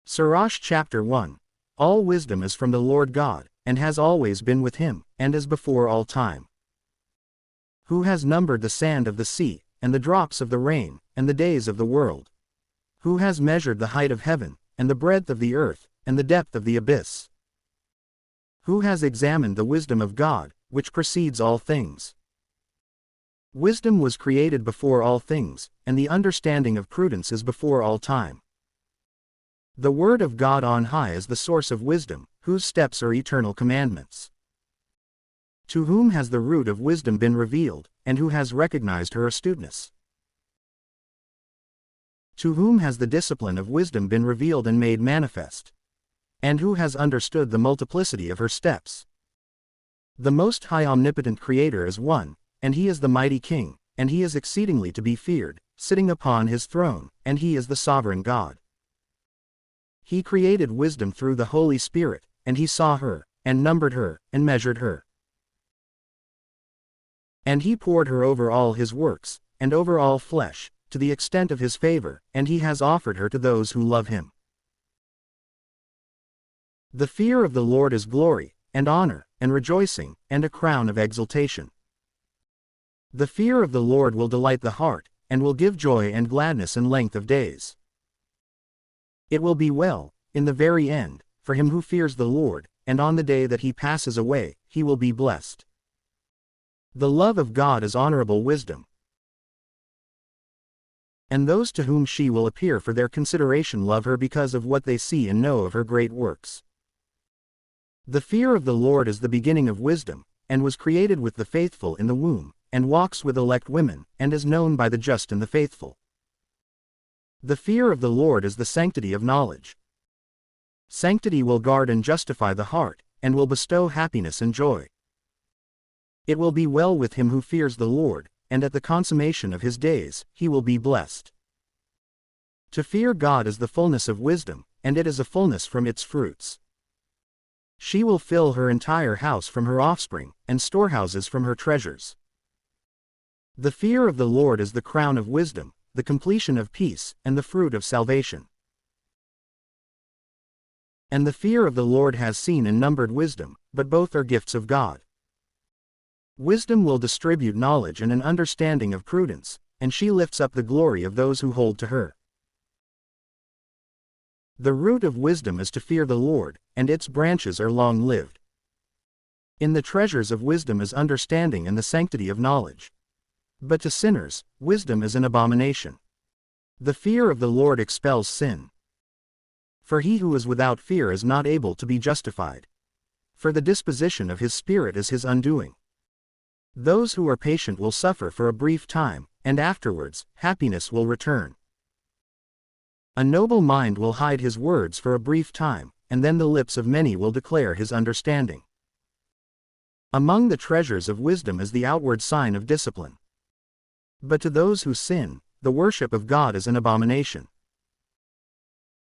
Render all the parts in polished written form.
Sirach chapter 1. All wisdom is from the Lord God, and has always been with him, and is before all time. Who has numbered the sand of the sea, and the drops of the rain, and the days of the world? Who has measured the height of heaven, and the breadth of the earth, and the depth of the abyss? Who has examined the wisdom of God, which precedes all things? Wisdom was created before all things, and the understanding of prudence is before all time. The word of God on high is the source of wisdom, whose steps are eternal commandments. To whom has the root of wisdom been revealed, and who has recognized her astuteness? To whom has the discipline of wisdom been revealed and made manifest? And who has understood the multiplicity of her steps? The Most High Omnipotent Creator is one, and He is the mighty King, and He is exceedingly to be feared, sitting upon His throne, and He is the sovereign God. He created wisdom through the Holy Spirit, and He saw her, and numbered her, and measured her. And He poured her over all His works, and over all flesh, to the extent of His favor, and He has offered her to those who love Him. The fear of the Lord is glory, and honor, and rejoicing, and a crown of exultation. The fear of the Lord will delight the heart, and will give joy and gladness and length of days. It will be well, in the very end, for him who fears the Lord, and on the day that he passes away, he will be blessed. The love of God is honorable wisdom, and those to whom she will appear for their consideration love her because of what they see and know of her great works. The fear of the Lord is the beginning of wisdom, and was created with the faithful in the womb, and walks with elect women, and is known by the just and the faithful. The fear of the Lord is the sanctity of knowledge. Sanctity will guard and justify the heart, and will bestow happiness and joy. It will be well with him who fears the Lord, and at the consummation of his days, he will be blessed. To fear God is the fullness of wisdom, and it is a fullness from its fruits. She will fill her entire house from her offspring, and storehouses from her treasures. The fear of the Lord is the crown of wisdom, the completion of peace, and the fruit of salvation. And the fear of the Lord has seen and numbered wisdom, but both are gifts of God. Wisdom will distribute knowledge and an understanding of prudence, and she lifts up the glory of those who hold to her. The root of wisdom is to fear the Lord, and its branches are long-lived. In the treasures of wisdom is understanding and the sanctity of knowledge. But to sinners, wisdom is an abomination. The fear of the Lord expels sin. For he who is without fear is not able to be justified. For the disposition of his spirit is his undoing. Those who are patient will suffer for a brief time, and afterwards, happiness will return. A noble mind will hide his words for a brief time, and then the lips of many will declare his understanding. Among the treasures of wisdom is the outward sign of discipline. But to those who sin, the worship of God is an abomination.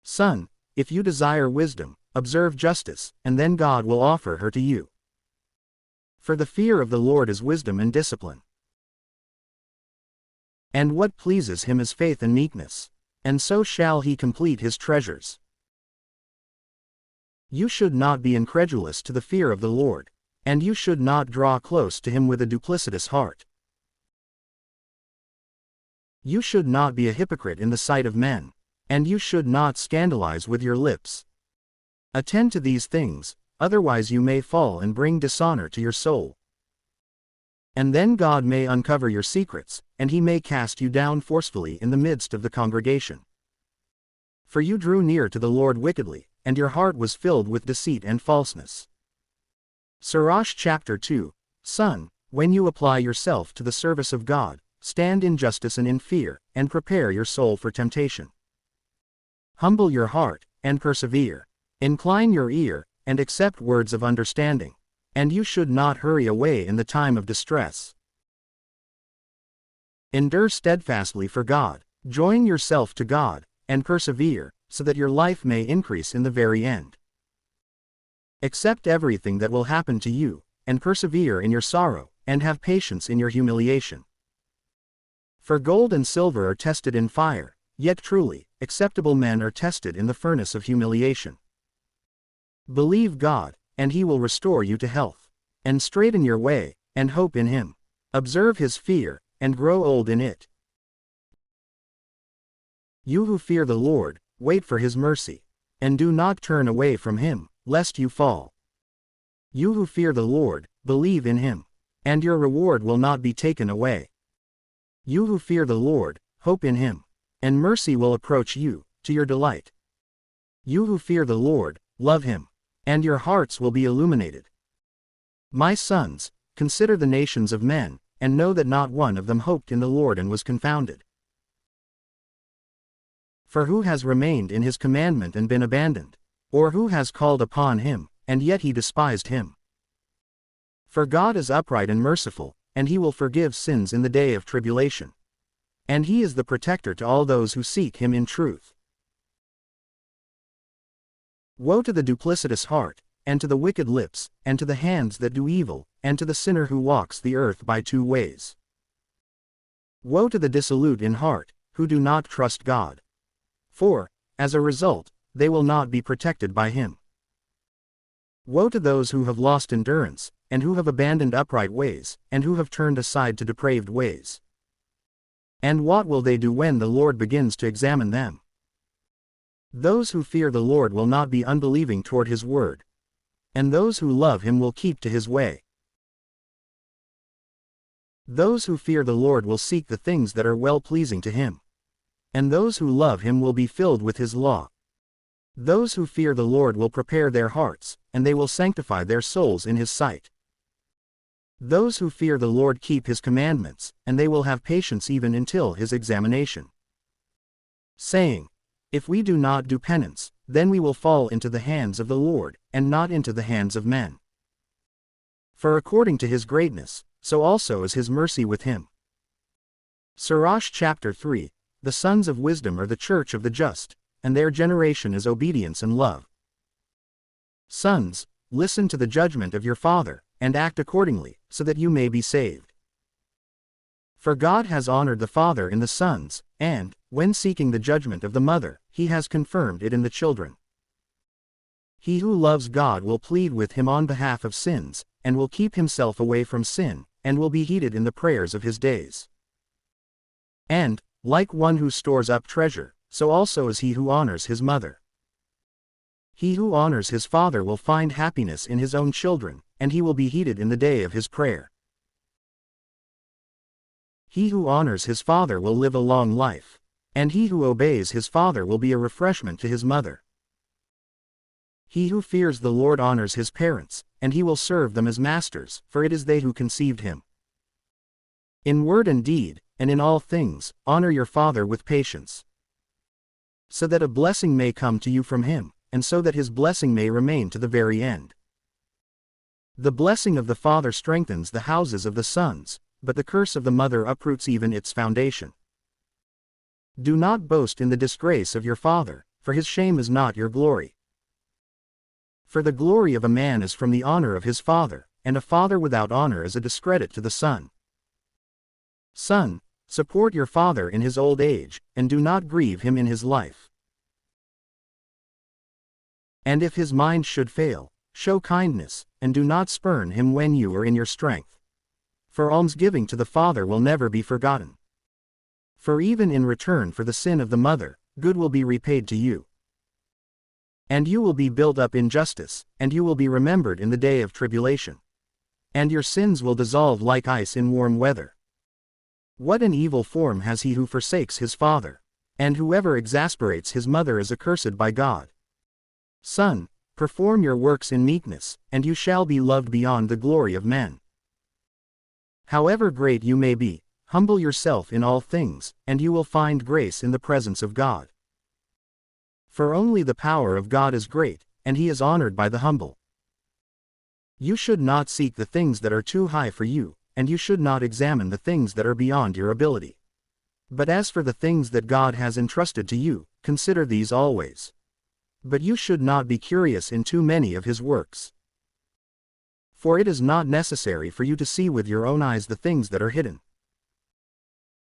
Son, if you desire wisdom, observe justice, and then God will offer her to you. For the fear of the Lord is wisdom and discipline. And what pleases him is faith and meekness, and so shall he complete his treasures. You should not be incredulous to the fear of the Lord, and you should not draw close to him with a duplicitous heart. You should not be a hypocrite in the sight of men, and you should not scandalize with your lips. Attend to these things, otherwise you may fall and bring dishonor to your soul. And then God may uncover your secrets, and he may cast you down forcefully in the midst of the congregation. For you drew near to the Lord wickedly, and your heart was filled with deceit and falseness. Sirach chapter 2. Son, when you apply yourself to the service of God, stand in justice and in fear, and prepare your soul for temptation. Humble your heart, and persevere. Incline your ear, and accept words of understanding. And you should not hurry away in the time of distress. Endure steadfastly for God, join yourself to God, and persevere, so that your life may increase in the very end. Accept everything that will happen to you, and persevere in your sorrow, and have patience in your humiliation. For gold and silver are tested in fire, yet truly, acceptable men are tested in the furnace of humiliation. Believe God, and He will restore you to health. And straighten your way, and hope in Him. Observe His fear, and grow old in it. You who fear the Lord, wait for His mercy. And do not turn away from Him, lest you fall. You who fear the Lord, believe in Him. And your reward will not be taken away. You who fear the Lord, hope in Him. And mercy will approach you, to your delight. You who fear the Lord, love Him. And your hearts will be illuminated. My sons, consider the nations of men, and know that not one of them hoped in the Lord and was confounded. For who has remained in His commandment and been abandoned? Or who has called upon Him, and yet He despised him? For God is upright and merciful, and He will forgive sins in the day of tribulation. And He is the protector to all those who seek Him in truth. Woe to the duplicitous heart, and to the wicked lips, and to the hands that do evil, and to the sinner who walks the earth by two ways. Woe to the dissolute in heart, who do not trust God. For, as a result, they will not be protected by Him. Woe to those who have lost endurance, and who have abandoned upright ways, and who have turned aside to depraved ways. And what will they do when the Lord begins to examine them? Those who fear the Lord will not be unbelieving toward His word. And those who love Him will keep to His way. Those who fear the Lord will seek the things that are well-pleasing to Him. And those who love Him will be filled with His law. Those who fear the Lord will prepare their hearts, and they will sanctify their souls in His sight. Those who fear the Lord keep His commandments, and they will have patience even until His examination. Saying, if we do not do penance, then we will fall into the hands of the Lord, and not into the hands of men. For according to His greatness, so also is His mercy with Him. Sirach chapter 3, the sons of wisdom are the church of the just, and their generation is obedience and love. Sons, listen to the judgment of your father, and act accordingly, so that you may be saved. For God has honored the father in the sons, and, when seeking the judgment of the mother, He has confirmed it in the children. He who loves God will plead with Him on behalf of sins, and will keep himself away from sin, and will be heeded in the prayers of his days. And, like one who stores up treasure, so also is he who honors his mother. He who honors his father will find happiness in his own children, and he will be heeded in the day of his prayer. He who honors his father will live a long life, and he who obeys his father will be a refreshment to his mother. He who fears the Lord honors his parents, and he will serve them as masters, for it is they who conceived him. In word and deed, and in all things, honor your father with patience, so that a blessing may come to you from him, and so that his blessing may remain to the very end. The blessing of the father strengthens the houses of the sons, but the curse of the mother uproots even its foundation. Do not boast in the disgrace of your father, for his shame is not your glory. For the glory of a man is from the honor of his father, and a father without honor is a discredit to the son. Son, support your father in his old age, and do not grieve him in his life. And if his mind should fail, show kindness, and do not spurn him when you are in your strength. For almsgiving to the father will never be forgotten. For even in return for the sin of the mother, good will be repaid to you. And you will be built up in justice, and you will be remembered in the day of tribulation. And your sins will dissolve like ice in warm weather. What an evil form has he who forsakes his father, and whoever exasperates his mother is accursed by God. Son, perform your works in meekness, and you shall be loved beyond the glory of men. However great you may be, humble yourself in all things, and you will find grace in the presence of God. For only the power of God is great, and he is honored by the humble. You should not seek the things that are too high for you, and you should not examine the things that are beyond your ability. But as for the things that God has entrusted to you, consider these always. But you should not be curious in too many of his works. For it is not necessary for you to see with your own eyes the things that are hidden.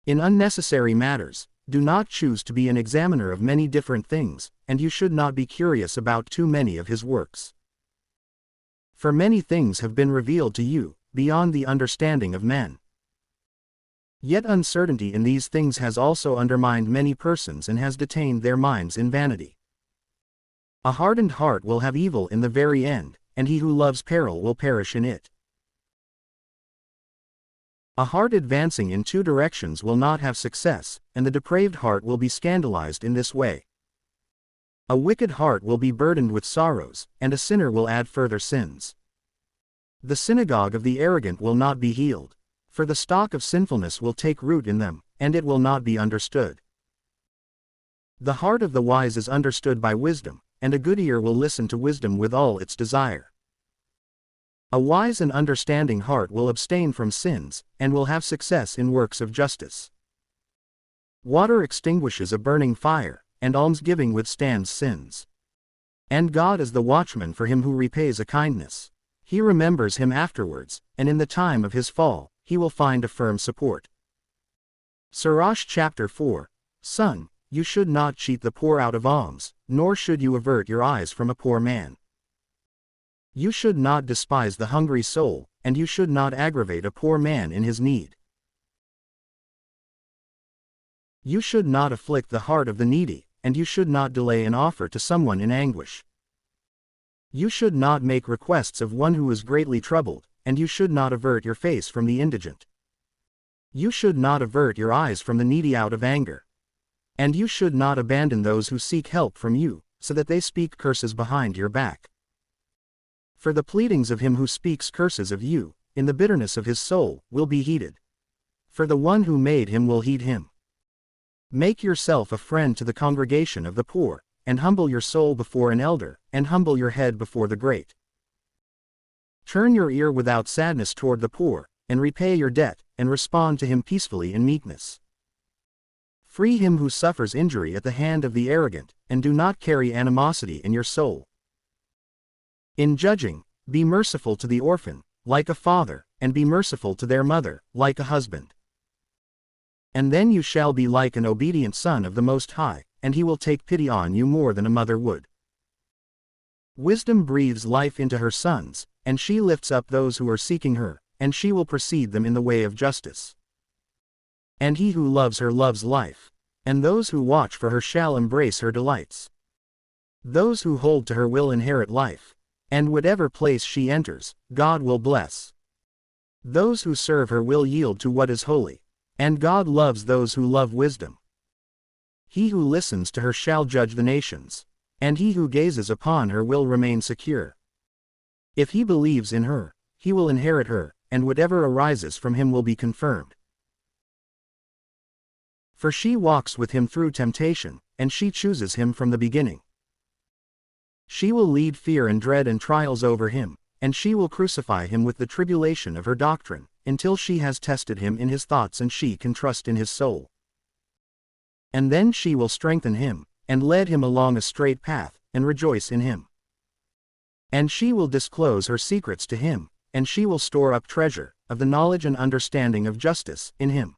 In unnecessary matters, Do not choose to be an examiner of many different things, and you should not be curious about too many of his works. For many things have been revealed to you, beyond the understanding of men. Yet uncertainty in these things has also undermined many persons and has detained their minds in vanity. A hardened heart will have evil in the very end, and he who loves peril will perish in it. A heart advancing in two directions will not have success, and the depraved heart will be scandalized in this way. A wicked heart will be burdened with sorrows, and a sinner will add further sins. The synagogue of the arrogant will not be healed, for the stock of sinfulness will take root in them, and it will not be understood. The heart of the wise is understood by wisdom, and a good ear will listen to wisdom with all its desire. A wise and understanding heart will abstain from sins, and will have success in works of justice. Water extinguishes a burning fire, and almsgiving withstands sins. And God is the watchman for him who repays a kindness. He remembers him afterwards, and in the time of his fall, he will find a firm support. Sirach chapter 4. Son, you should not cheat the poor out of alms, nor should you avert your eyes from a poor man. You should not despise the hungry soul, and you should not aggravate a poor man in his need. You should not afflict the heart of the needy, and you should not delay an offer to someone in anguish. You should not make requests of one who is greatly troubled, and you should not avert your face from the indigent. You should not avert your eyes from the needy out of anger. And you should not abandon those who seek help from you, so that they speak curses behind your back. For the pleadings of him who speaks curses of you, in the bitterness of his soul, will be heeded. For the one who made him will heed him. Make yourself a friend to the congregation of the poor, and humble your soul before an elder, and humble your head before the great. Turn your ear without sadness toward the poor, and repay your debt, and respond to him peacefully in meekness. Free him who suffers injury at the hand of the arrogant, and do not carry animosity in your soul. In judging, be merciful to the orphan, like a father, and be merciful to their mother, like a husband. And then you shall be like an obedient son of the Most High, and he will take pity on you more than a mother would. Wisdom breathes life into her sons, and she lifts up those who are seeking her, and she will precede them in the way of justice. And he who loves her loves life, and those who watch for her shall embrace her delights. Those who hold to her will inherit life, and whatever place she enters, God will bless. Those who serve her will yield to what is holy, and God loves those who love wisdom. He who listens to her shall judge the nations, and he who gazes upon her will remain secure. If he believes in her, he will inherit her, and whatever arises from him will be confirmed. For she walks with him through temptation, and she chooses him from the beginning. She will lead fear and dread and trials over him, and she will crucify him with the tribulation of her doctrine, until she has tested him in his thoughts and she can trust in his soul. And then she will strengthen him, and lead him along a straight path, and rejoice in him. And she will disclose her secrets to him, and she will store up treasure, of the knowledge and understanding of justice, in him.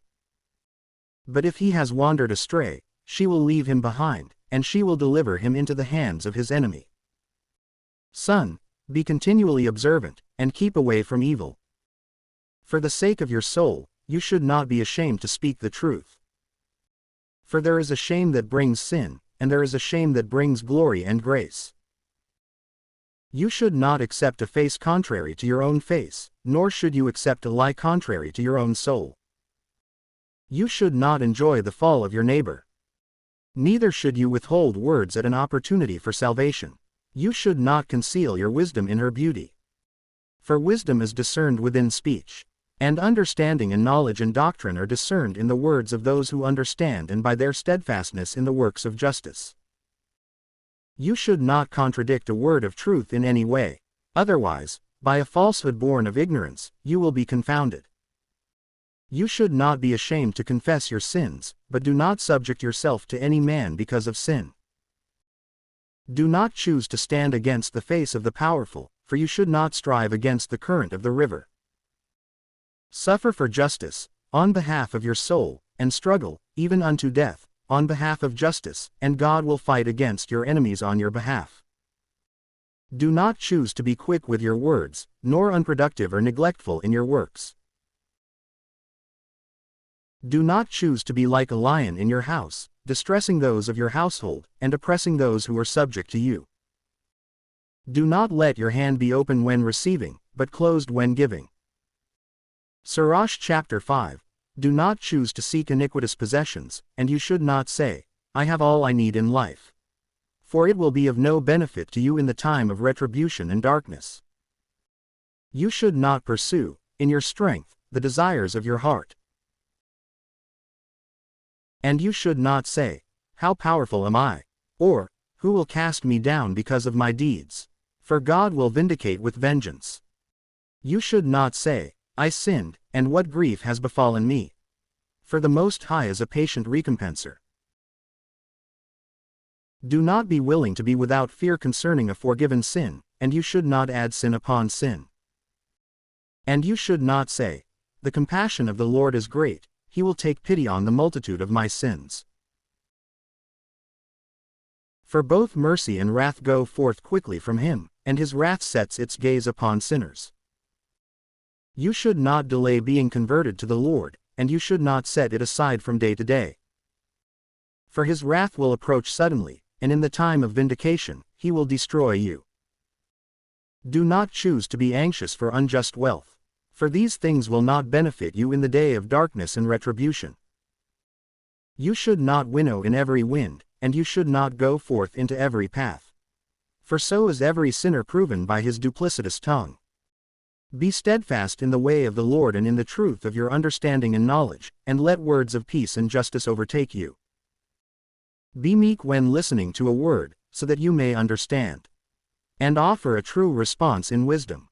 But if he has wandered astray, she will leave him behind, and she will deliver him into the hands of his enemy. Son, be continually observant, and keep away from evil. For the sake of your soul, you should not be ashamed to speak the truth. For there is a shame that brings sin, and there is a shame that brings glory and grace. You should not accept a face contrary to your own face, nor should you accept a lie contrary to your own soul. You should not enjoy the fall of your neighbor. Neither should you withhold words at an opportunity for salvation. You should not conceal your wisdom in her beauty. For wisdom is discerned within speech, and understanding and knowledge and doctrine are discerned in the words of those who understand and by their steadfastness in the works of justice. You should not contradict a word of truth in any way, otherwise, by a falsehood born of ignorance, you will be confounded. You should not be ashamed to confess your sins, but do not subject yourself to any man because of sin. Do not choose to stand against the face of the powerful, for you should not strive against the current of the river. Suffer for justice, on behalf of your soul, and struggle, even unto death, on behalf of justice, and God will fight against your enemies on your behalf. Do not choose to be quick with your words, nor unproductive or neglectful in your works. Do not choose to be like a lion in your house, distressing those of your household, and oppressing those who are subject to you. Do not let your hand be open when receiving, but closed when giving. Sirach chapter 5. Do not choose to seek iniquitous possessions, and you should not say, I have all I need in life. For it will be of no benefit to you in the time of retribution and darkness. You should not pursue, in your strength, the desires of your heart. And you should not say, How powerful am I? Or, Who will cast me down because of my deeds? For God will vindicate with vengeance. You should not say, I sinned, and what grief has befallen me? For the Most High is a patient recompenser. Do not be willing to be without fear concerning a forgiven sin, and you should not add sin upon sin. And you should not say, The compassion of the Lord is great, He will take pity on the multitude of my sins. For both mercy and wrath go forth quickly from Him, and His wrath sets its gaze upon sinners. You should not delay being converted to the Lord, and you should not set it aside from day to day. For His wrath will approach suddenly, and in the time of vindication, He will destroy you. Do not choose to be anxious for unjust wealth, for these things will not benefit you in the day of darkness and retribution. You should not winnow in every wind, and you should not go forth into every path. For so is every sinner proven by his duplicitous tongue. Be steadfast in the way of the Lord and in the truth of your understanding and knowledge, and let words of peace and justice overtake you. Be meek when listening to a word, so that you may understand. And offer a true response in wisdom.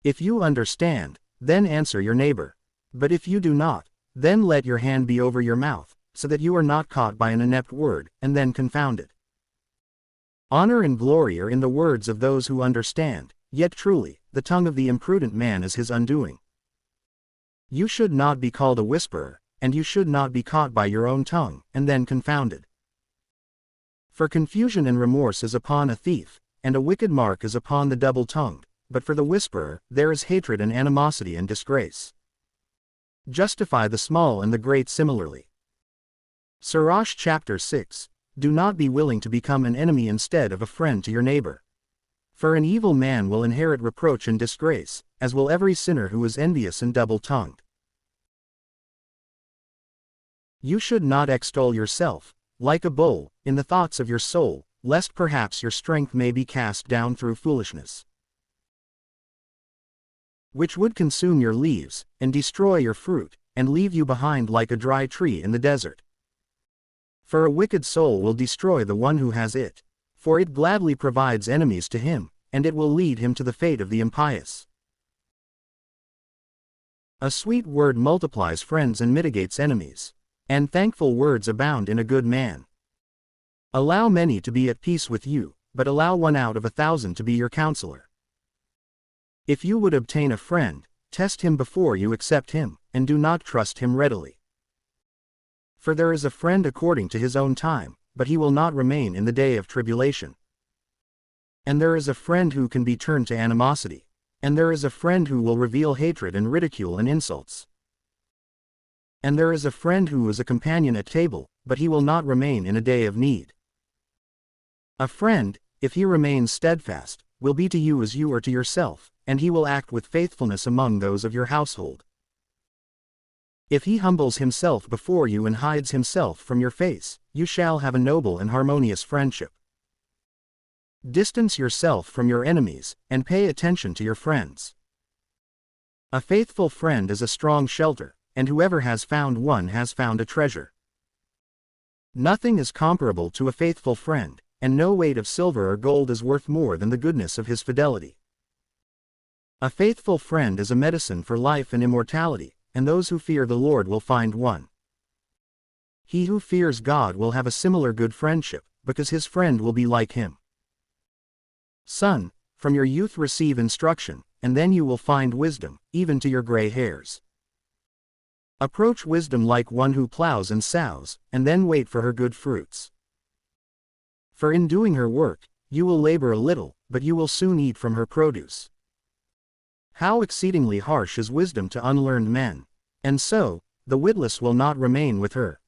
If you understand, then answer your neighbor. But if you do not, then let your hand be over your mouth, so that you are not caught by an inept word, and then confounded. Honor and glory are in the words of those who understand, yet truly, the tongue of the imprudent man is his undoing. You should not be called a whisperer, and you should not be caught by your own tongue, and then confounded. For confusion and remorse is upon a thief, and a wicked mark is upon the double-tongued, but for the whisperer, there is hatred and animosity and disgrace. Justify the small and the great similarly. Sirach chapter 6. Do not be willing to become an enemy instead of a friend to your neighbor. For an evil man will inherit reproach and disgrace, as will every sinner who is envious and double-tongued. You should not extol yourself, like a bull, in the thoughts of your soul, lest perhaps your strength may be cast down through foolishness, which would consume your leaves, and destroy your fruit, and leave you behind like a dry tree in the desert. For a wicked soul will destroy the one who has it, for it gladly provides enemies to him, and it will lead him to the fate of the impious. A sweet word multiplies friends and mitigates enemies, and thankful words abound in a good man. Allow many to be at peace with you, but allow 1 out of 1,000 to be your counselor. If you would obtain a friend, test him before you accept him, and do not trust him readily. For there is a friend according to his own time, but he will not remain in the day of tribulation. And there is a friend who can be turned to animosity, and there is a friend who will reveal hatred and ridicule and insults. And there is a friend who is a companion at table, but he will not remain in a day of need. A friend, if he remains steadfast, will be to you as you are to yourself, and he will act with faithfulness among those of your household. If he humbles himself before you and hides himself from your face, you shall have a noble and harmonious friendship. Distance yourself from your enemies, and pay attention to your friends. A faithful friend is a strong shelter, and whoever has found one has found a treasure. Nothing is comparable to a faithful friend, and no weight of silver or gold is worth more than the goodness of his fidelity. A faithful friend is a medicine for life and immortality, and those who fear the Lord will find one. He who fears God will have a similar good friendship, because his friend will be like him. Son, from your youth receive instruction, and then you will find wisdom, even to your gray hairs. Approach wisdom like one who plows and sows, and then wait for her good fruits. For in doing her work, you will labor a little, but you will soon eat from her produce. How exceedingly harsh is wisdom to unlearned men! And so, the witless will not remain with her.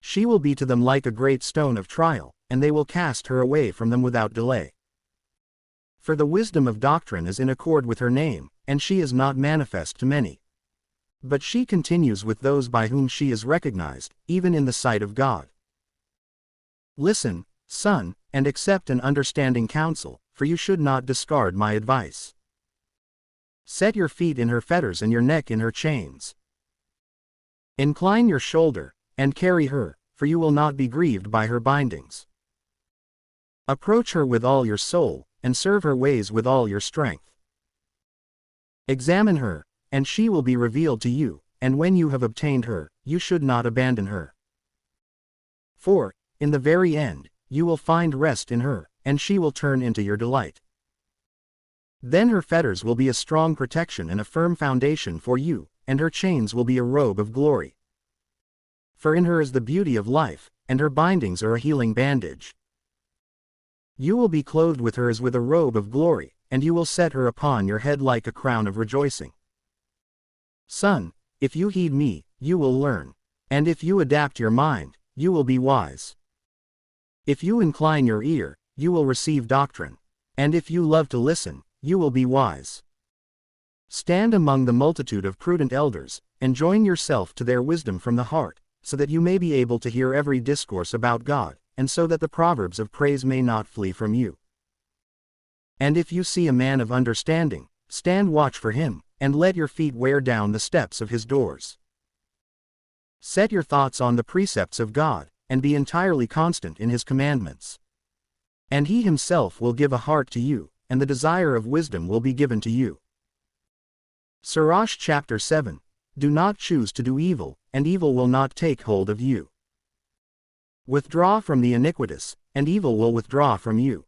She will be to them like a great stone of trial, and they will cast her away from them without delay. For the wisdom of doctrine is in accord with her name, and she is not manifest to many. But she continues with those by whom she is recognized, even in the sight of God. Listen, son, and accept an understanding counsel, for you should not discard my advice. Set your feet in her fetters and your neck in her chains. Incline your shoulder, and carry her, for you will not be grieved by her bindings. Approach her with all your soul, and serve her ways with all your strength. Examine her, and she will be revealed to you, and when you have obtained her, you should not abandon her. For, in the very end, you will find rest in her, and she will turn into your delight. Then her fetters will be a strong protection and a firm foundation for you, and her chains will be a robe of glory. For in her is the beauty of life, and her bindings are a healing bandage. You will be clothed with her as with a robe of glory, and you will set her upon your head like a crown of rejoicing. Son, if you heed me, you will learn. And if you adapt your mind, you will be wise. If you incline your ear, you will receive doctrine. And if you love to listen, you will be wise. Stand among the multitude of prudent elders, and join yourself to their wisdom from the heart, so that you may be able to hear every discourse about God, and so that the proverbs of praise may not flee from you. And if you see a man of understanding, stand watch for him, and let your feet wear down the steps of his doors. Set your thoughts on the precepts of God, and be entirely constant in his commandments. And he himself will give a heart to you, and the desire of wisdom will be given to you. Sirach chapter 7. Do not choose to do evil, and evil will not take hold of you. Withdraw from the iniquitous, and evil will withdraw from you.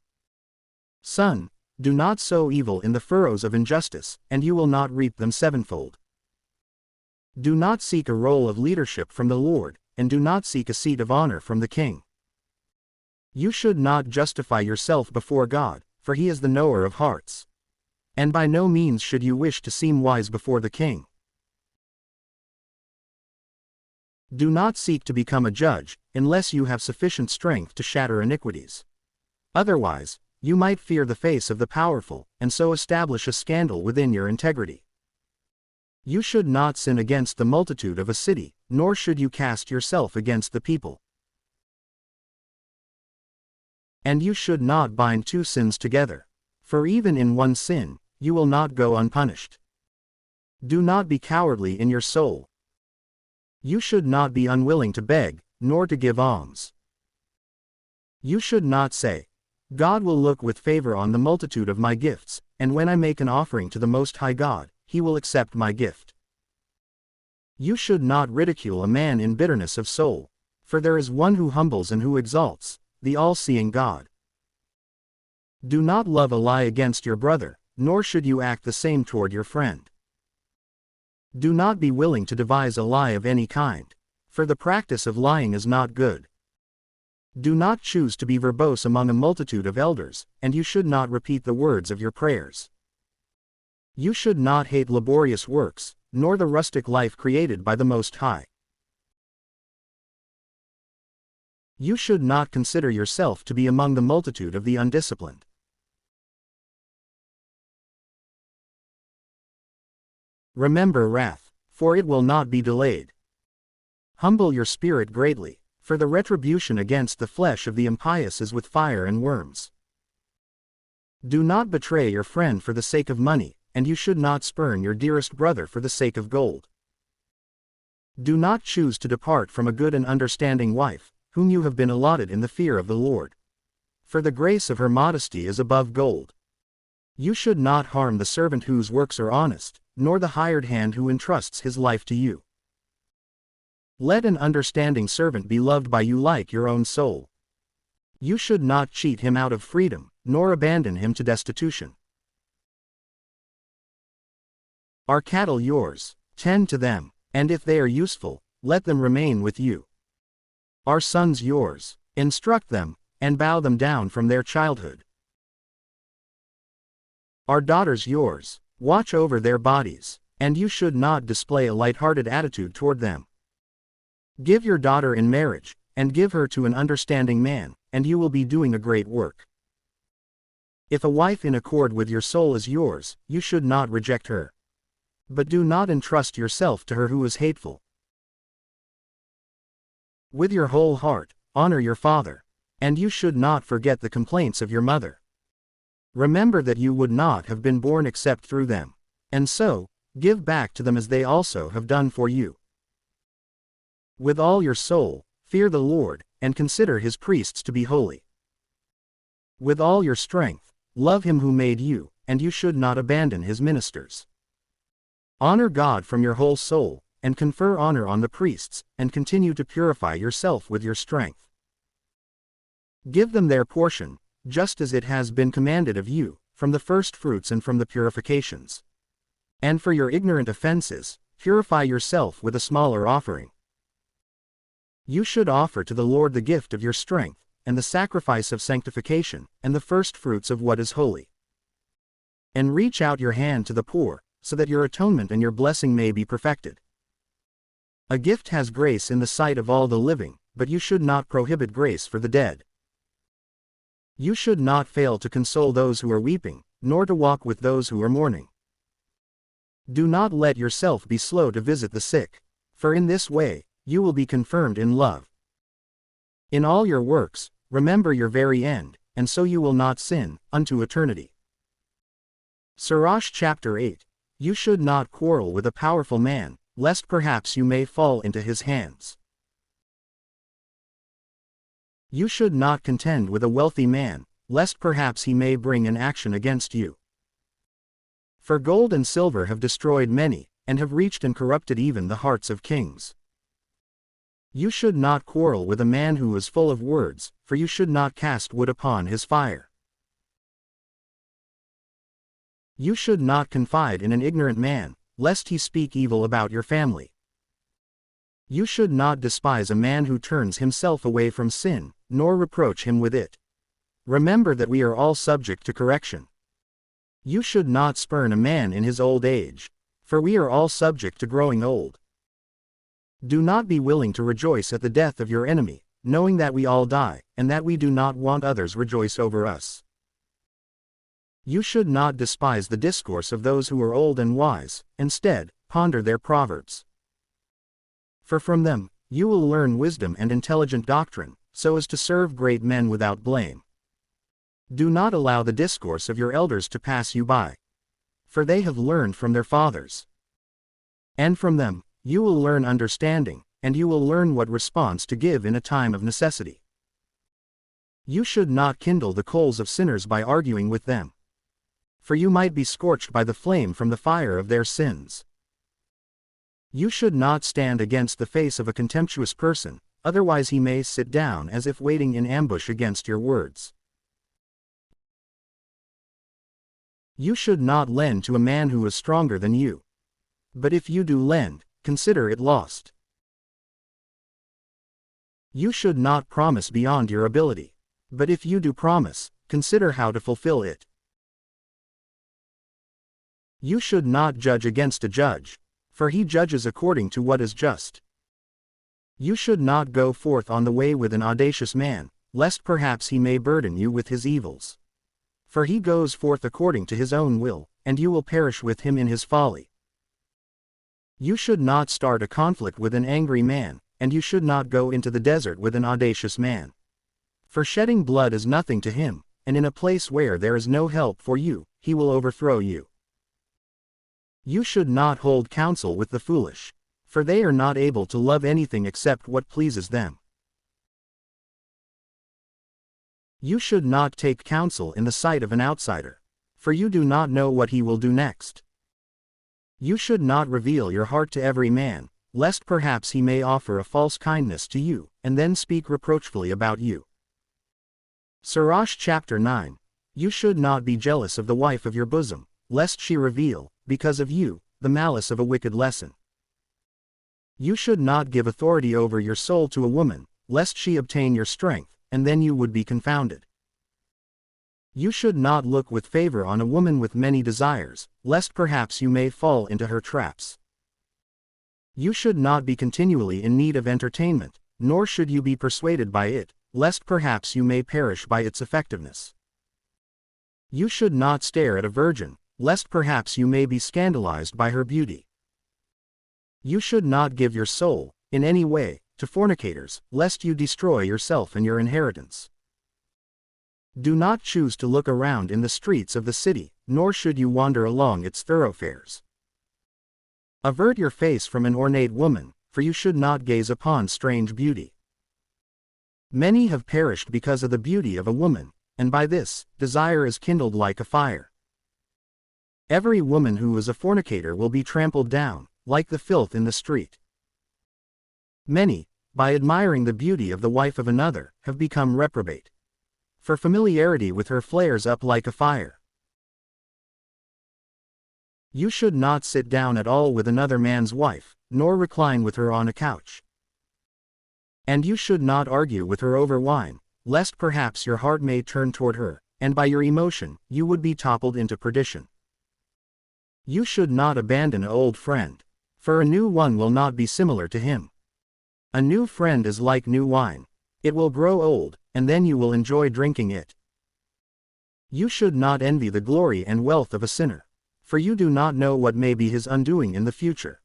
Son, do not sow evil in the furrows of injustice, and you will not reap them sevenfold. Do not seek a role of leadership from the Lord, and do not seek a seat of honor from the king. You should not justify yourself before God, for he is the knower of hearts. And by no means should you wish to seem wise before the king. Do not seek to become a judge, unless you have sufficient strength to shatter iniquities. Otherwise, you might fear the face of the powerful, and so establish a scandal within your integrity. You should not sin against the multitude of a city, nor should you cast yourself against the people. And you should not bind two sins together. For even in one sin, you will not go unpunished. Do not be cowardly in your soul. You should not be unwilling to beg, nor to give alms. You should not say, God will look with favor on the multitude of my gifts, and when I make an offering to the Most High God, he will accept my gift. You should not ridicule a man in bitterness of soul, for there is one who humbles and who exalts, the all-seeing God. Do not love a lie against your brother, nor should you act the same toward your friend. Do not be willing to devise a lie of any kind, for the practice of lying is not good. Do not choose to be verbose among a multitude of elders, and you should not repeat the words of your prayers. You should not hate laborious works, nor the rustic life created by the Most High. You should not consider yourself to be among the multitude of the undisciplined. Remember wrath, for it will not be delayed. Humble your spirit greatly, for the retribution against the flesh of the impious is with fire and worms. Do not betray your friend for the sake of money, and you should not spurn your dearest brother for the sake of gold. Do not choose to depart from a good and understanding wife, whom you have been allotted in the fear of the Lord. For the grace of her modesty is above gold. You should not harm the servant whose works are honest, nor the hired hand who entrusts his life to you. Let an understanding servant be loved by you like your own soul. You should not cheat him out of freedom, nor abandon him to destitution. Are cattle yours? Tend to them. And if they are useful, let them remain with you. Are sons yours? Instruct them, and bow them down from their childhood. Are daughters yours? Watch over their bodies, and you should not display a light-hearted attitude toward them. Give your daughter in marriage, and give her to an understanding man, and you will be doing a great work. If a wife in accord with your soul is yours, you should not reject her. But do not entrust yourself to her who is hateful. With your whole heart, honor your father, and you should not forget the complaints of your mother. Remember that you would not have been born except through them, and so, give back to them as they also have done for you. With all your soul, fear the Lord, and consider his priests to be holy. With all your strength, love him who made you, and you should not abandon his ministers. Honor God from your whole soul, and confer honor on the priests, and continue to purify yourself with your strength. Give them their portion, just as it has been commanded of you, from the first fruits and from the purifications. And for your ignorant offenses, purify yourself with a smaller offering. You should offer to the Lord the gift of your strength, and the sacrifice of sanctification, and the first fruits of what is holy. And reach out your hand to the poor, so that your atonement and your blessing may be perfected. A gift has grace in the sight of all the living, but you should not prohibit grace for the dead. You should not fail to console those who are weeping, nor to walk with those who are mourning. Do not let yourself be slow to visit the sick, for in this way, you will be confirmed in love. In all your works, remember your very end, and so you will not sin, unto eternity. Sirach chapter 8. You should not quarrel with a powerful man, lest perhaps you may fall into his hands. You should not contend with a wealthy man, lest perhaps he may bring an action against you. For gold and silver have destroyed many, and have reached and corrupted even the hearts of kings. You should not quarrel with a man who is full of words, for you should not cast wood upon his fire. You should not confide in an ignorant man, lest he speak evil about your family. You should not despise a man who turns himself away from sin, nor reproach him with it. Remember that we are all subject to correction. You should not spurn a man in his old age, for we are all subject to growing old. Do not be willing to rejoice at the death of your enemy, knowing that we all die, and that we do not want others rejoice over us. You should not despise the discourse of those who are old and wise, instead, ponder their proverbs. For from them, you will learn wisdom and intelligent doctrine, so as to serve great men without blame. Do not allow the discourse of your elders to pass you by, for they have learned from their fathers. And from them, you will learn understanding, and you will learn what response to give in a time of necessity. You should not kindle the coals of sinners by arguing with them, for you might be scorched by the flame from the fire of their sins. You should not stand against the face of a contemptuous person, otherwise he may sit down as if waiting in ambush against your words. You should not lend to a man who is stronger than you. But if you do lend, consider it lost. You should not promise beyond your ability. But if you do promise, consider how to fulfill it. You should not judge against a judge, for he judges according to what is just. You should not go forth on the way with an audacious man, lest perhaps he may burden you with his evils. For he goes forth according to his own will, and you will perish with him in his folly. You should not start a conflict with an angry man, and you should not go into the desert with an audacious man. For shedding blood is nothing to him, and in a place where there is no help for you, he will overthrow you. You should not hold counsel with the foolish, for they are not able to love anything except what pleases them. You should not take counsel in the sight of an outsider, for you do not know what he will do next. You should not reveal your heart to every man, lest perhaps he may offer a false kindness to you, and then speak reproachfully about you. Sirach chapter 9. You should not be jealous of the wife of your bosom, lest she reveal, because of you, the malice of a wicked lesson. You should not give authority over your soul to a woman, lest she obtain your strength, and then you would be confounded. You should not look with favor on a woman with many desires, lest perhaps you may fall into her traps. You should not be continually in need of entertainment, nor should you be persuaded by it, lest perhaps you may perish by its effectiveness. You should not stare at a virgin, lest perhaps you may be scandalized by her beauty. You should not give your soul, in any way, to fornicators, lest you destroy yourself and your inheritance. Do not choose to look around in the streets of the city, nor should you wander along its thoroughfares. Avert your face from an ornate woman, for you should not gaze upon strange beauty. Many have perished because of the beauty of a woman, and by this, desire is kindled like a fire. Every woman who is a fornicator will be trampled down, like the filth in the street. Many, by admiring the beauty of the wife of another, have become reprobate. For familiarity with her flares up like a fire. You should not sit down at all with another man's wife, nor recline with her on a couch. And you should not argue with her over wine, lest perhaps your heart may turn toward her, and by your emotion, you would be toppled into perdition. You should not abandon an old friend, for a new one will not be similar to him. A new friend is like new wine. It will grow old, and then you will enjoy drinking it. You should not envy the glory and wealth of a sinner, for you do not know what may be his undoing in the future.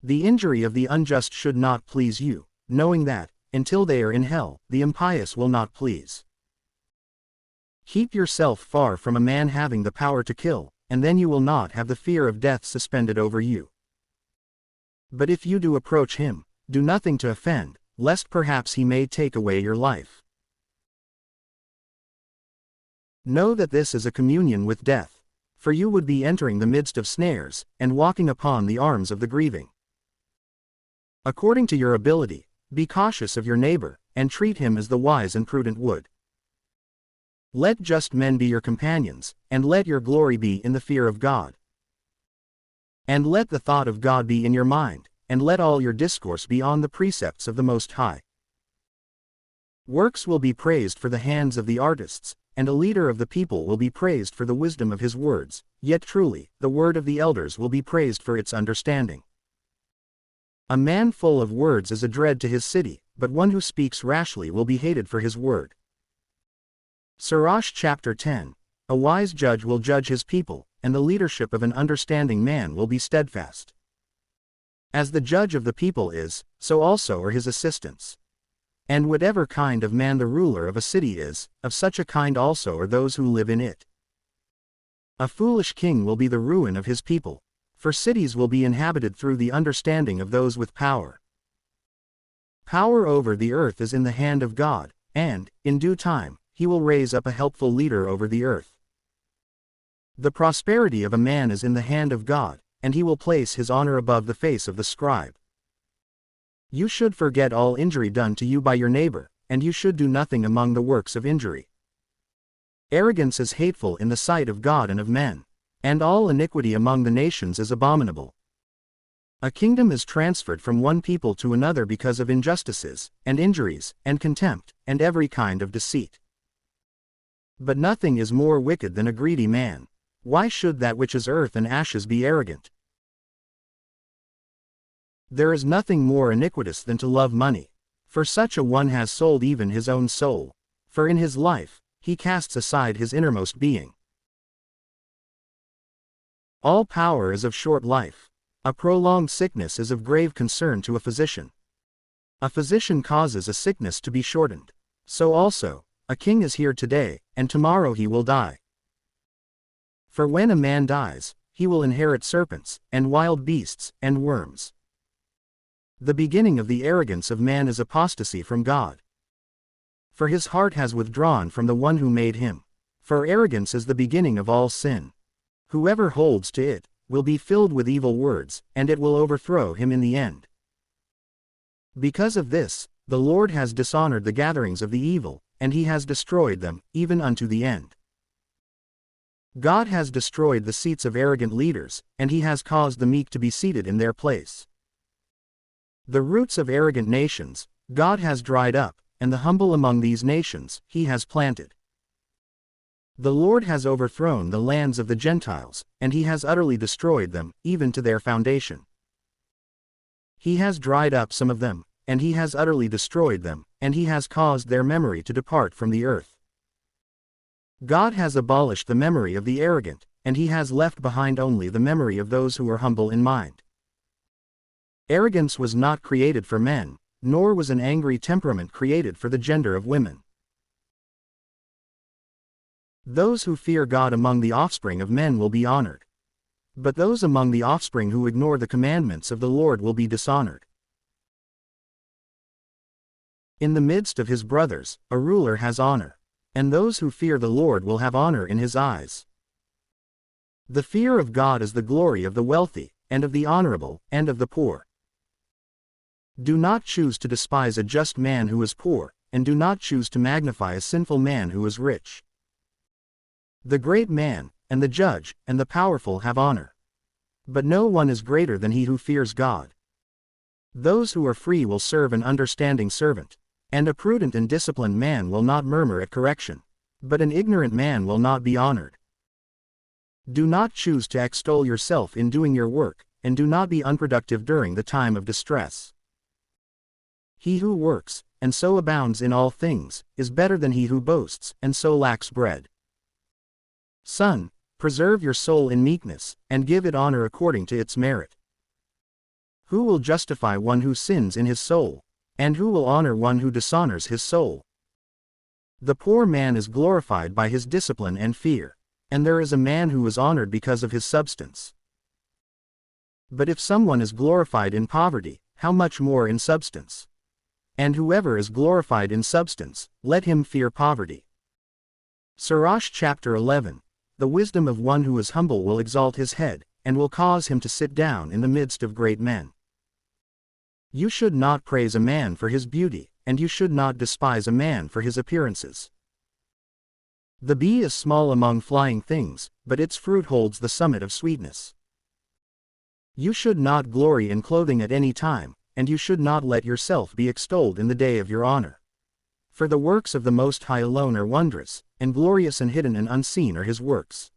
The injury of the unjust should not please you, knowing that, until they are in hell, the impious will not please. Keep yourself far from a man having the power to kill, and then you will not have the fear of death suspended over you. But if you do approach him, do nothing to offend, lest perhaps he may take away your life. Know that this is a communion with death, for you would be entering the midst of snares, and walking upon the arms of the grieving. According to your ability, be cautious of your neighbor, and treat him as the wise and prudent would. Let just men be your companions, and let your glory be in the fear of God. And let the thought of God be in your mind, and let all your discourse be on the precepts of the Most High. Works will be praised for the hands of the artists, and a leader of the people will be praised for the wisdom of his words, yet truly, the word of the elders will be praised for its understanding. A man full of words is a dread to his city, but one who speaks rashly will be hated for his word. Sirach chapter 10. A wise judge will judge his people, and the leadership of an understanding man will be steadfast. As the judge of the people is, so also are his assistants. And whatever kind of man the ruler of a city is, of such a kind also are those who live in it. A foolish king will be the ruin of his people, for cities will be inhabited through the understanding of those with power. Power over the earth is in the hand of God, and, in due time, he will raise up a helpful leader over the earth. The prosperity of a man is in the hand of God, and he will place his honor above the face of the scribe. You should forget all injury done to you by your neighbor, and you should do nothing among the works of injury. Arrogance is hateful in the sight of God and of men, and all iniquity among the nations is abominable. A kingdom is transferred from one people to another because of injustices, and injuries, and contempt, and every kind of deceit. But nothing is more wicked than a greedy man. Why should that which is earth and ashes be arrogant? There is nothing more iniquitous than to love money, for such a one has sold even his own soul, for in his life, he casts aside his innermost being. All power is of short life. A prolonged sickness is of grave concern to a physician. A physician causes a sickness to be shortened. So also, a king is here today, and tomorrow he will die. For when a man dies, he will inherit serpents, and wild beasts, and worms. The beginning of the arrogance of man is apostasy from God. For his heart has withdrawn from the one who made him. For arrogance is the beginning of all sin. Whoever holds to it, will be filled with evil words, and it will overthrow him in the end. Because of this, the Lord has dishonored the gatherings of the evil, and he has destroyed them, even unto the end. God has destroyed the seats of arrogant leaders, and he has caused the meek to be seated in their place. The roots of arrogant nations, God has dried up, and the humble among these nations, he has planted. The Lord has overthrown the lands of the Gentiles, and he has utterly destroyed them, even to their foundation. He has dried up some of them, and he has utterly destroyed them, and he has caused their memory to depart from the earth. God has abolished the memory of the arrogant, and he has left behind only the memory of those who are humble in mind. Arrogance was not created for men, nor was an angry temperament created for the gender of women. Those who fear God among the offspring of men will be honored. But those among the offspring who ignore the commandments of the Lord will be dishonored. In the midst of his brothers, a ruler has honor, and those who fear the Lord will have honor in his eyes. The fear of God is the glory of the wealthy, and of the honorable, and of the poor. Do not choose to despise a just man who is poor, and do not choose to magnify a sinful man who is rich. The great man, and the judge, and the powerful have honor. But no one is greater than he who fears God. Those who are free will serve an understanding servant, and a prudent and disciplined man will not murmur at correction, but an ignorant man will not be honored. Do not choose to extol yourself in doing your work, and do not be unproductive during the time of distress. He who works, and so abounds in all things, is better than he who boasts, and so lacks bread. Son, preserve your soul in meekness, and give it honor according to its merit. Who will justify one who sins in his soul, and who will honor one who dishonors his soul? The poor man is glorified by his discipline and fear, and there is a man who is honored because of his substance. But if someone is glorified in poverty, how much more in substance? And whoever is glorified in substance, let him fear poverty. Sirach chapter 11. The wisdom of one who is humble will exalt his head, and will cause him to sit down in the midst of great men. You should not praise a man for his beauty, and you should not despise a man for his appearances. The bee is small among flying things, but its fruit holds the summit of sweetness. You should not glory in clothing at any time, and you should not let yourself be extolled in the day of your honor. For the works of the Most High alone are wondrous, and glorious and hidden and unseen are his works.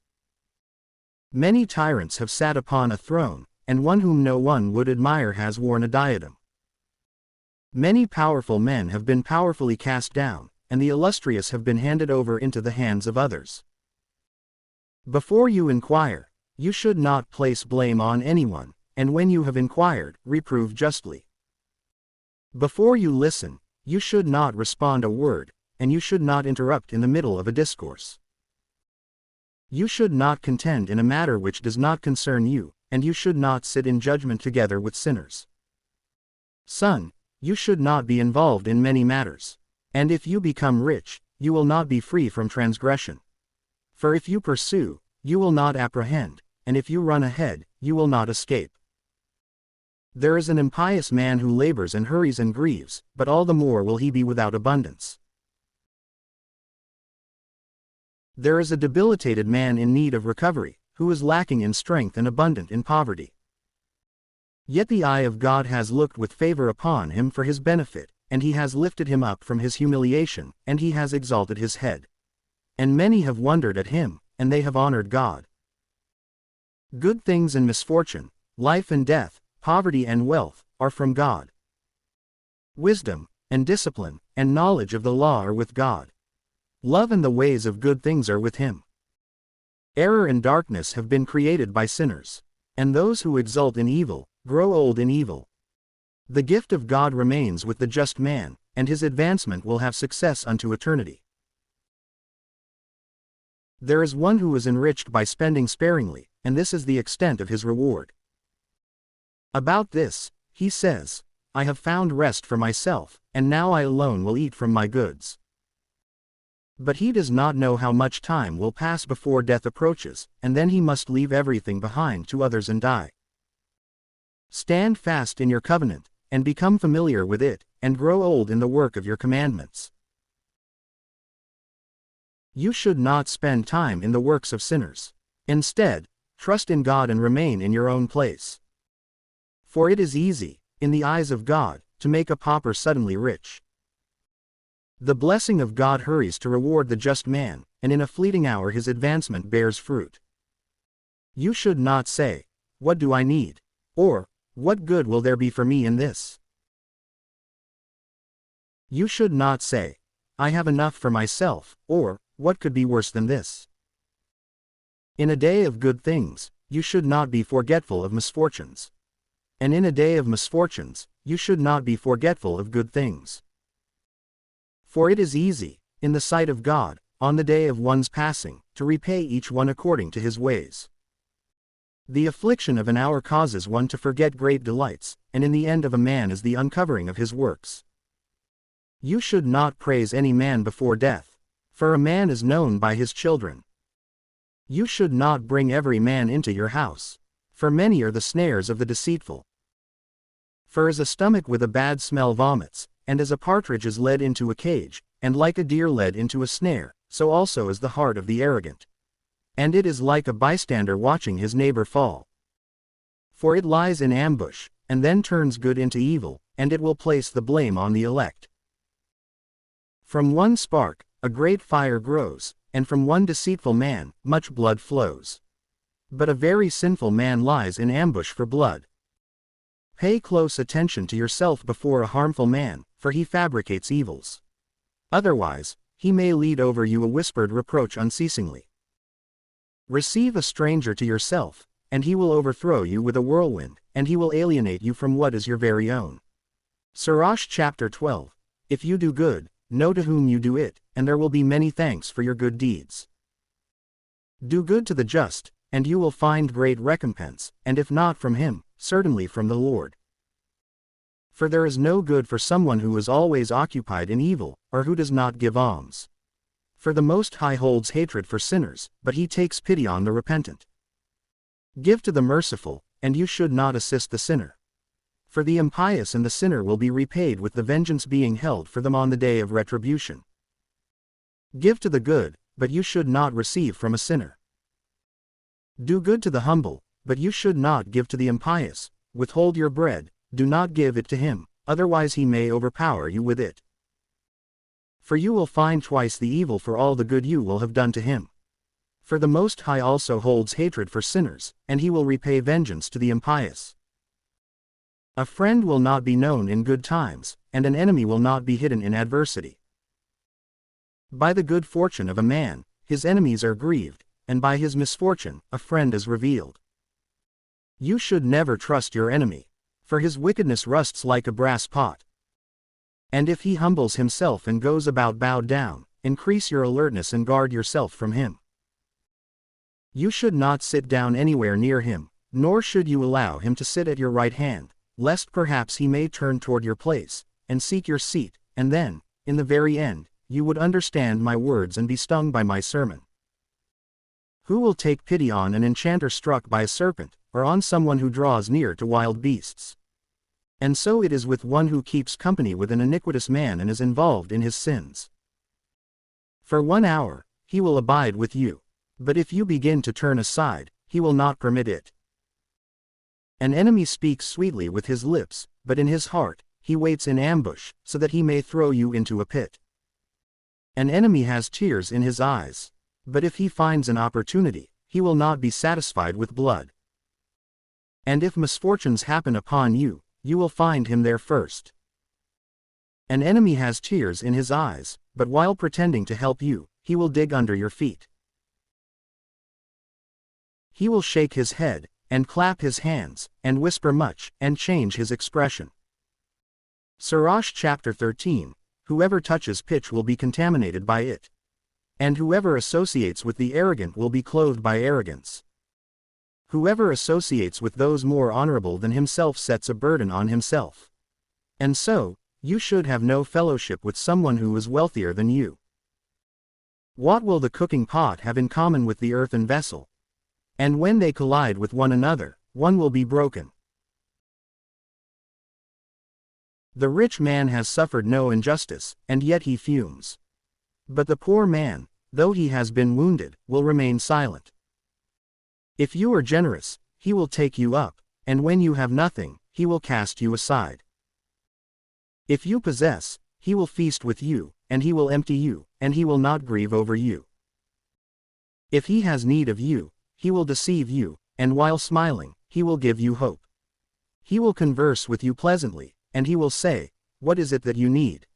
Many tyrants have sat upon a throne, and one whom no one would admire has worn a diadem. Many powerful men have been powerfully cast down, and the illustrious have been handed over into the hands of others. Before you inquire, you should not place blame on anyone, and when you have inquired, reprove justly. Before you listen, you should not respond a word, and you should not interrupt in the middle of a discourse. You should not contend in a matter which does not concern you, and you should not sit in judgment together with sinners. Son, you should not be involved in many matters. And if you become rich, you will not be free from transgression. For if you pursue, you will not apprehend, and if you run ahead, you will not escape. There is an impious man who labors and hurries and grieves, but all the more will he be without abundance. There is a debilitated man in need of recovery, who is lacking in strength and abundant in poverty. Yet the eye of God has looked with favor upon him for his benefit, and he has lifted him up from his humiliation, and he has exalted his head. And many have wondered at him, and they have honored God. Good things and misfortune, life and death, poverty and wealth, are from God. Wisdom, and discipline, and knowledge of the law are with God. Love and the ways of good things are with him. Error and darkness have been created by sinners, and those who exult in evil, grow old in evil. The gift of God remains with the just man, and his advancement will have success unto eternity. There is one who is enriched by spending sparingly, and this is the extent of his reward. About this, he says, I have found rest for myself, and now I alone will eat from my goods. But he does not know how much time will pass before death approaches, and then he must leave everything behind to others and die. Stand fast in your covenant, and become familiar with it, and grow old in the work of your commandments. You should not spend time in the works of sinners. Instead, trust in God and remain in your own place. For it is easy, in the eyes of God, to make a pauper suddenly rich. The blessing of God hurries to reward the just man, and in a fleeting hour his advancement bears fruit. You should not say, "What do I need?" or, "What good will there be for me in this?" You should not say, "I have enough for myself," or, "What could be worse than this?" In a day of good things, you should not be forgetful of misfortunes. And in a day of misfortunes, you should not be forgetful of good things. For it is easy, in the sight of God, on the day of one's passing, to repay each one according to his ways. The affliction of an hour causes one to forget great delights, and in the end of a man is the uncovering of his works. You should not praise any man before death, for a man is known by his children. You should not bring every man into your house, for many are the snares of the deceitful. For as a stomach with a bad smell vomits, and as a partridge is led into a cage, and like a deer led into a snare, so also is the heart of the arrogant. And it is like a bystander watching his neighbor fall. For it lies in ambush, and then turns good into evil, and it will place the blame on the elect. From one spark, a great fire grows, and from one deceitful man, much blood flows. But a very sinful man lies in ambush for blood. Pay close attention to yourself before a harmful man, for he fabricates evils. Otherwise, he may lead over you a whispered reproach unceasingly. Receive a stranger to yourself, and he will overthrow you with a whirlwind, and he will alienate you from what is your very own. Sirach chapter 12. If you do good, know to whom you do it, and there will be many thanks for your good deeds. Do good to the just, and you will find great recompense, and if not from him, certainly from the Lord. For there is no good for someone who is always occupied in evil, or who does not give alms. For the Most High holds hatred for sinners, but he takes pity on the repentant. Give to the merciful, and you should not assist the sinner. For the impious and the sinner will be repaid with the vengeance being held for them on the day of retribution. Give to the good, but you should not receive from a sinner. Do good to the humble, but you should not give to the impious. Withhold your bread, do not give it to him, otherwise he may overpower you with it. For you will find twice the evil for all the good you will have done to him. For the Most High also holds hatred for sinners, and he will repay vengeance to the impious. A friend will not be known in good times, and an enemy will not be hidden in adversity. By the good fortune of a man, his enemies are grieved, and by his misfortune, a friend is revealed. You should never trust your enemy, for his wickedness rusts like a brass pot. And if he humbles himself and goes about bowed down, increase your alertness and guard yourself from him. You should not sit down anywhere near him, nor should you allow him to sit at your right hand, lest perhaps he may turn toward your place, and seek your seat, and then, in the very end, you would understand my words and be stung by my sermon. Who will take pity on an enchanter struck by a serpent, or on someone who draws near to wild beasts? And so it is with one who keeps company with an iniquitous man and is involved in his sins. For 1 hour, he will abide with you, but if you begin to turn aside, he will not permit it. An enemy speaks sweetly with his lips, but in his heart, he waits in ambush, so that he may throw you into a pit. An enemy has tears in his eyes, but if he finds an opportunity, he will not be satisfied with blood. And if misfortunes happen upon you, you will find him there first. An enemy has tears in his eyes, but while pretending to help you, he will dig under your feet. He will shake his head, and clap his hands, and whisper much, and change his expression. Sirach chapter 13. Whoever touches pitch will be contaminated by it. And whoever associates with the arrogant will be clothed by arrogance. Whoever associates with those more honorable than himself sets a burden on himself. And so, you should have no fellowship with someone who is wealthier than you. What will the cooking pot have in common with the earthen vessel? And when they collide with one another, one will be broken. The rich man has suffered no injustice, and yet he fumes. But the poor man, though he has been wounded, will remain silent. If you are generous, he will take you up, and when you have nothing, he will cast you aside. If you possess, he will feast with you, and he will empty you, and he will not grieve over you. If he has need of you, he will deceive you, and while smiling, he will give you hope. He will converse with you pleasantly, and he will say, "What is it that you need?"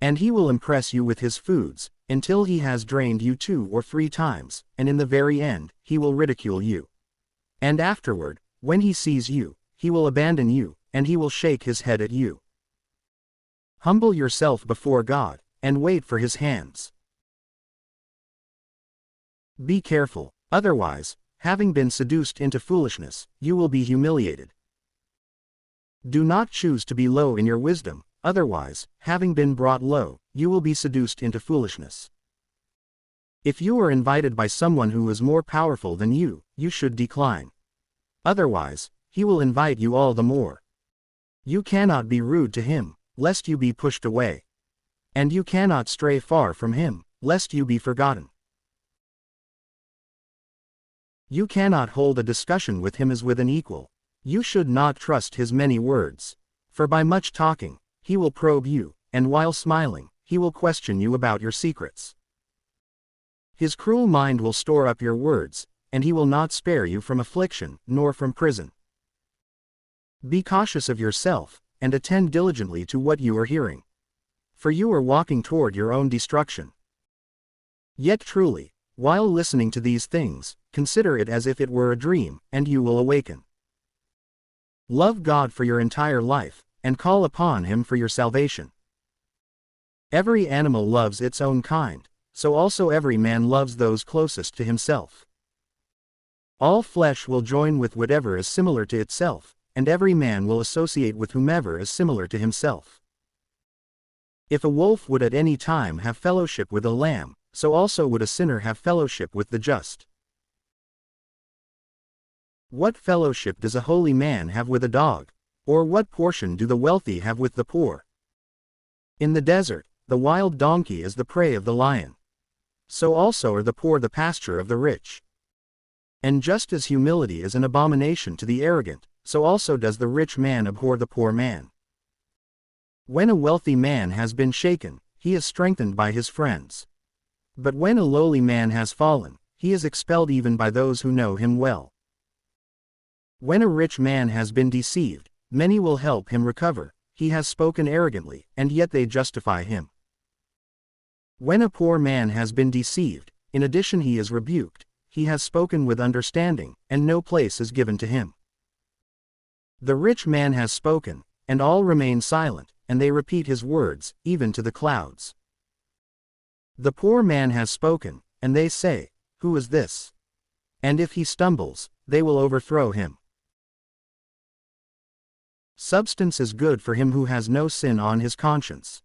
And he will impress you with his foods, until he has drained you 2 or 3 times, and in the very end, he will ridicule you. And afterward, when he sees you, he will abandon you, and he will shake his head at you. Humble yourself before God, and wait for his hands. Be careful, otherwise, having been seduced into foolishness, you will be humiliated. Do not choose to be low in your wisdom, otherwise, having been brought low, you will be seduced into foolishness. If you are invited by someone who is more powerful than you, you should decline. Otherwise, he will invite you all the more. You cannot be rude to him, lest you be pushed away. And you cannot stray far from him, lest you be forgotten. You cannot hold a discussion with him as with an equal. You should not trust his many words. For by much talking, he will probe you, and while smiling, he will question you about your secrets. His cruel mind will store up your words, and he will not spare you from affliction, nor from prison. Be cautious of yourself, and attend diligently to what you are hearing. For you are walking toward your own destruction. Yet truly, while listening to these things, consider it as if it were a dream, and you will awaken. Love God for your entire life, and call upon him for your salvation. Every animal loves its own kind, so also every man loves those closest to himself. All flesh will join with whatever is similar to itself, and every man will associate with whomever is similar to himself. If a wolf would at any time have fellowship with a lamb, so also would a sinner have fellowship with the just. What fellowship does a holy man have with a dog? Or what portion do the wealthy have with the poor? In the desert, the wild donkey is the prey of the lion. So also are the poor the pasture of the rich. And just as humility is an abomination to the arrogant, so also does the rich man abhor the poor man. When a wealthy man has been shaken, he is strengthened by his friends. But when a lowly man has fallen, he is expelled even by those who know him well. When a rich man has been deceived, many will help him recover. He has spoken arrogantly, and yet they justify him. When a poor man has been deceived, in addition he is rebuked. He has spoken with understanding, and no place is given to him. The rich man has spoken, and all remain silent, and they repeat his words, even to the clouds. The poor man has spoken, and they say, "Who is this?" And if he stumbles, they will overthrow him. Substance is good for him who has no sin on his conscience.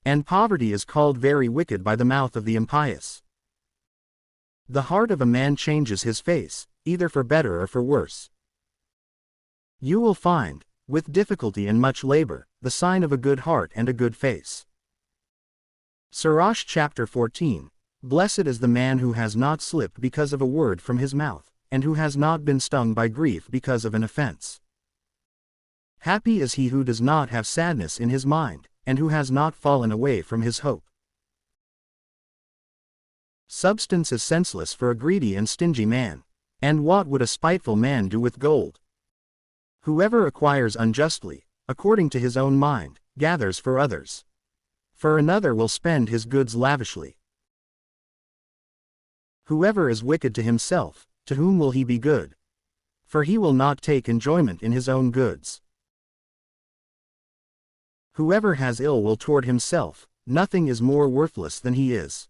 And poverty is called very wicked by the mouth of the impious. The heart of a man changes his face, either for better or for worse. You will find, with difficulty and much labor, the sign of a good heart and a good face. Sirach chapter 14. Blessed is the man who has not slipped because of a word from his mouth, and who has not been stung by grief because of an offense. Happy is he who does not have sadness in his mind, and who has not fallen away from his hope. Substance is senseless for a greedy and stingy man. And what would a spiteful man do with gold? Whoever acquires unjustly, according to his own mind, gathers for others. For another will spend his goods lavishly. Whoever is wicked to himself, to whom will he be good? For he will not take enjoyment in his own goods. Whoever has ill will toward himself, nothing is more worthless than he is.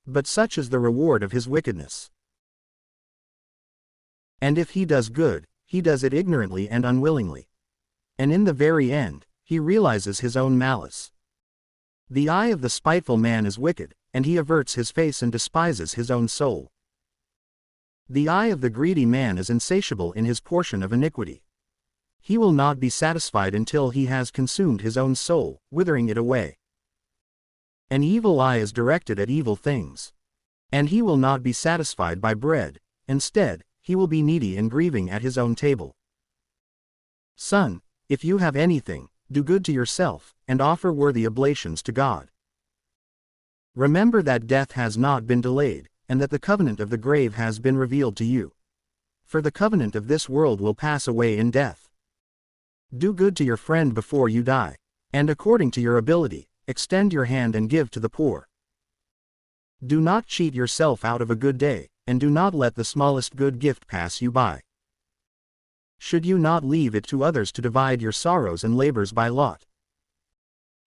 But such is the reward of his wickedness. And if he does good, he does it ignorantly and unwillingly. And in the very end, he realizes his own malice. The eye of the spiteful man is wicked, and he averts his face and despises his own soul. The eye of the greedy man is insatiable in his portion of iniquity. He will not be satisfied until he has consumed his own soul, withering it away. An evil eye is directed at evil things. And he will not be satisfied by bread. Instead, he will be needy and grieving at his own table. Son, if you have anything, do good to yourself, and offer worthy oblations to God. Remember that death has not been delayed, and that the covenant of the grave has been revealed to you. For the covenant of this world will pass away in death. Do good to your friend before you die, and according to your ability, extend your hand and give to the poor. Do not cheat yourself out of a good day, and do not let the smallest good gift pass you by. Should you not leave it to others to divide your sorrows and labors by lot?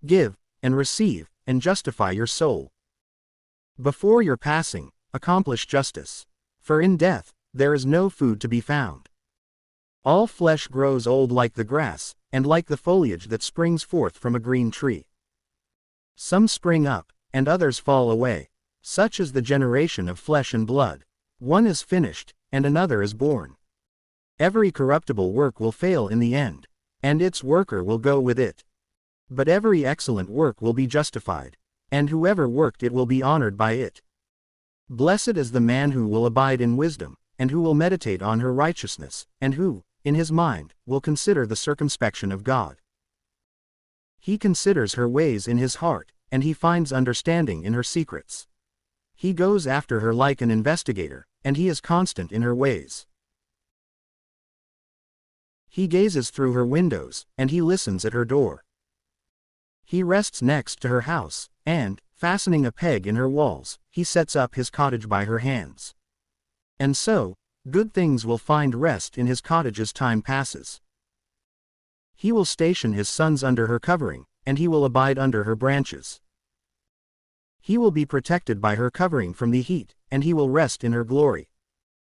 Give, and receive, and justify your soul. Before your passing, accomplish justice. For in death, there is no food to be found. All flesh grows old like the grass, and like the foliage that springs forth from a green tree. Some spring up, and others fall away. Such is the generation of flesh and blood. One is finished, and another is born. Every corruptible work will fail in the end, and its worker will go with it. But every excellent work will be justified, and whoever worked it will be honored by it. Blessed is the man who will abide in wisdom, and who will meditate on her righteousness, and who, in his mind, will consider the circumspection of God. He considers her ways in his heart, and he finds understanding in her secrets. He goes after her like an investigator, and he is constant in her ways. He gazes through her windows, and he listens at her door. He rests next to her house, and, fastening a peg in her walls, he sets up his cottage by her hands. And so, good things will find rest in his cottage as time passes. He will station his sons under her covering, and he will abide under her branches. He will be protected by her covering from the heat, and he will rest in her glory.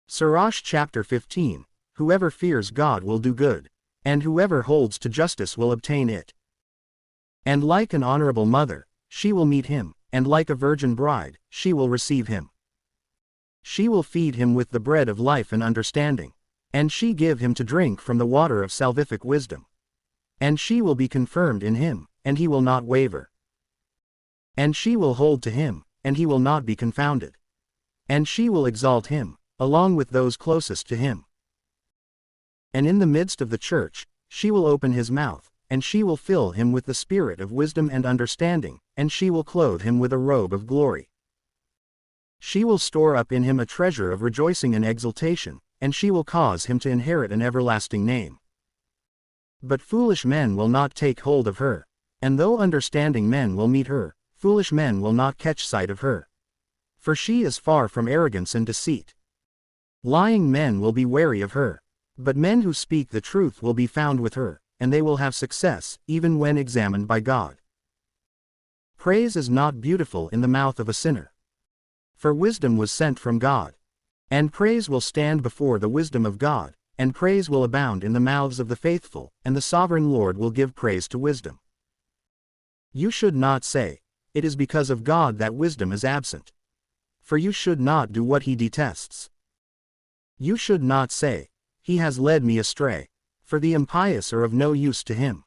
Sirach chapter 15, Whoever fears God will do good, and whoever holds to justice will obtain it. And like an honorable mother, she will meet him, and like a virgin bride, she will receive him. She will feed him with the bread of life and understanding, and she give him to drink from the water of salvific wisdom. And she will be confirmed in him, and he will not waver. And she will hold to him, and he will not be confounded. And she will exalt him, along with those closest to him. And in the midst of the church, she will open his mouth, and she will fill him with the spirit of wisdom and understanding, and she will clothe him with a robe of glory. She will store up in him a treasure of rejoicing and exultation, and she will cause him to inherit an everlasting name. But foolish men will not take hold of her, and though understanding men will meet her, foolish men will not catch sight of her. For she is far from arrogance and deceit. Lying men will be wary of her, but men who speak the truth will be found with her, and they will have success, even when examined by God. Praise is not beautiful in the mouth of a sinner. For wisdom was sent from God. And praise will stand before the wisdom of God, and praise will abound in the mouths of the faithful, and the sovereign Lord will give praise to wisdom. You should not say, "It is because of God that wisdom is absent." For you should not do what he detests. You should not say, "He has led me astray," for the impious are of no use to him.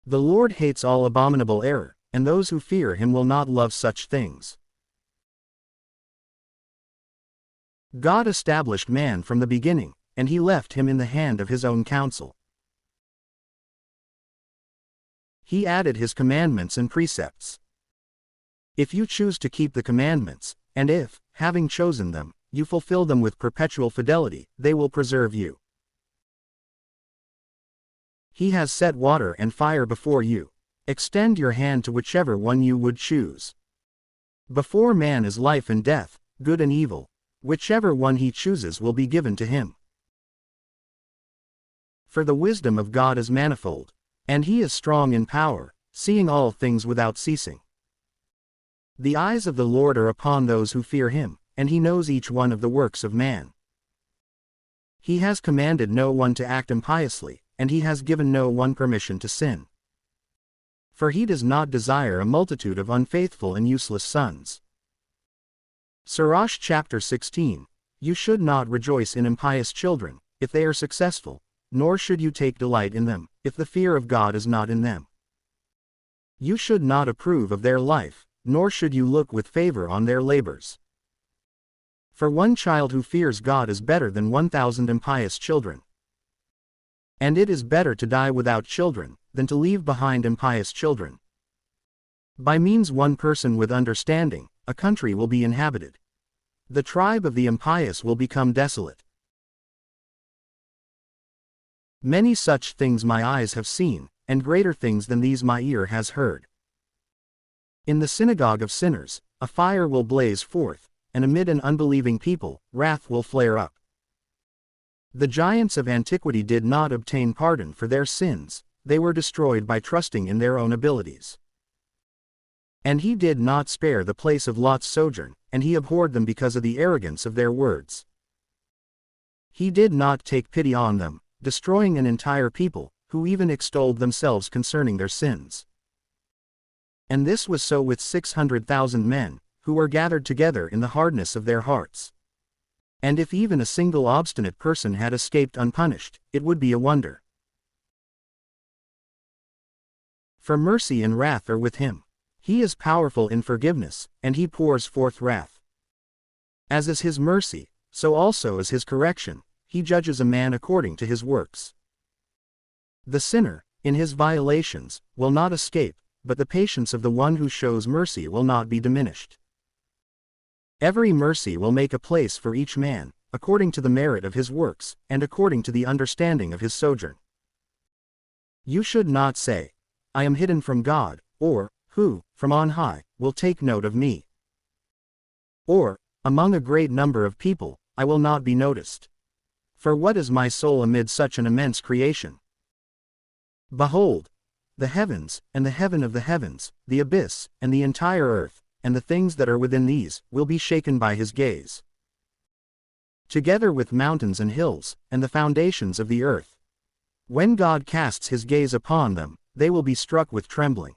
The Lord hates all abominable error, and those who fear him will not love such things. God established man from the beginning, and he left him in the hand of his own counsel. He added his commandments and precepts. If you choose to keep the commandments, and if, having chosen them, you fulfill them with perpetual fidelity, they will preserve you. He has set water and fire before you. Extend your hand to whichever one you would choose. Before man is life and death, good and evil. Whichever one he chooses will be given to him. For the wisdom of God is manifold, and he is strong in power, seeing all things without ceasing. The eyes of the Lord are upon those who fear him, and he knows each one of the works of man. He has commanded no one to act impiously, and he has given no one permission to sin. For he does not desire a multitude of unfaithful and useless sons. Sirach chapter 16, You should not rejoice in impious children, if they are successful, nor should you take delight in them, if the fear of God is not in them. You should not approve of their life, nor should you look with favor on their labors. For one child who fears God is better than 1,000 impious children. And it is better to die without children, than to leave behind impious children. By means one person with understanding, a country will be inhabited. The tribe of the impious will become desolate. Many such things my eyes have seen, and greater things than these my ear has heard. In the synagogue of sinners, a fire will blaze forth, and amid an unbelieving people, wrath will flare up. The giants of antiquity did not obtain pardon for their sins, they were destroyed by trusting in their own abilities. And he did not spare the place of Lot's sojourn, and he abhorred them because of the arrogance of their words. He did not take pity on them, destroying an entire people, who even extolled themselves concerning their sins. And this was so with 600,000 men, who were gathered together in the hardness of their hearts. And if even a single obstinate person had escaped unpunished, it would be a wonder. For mercy and wrath are with him. He is powerful in forgiveness, and he pours forth wrath. As is his mercy, so also is his correction, he judges a man according to his works. The sinner, in his violations, will not escape, but the patience of the one who shows mercy will not be diminished. Every mercy will make a place for each man, according to the merit of his works, and according to the understanding of his sojourn. You should not say, I am hidden from God, or, who, from on high, will take note of me? Or, among a great number of people, I will not be noticed. For what is my soul amid such an immense creation? Behold, the heavens, and the heaven of the heavens, the abyss, and the entire earth, and the things that are within these, will be shaken by his gaze. Together with mountains and hills, and the foundations of the earth. When God casts his gaze upon them, they will be struck with trembling.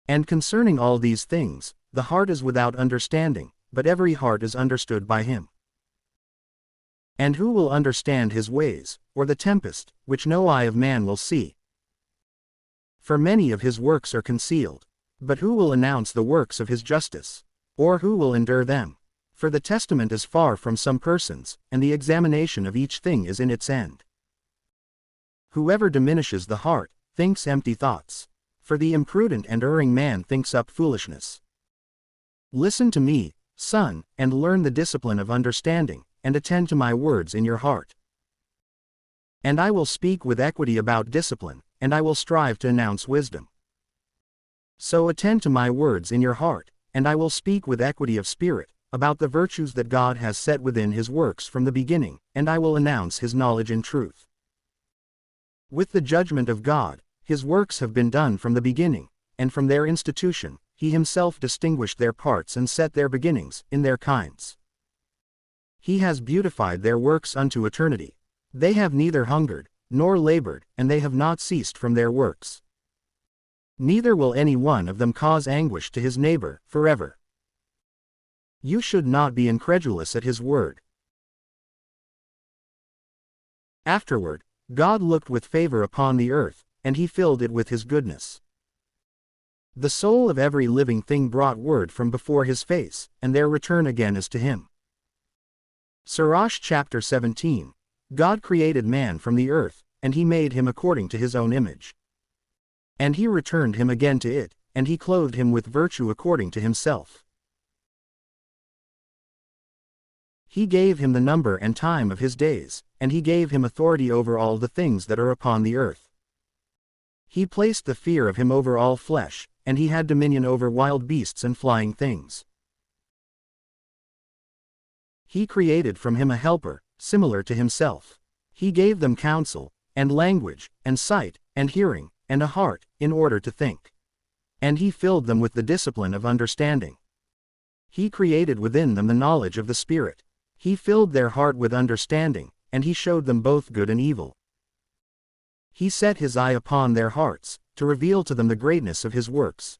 And concerning all these things, the heart is without understanding, but every heart is understood by him. And who will understand his ways, or the tempest, which no eye of man will see? For many of his works are concealed. But who will announce the works of his justice? Or who will endure them? For the testament is far from some persons, and the examination of each thing is in its end. Whoever diminishes the heart, thinks empty thoughts. For the imprudent and erring man thinks up foolishness. Listen to me, son, and learn the discipline of understanding, and attend to my words in your heart. And I will speak with equity about discipline, and I will strive to announce wisdom. So attend to my words in your heart, and I will speak with equity of spirit, about the virtues that God has set within his works from the beginning, and I will announce his knowledge in truth. With the judgment of God, his works have been done from the beginning, and from their institution, he himself distinguished their parts and set their beginnings, in their kinds. He has beautified their works unto eternity. They have neither hungered, nor labored, and they have not ceased from their works. Neither will any one of them cause anguish to his neighbor, forever. You should not be incredulous at his word. Afterward, God looked with favor upon the earth, and he filled it with his goodness. The soul of every living thing brought word from before his face, and their return again is to him. Sirach chapter 17. God created man from the earth, and he made him according to his own image. And he returned him again to it, and he clothed him with virtue according to himself. He gave him the number and time of his days, and he gave him authority over all the things that are upon the earth. He placed the fear of him over all flesh, and he had dominion over wild beasts and flying things. He created from him a helper, similar to himself. He gave them counsel, and language, and sight, and hearing, and a heart, in order to think. And he filled them with the discipline of understanding. He created within them the knowledge of the Spirit. He filled their heart with understanding, and he showed them both good and evil. He set his eye upon their hearts, to reveal to them the greatness of his works,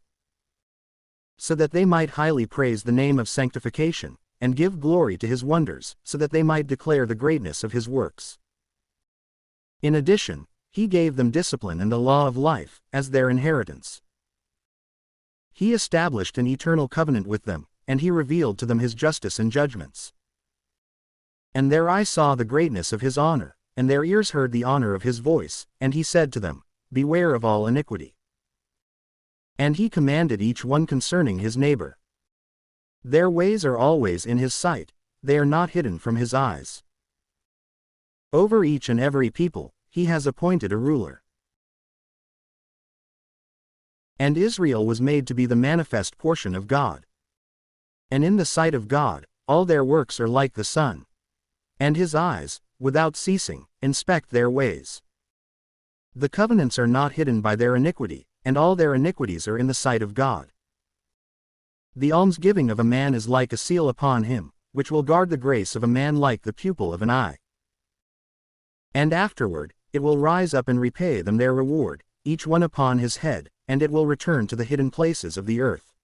so that they might highly praise the name of sanctification, and give glory to his wonders, so that they might declare the greatness of his works. In addition, he gave them discipline and the law of life, as their inheritance. He established an eternal covenant with them, and he revealed to them his justice and judgments. And there I saw the greatness of his honor, and their ears heard the honor of his voice, and he said to them, Beware of all iniquity. And he commanded each one concerning his neighbor. Their ways are always in his sight, they are not hidden from his eyes. Over each and every people, he has appointed a ruler. And Israel was made to be the manifest portion of God. And in the sight of God, all their works are like the sun. And his eyes, without ceasing, inspect their ways. The covenants are not hidden by their iniquity, and all their iniquities are in the sight of God. The almsgiving of a man is like a seal upon him, which will guard the grace of a man like the pupil of an eye. And afterward, it will rise up and repay them their reward, each one upon his head, and it will return to the hidden places of the earth.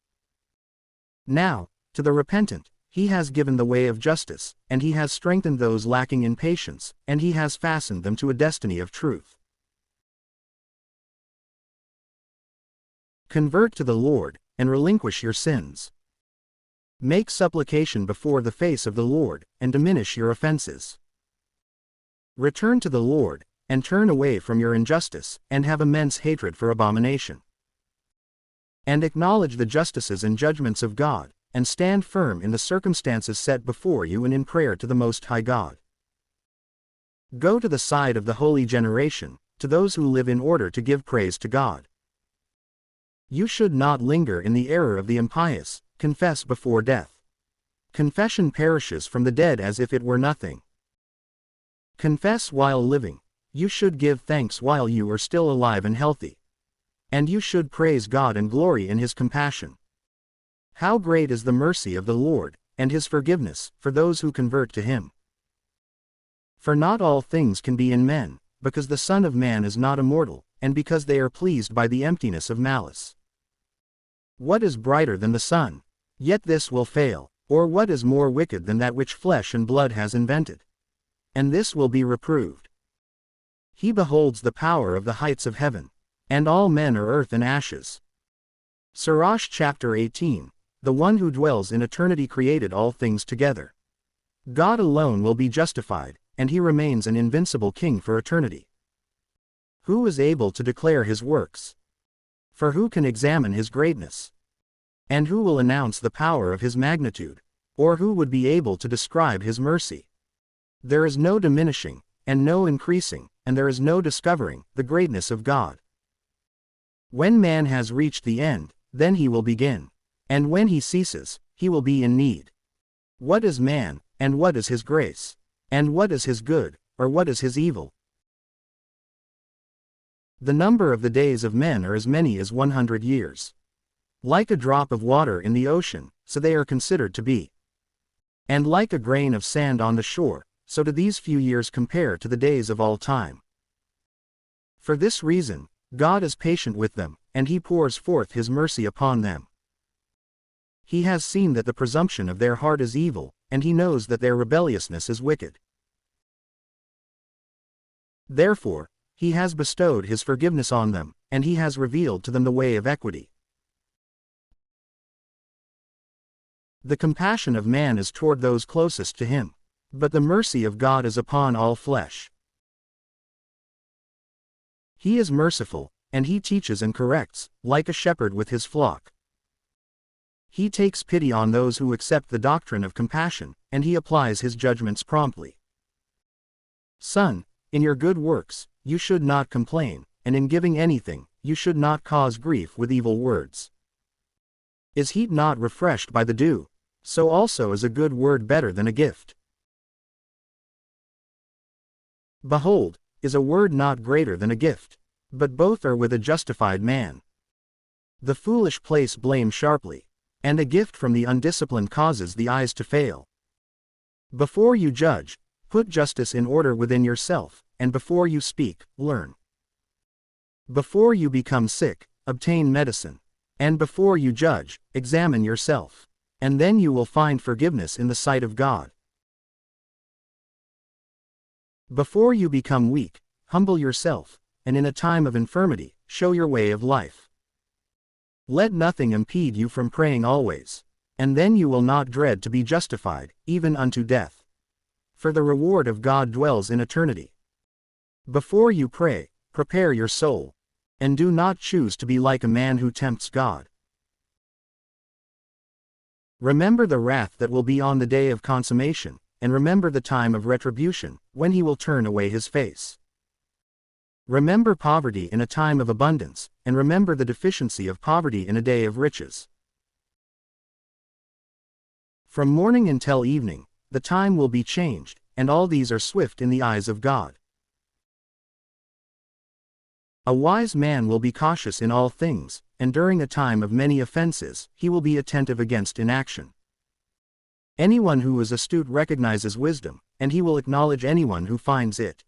Now, to the repentant, he has given the way of justice, and he has strengthened those lacking in patience, and he has fastened them to a destiny of truth. Convert to the Lord, and relinquish your sins. Make supplication before the face of the Lord, and diminish your offenses. Return to the Lord, and turn away from your injustice, and have immense hatred for abomination. And acknowledge the justices and judgments of God, and stand firm in the circumstances set before you and in prayer to the Most High God. Go to the side of the holy generation, to those who live in order to give praise to God. You should not linger in the error of the impious, confess before death. Confession perishes from the dead as if it were nothing. Confess while living. You should give thanks while you are still alive and healthy. And you should praise God and glory in his compassion. How great is the mercy of the Lord, and his forgiveness, for those who convert to him. For not all things can be in men, because the Son of Man is not immortal, and because they are pleased by the emptiness of malice. What is brighter than the sun? Yet this will fail, or what is more wicked than that which flesh and blood has invented? And this will be reproved. He beholds the power of the heights of heaven, and all men are earth and ashes. Sirach chapter 18, the one who dwells in eternity created all things together. God alone will be justified, and he remains an invincible king for eternity. Who is able to declare his works? For who can examine his greatness? And who will announce the power of his magnitude? Or who would be able to describe his mercy? There is no diminishing, and no increasing, and there is no discovering the greatness of God. When man has reached the end, then he will begin. And when he ceases, he will be in need. What is man, and what is his grace? And what is his good, or what is his evil? The number of the days of men are as many as 100 years. Like a drop of water in the ocean, so they are considered to be. And like a grain of sand on the shore, so do these few years compare to the days of all time. For this reason, God is patient with them, and he pours forth his mercy upon them. He has seen that the presumption of their heart is evil, and he knows that their rebelliousness is wicked. Therefore, he has bestowed his forgiveness on them, and he has revealed to them the way of equity. The compassion of man is toward those closest to him, but the mercy of God is upon all flesh. He is merciful, and he teaches and corrects, like a shepherd with his flock. He takes pity on those who accept the doctrine of compassion, and he applies his judgments promptly. Son, in your good works, you should not complain, and in giving anything, you should not cause grief with evil words. Is heat not refreshed by the dew? So also is a good word better than a gift. Behold, is a word not greater than a gift? But both are with a justified man. The foolish place blame sharply, and a gift from the undisciplined causes the eyes to fail. Before you judge, put justice in order within yourself, and before you speak, learn. Before you become sick, obtain medicine, and before you judge, examine yourself, and then you will find forgiveness in the sight of God. Before you become weak, humble yourself, and in a time of infirmity, show your way of life. Let nothing impede you from praying always, and then you will not dread to be justified, even unto death. For the reward of God dwells in eternity. Before you pray, prepare your soul. And do not choose to be like a man who tempts God. Remember the wrath that will be on the day of consummation, and remember the time of retribution, when he will turn away his face. Remember poverty in a time of abundance, and remember the deficiency of poverty in a day of riches. From morning until evening, the time will be changed, and all these are swift in the eyes of God. A wise man will be cautious in all things, and during a time of many offenses, he will be attentive against inaction. Anyone who is astute recognizes wisdom, and he will acknowledge anyone who finds it.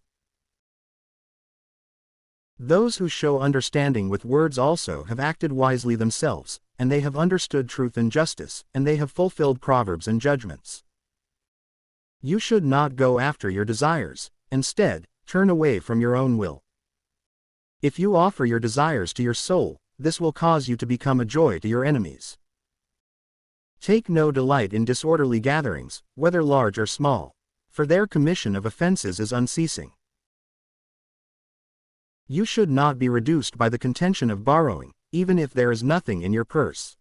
Those who show understanding with words also have acted wisely themselves, and they have understood truth and justice, and they have fulfilled proverbs and judgments. You should not go after your desires, instead, turn away from your own will. If you offer your desires to your soul, this will cause you to become a joy to your enemies. Take no delight in disorderly gatherings, whether large or small, for their commission of offenses is unceasing. You should not be reduced by the contention of borrowing, even if there is nothing in your purse.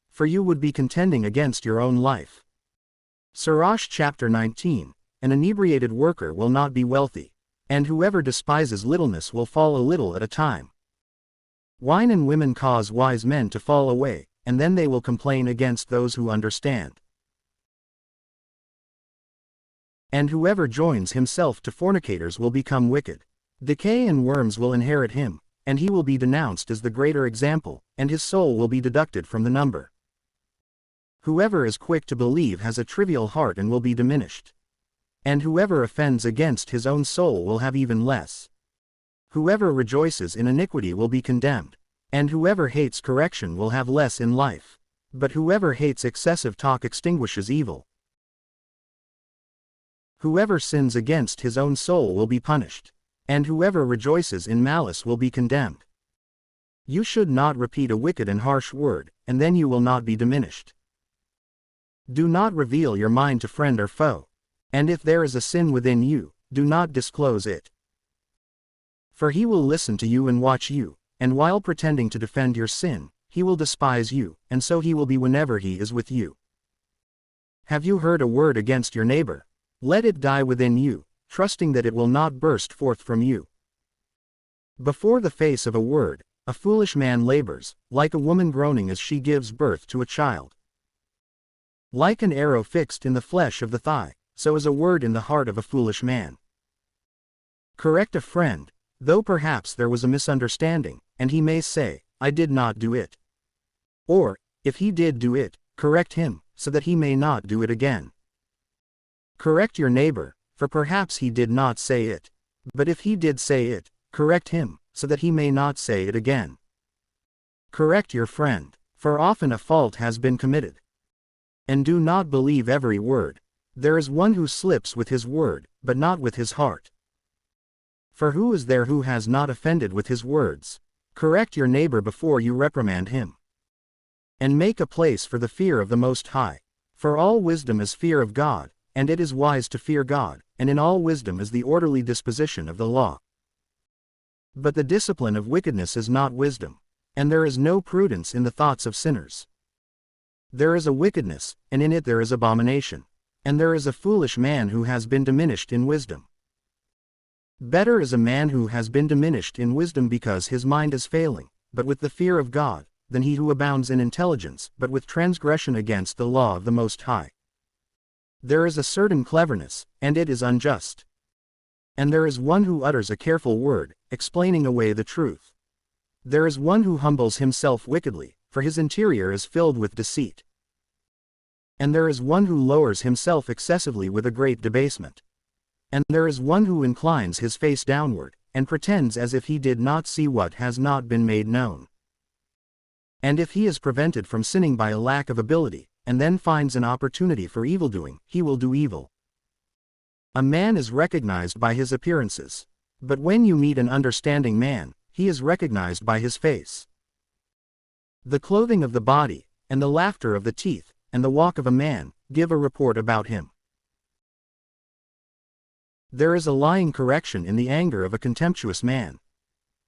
For you would be contending against your own life. Sirach chapter 19, an inebriated worker will not be wealthy, and whoever despises littleness will fall a little at a time. Wine and women cause wise men to fall away, and then they will complain against those who understand. And whoever joins himself to fornicators will become wicked. Decay and worms will inherit him, and he will be denounced as the greater example, and his soul will be deducted from the number. Whoever is quick to believe has a trivial heart and will be diminished. And whoever offends against his own soul will have even less. Whoever rejoices in iniquity will be condemned, and whoever hates correction will have less in life. But whoever hates excessive talk extinguishes evil. Whoever sins against his own soul will be punished, and whoever rejoices in malice will be condemned. You should not repeat a wicked and harsh word, and then you will not be diminished. Do not reveal your mind to friend or foe. And if there is a sin within you, do not disclose it. For he will listen to you and watch you, and while pretending to defend your sin, he will despise you, and so he will be whenever he is with you. Have you heard a word against your neighbor? Let it die within you, trusting that it will not burst forth from you. Before the face of a word, a foolish man labors, like a woman groaning as she gives birth to a child. Like an arrow fixed in the flesh of the thigh, so is a word in the heart of a foolish man. Correct a friend, though perhaps there was a misunderstanding, and he may say, I did not do it. Or, if he did do it, correct him, so that he may not do it again. Correct your neighbor, for perhaps he did not say it. But if he did say it, correct him, so that he may not say it again. Correct your friend, for often a fault has been committed. And do not believe every word. There is one who slips with his word, but not with his heart. For who is there who has not offended with his words? Correct your neighbor before you reprimand him. And make a place for the fear of the Most High. For all wisdom is fear of God, and it is wise to fear God, and in all wisdom is the orderly disposition of the law. But the discipline of wickedness is not wisdom, and there is no prudence in the thoughts of sinners. There is a wickedness, and in it there is abomination. And there is a foolish man who has been diminished in wisdom. Better is a man who has been diminished in wisdom because his mind is failing, but with the fear of God, than he who abounds in intelligence, but with transgression against the law of the Most High. There is a certain cleverness, and it is unjust. And there is one who utters a careful word, explaining away the truth. There is one who humbles himself wickedly, for his interior is filled with deceit. And there is one who lowers himself excessively with a great debasement. And there is one who inclines his face downward, and pretends as if he did not see what has not been made known. And if he is prevented from sinning by a lack of ability, and then finds an opportunity for evildoing, he will do evil. A man is recognized by his appearances. But when you meet an understanding man, he is recognized by his face. The clothing of the body, and the laughter of the teeth, and the walk of a man, give a report about him. There is a lying correction in the anger of a contemptuous man.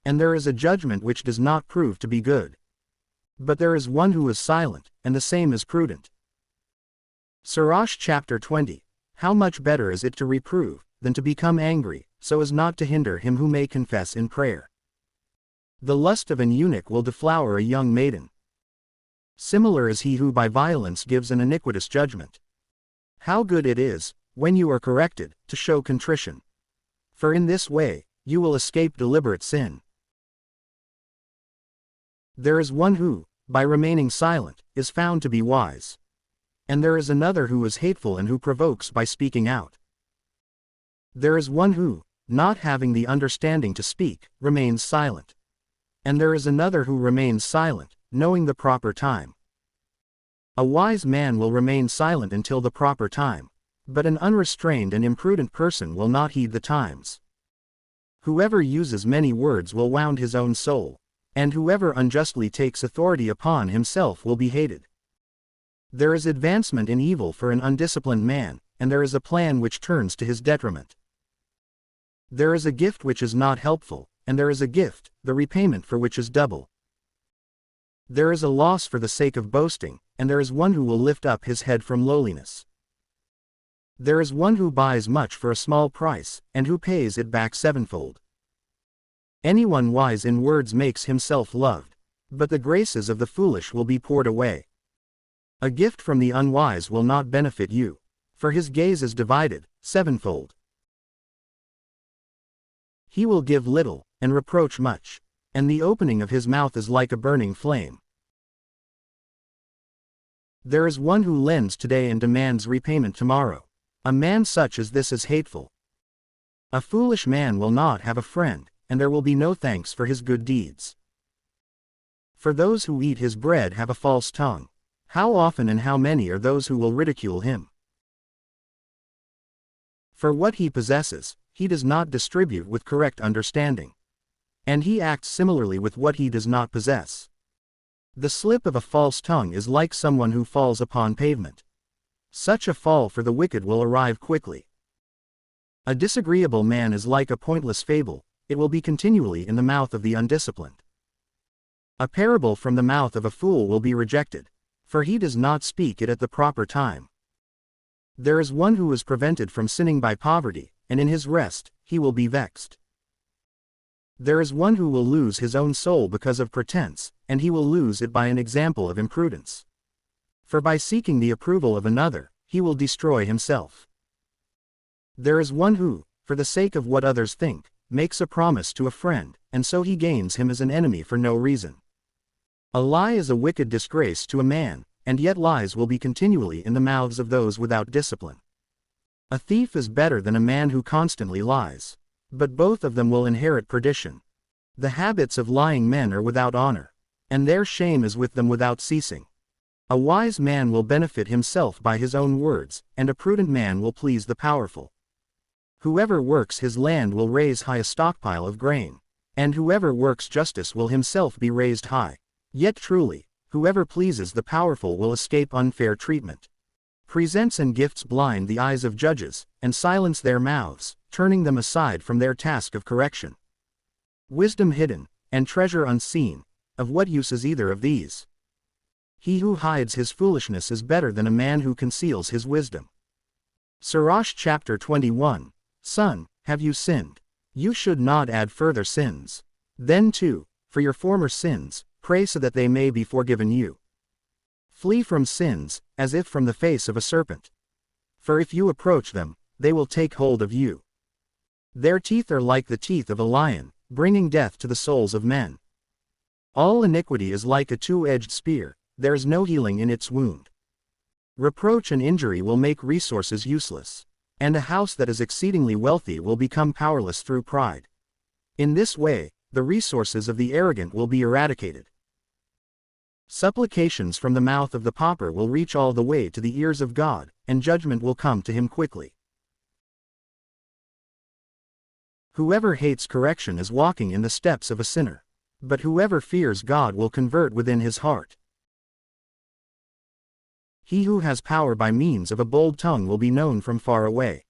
And there is a judgment which does not prove to be good. But there is one who is silent, and the same is prudent. Sirach chapter 20. How much better is it to reprove, than to become angry, so as not to hinder him who may confess in prayer. The lust of an eunuch will deflower a young maiden. Similar is he who by violence gives an iniquitous judgment. How good it is, when you are corrected, to show contrition. For in this way, you will escape deliberate sin. There is one who, by remaining silent, is found to be wise. And there is another who is hateful and who provokes by speaking out. There is one who, not having the understanding to speak, remains silent. And there is another who remains silent, knowing the proper time. A wise man will remain silent until the proper time, but an unrestrained and imprudent person will not heed the times. Whoever uses many words will wound his own soul, and whoever unjustly takes authority upon himself will be hated. There is advancement in evil for an undisciplined man, and there is a plan which turns to his detriment. There is a gift which is not helpful, and there is a gift, the repayment for which is double. There is a loss for the sake of boasting, and there is one who will lift up his head from lowliness. There is one who buys much for a small price, and who pays it back sevenfold. Anyone wise in words makes himself loved, but the graces of the foolish will be poured away. A gift from the unwise will not benefit you, for his gaze is divided, sevenfold. He will give little, and reproach much, and the opening of his mouth is like a burning flame. There is one who lends today and demands repayment tomorrow. A man such as this is hateful. A foolish man will not have a friend, and there will be no thanks for his good deeds. For those who eat his bread have a false tongue. How often and how many are those who will ridicule him? For what he possesses, he does not distribute with correct understanding. And he acts similarly with what he does not possess. The slip of a false tongue is like someone who falls upon pavement. Such a fall for the wicked will arrive quickly. A disagreeable man is like a pointless fable, it will be continually in the mouth of the undisciplined. A parable from the mouth of a fool will be rejected, for he does not speak it at the proper time. There is one who is prevented from sinning by poverty, and in his rest, he will be vexed. There is one who will lose his own soul because of pretense, and he will lose it by an example of imprudence. For by seeking the approval of another, he will destroy himself. There is one who, for the sake of what others think, makes a promise to a friend, and so he gains him as an enemy for no reason. A lie is a wicked disgrace to a man, and yet lies will be continually in the mouths of those without discipline. A thief is better than a man who constantly lies, but both of them will inherit perdition. The habits of lying men are without honor, and their shame is with them without ceasing. A wise man will benefit himself by his own words, and a prudent man will please the powerful. Whoever works his land will raise high a stockpile of grain, and whoever works justice will himself be raised high. Yet truly, whoever pleases the powerful will escape unfair treatment. Presents and gifts blind the eyes of judges, and silence their mouths, turning them aside from their task of correction. Wisdom hidden, and treasure unseen, of what use is either of these? He who hides his foolishness is better than a man who conceals his wisdom. Sirach chapter 21. Son, have you sinned? You should not add further sins. Then too, for your former sins, pray so that they may be forgiven you. Flee from sins, as if from the face of a serpent. For if you approach them, they will take hold of you. Their teeth are like the teeth of a lion, bringing death to the souls of men. All iniquity is like a two-edged spear, there is no healing in its wound. Reproach and injury will make resources useless, and a house that is exceedingly wealthy will become powerless through pride. In this way, the resources of the arrogant will be eradicated. Supplications from the mouth of the pauper will reach all the way to the ears of God, and judgment will come to him quickly. Whoever hates correction is walking in the steps of a sinner, but whoever fears God will convert within his heart. He who has power by means of a bold tongue will be known from far away.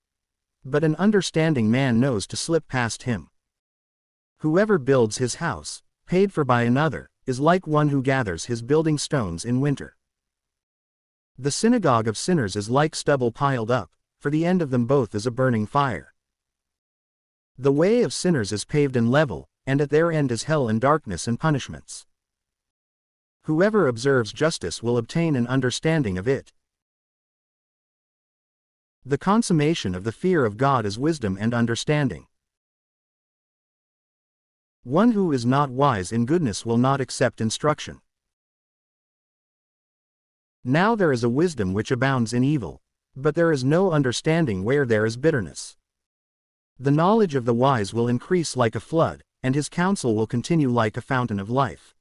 but an understanding man knows to slip past him. Whoever builds his house, paid for by another, is like one who gathers his building stones in winter. The synagogue of sinners is like stubble piled up, for the end of them both is a burning fire. The way of sinners is paved and level, and at their end is hell and darkness and punishments. Whoever observes justice will obtain an understanding of it. The consummation of the fear of God is wisdom and understanding. One who is not wise in goodness will not accept instruction. Now there is a wisdom which abounds in evil, but there is no understanding where there is bitterness. The knowledge of the wise will increase like a flood, and his counsel will continue like a fountain of life.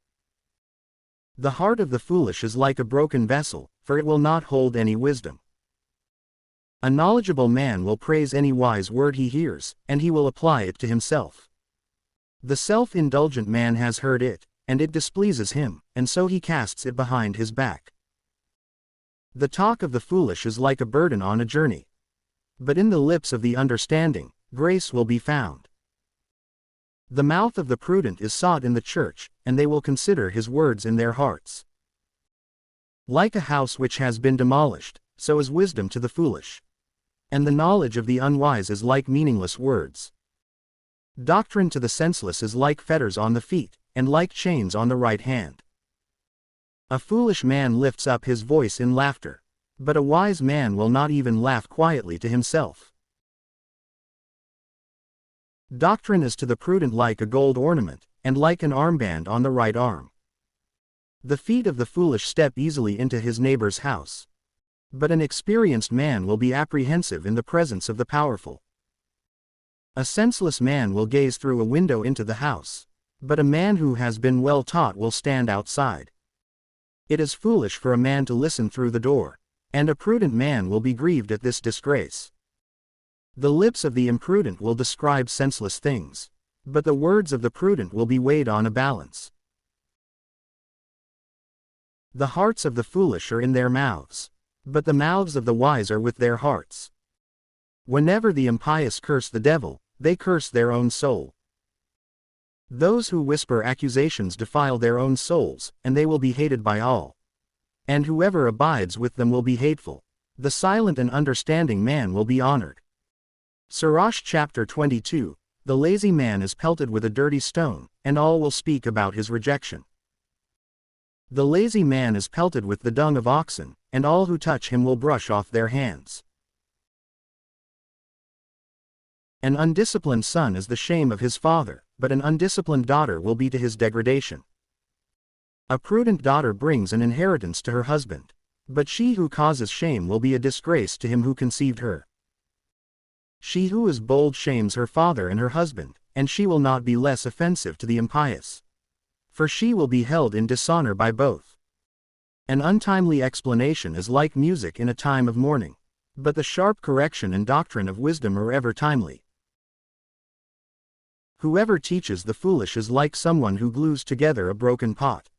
The heart of the foolish is like a broken vessel, for it will not hold any wisdom. A knowledgeable man will praise any wise word he hears, and he will apply it to himself. The self-indulgent man has heard it, and it displeases him, and so he casts it behind his back. The talk of the foolish is like a burden on a journey. But in the lips of the understanding, grace will be found. The mouth of the prudent is sought in the church, and they will consider his words in their hearts. Like a house which has been demolished, so is wisdom to the foolish. And the knowledge of the unwise is like meaningless words. Doctrine to the senseless is like fetters on the feet, and like chains on the right hand. A foolish man lifts up his voice in laughter, but a wise man will not even laugh quietly to himself. Doctrine is to the prudent like a gold ornament, and like an armband on the right arm. The feet of the foolish step easily into his neighbor's house. But an experienced man will be apprehensive in the presence of the powerful. A senseless man will gaze through a window into the house, but a man who has been well taught will stand outside. It is foolish for a man to listen through the door, and a prudent man will be grieved at this disgrace. The lips of the imprudent will describe senseless things, but the words of the prudent will be weighed on a balance. The hearts of the foolish are in their mouths, but the mouths of the wise are with their hearts. Whenever the impious curse the devil, they curse their own soul. Those who whisper accusations defile their own souls, and they will be hated by all. And whoever abides with them will be hateful. The silent and understanding man will be honored. Sirach chapter 22, the lazy man is pelted with a dirty stone, and all will speak about his rejection. The lazy man is pelted with the dung of oxen, and all who touch him will brush off their hands. An undisciplined son is the shame of his father, but an undisciplined daughter will be to his degradation. A prudent daughter brings an inheritance to her husband, but she who causes shame will be a disgrace to him who conceived her. She who is bold shames her father and her husband, and she will not be less offensive to the impious. For she will be held in dishonor by both. An untimely explanation is like music in a time of mourning, but the sharp correction and doctrine of wisdom are ever timely. Whoever teaches the foolish is like someone who glues together a broken pot.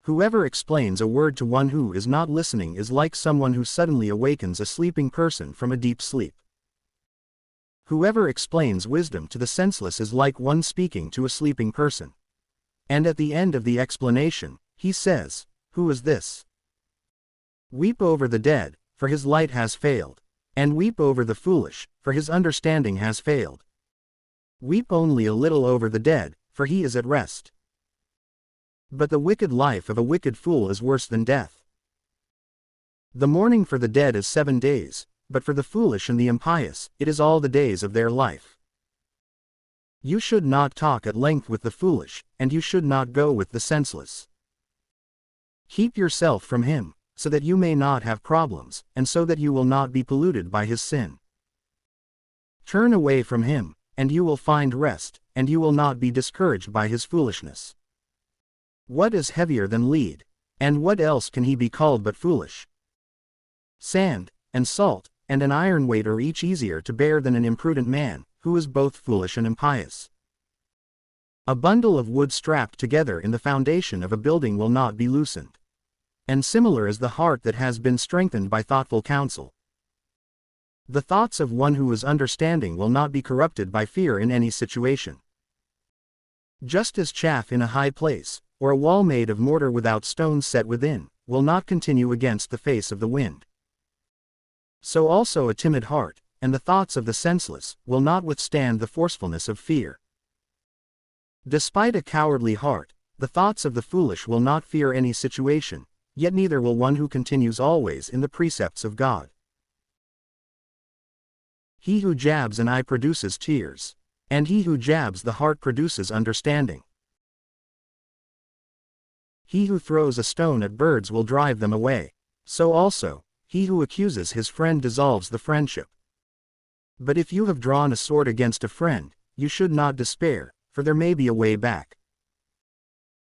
Whoever explains a word to one who is not listening is like someone who suddenly awakens a sleeping person from a deep sleep. Whoever explains wisdom to the senseless is like one speaking to a sleeping person. And at the end of the explanation, he says, "Who is this?" Weep over the dead, for his light has failed. And weep over the foolish, for his understanding has failed. Weep only a little over the dead, for he is at rest. But the wicked life of a wicked fool is worse than death. The mourning for the dead is 7 days, but for the foolish and the impious, it is all the days of their life. You should not talk at length with the foolish, and you should not go with the senseless. Keep yourself from him, so that you may not have problems, and so that you will not be polluted by his sin. Turn away from him, and you will find rest, and you will not be discouraged by his foolishness. What is heavier than lead? And what else can he be called but foolish? Sand, and salt, and an iron weight are each easier to bear than an imprudent man, who is both foolish and impious. A bundle of wood strapped together in the foundation of a building will not be loosened. And similar is the heart that has been strengthened by thoughtful counsel. The thoughts of one who is understanding will not be corrupted by fear in any situation. Just as chaff in a high place, or a wall made of mortar without stones set within, will not continue against the face of the wind, so also a timid heart, and the thoughts of the senseless, will not withstand the forcefulness of fear. Despite a cowardly heart, the thoughts of the foolish will not fear any situation, yet neither will one who continues always in the precepts of God. He who jabs an eye produces tears, and he who jabs the heart produces understanding. He who throws a stone at birds will drive them away, so also, he who accuses his friend dissolves the friendship. But if you have drawn a sword against a friend, you should not despair, for there may be a way back.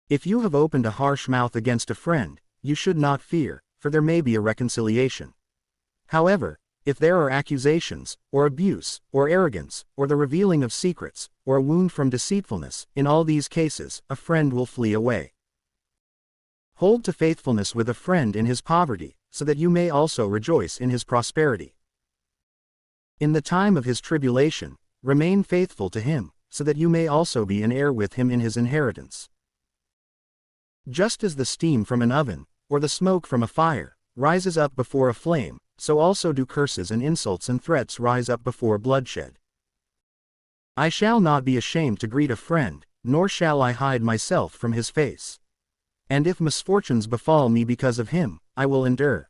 If you have opened a harsh mouth against a friend, you should not fear, for there may be a reconciliation. However, if there are accusations, or abuse, or arrogance, or the revealing of secrets, or a wound from deceitfulness, in all these cases, a friend will flee away. Hold to faithfulness with a friend in his poverty, so that you may also rejoice in his prosperity. In the time of his tribulation, remain faithful to him, so that you may also be an heir with him in his inheritance. Just as the steam from an oven, or the smoke from a fire, rises up before a flame, so also do curses and insults and threats rise up before bloodshed. I shall not be ashamed to greet a friend, nor shall I hide myself from his face. And if misfortunes befall me because of him, I will endure.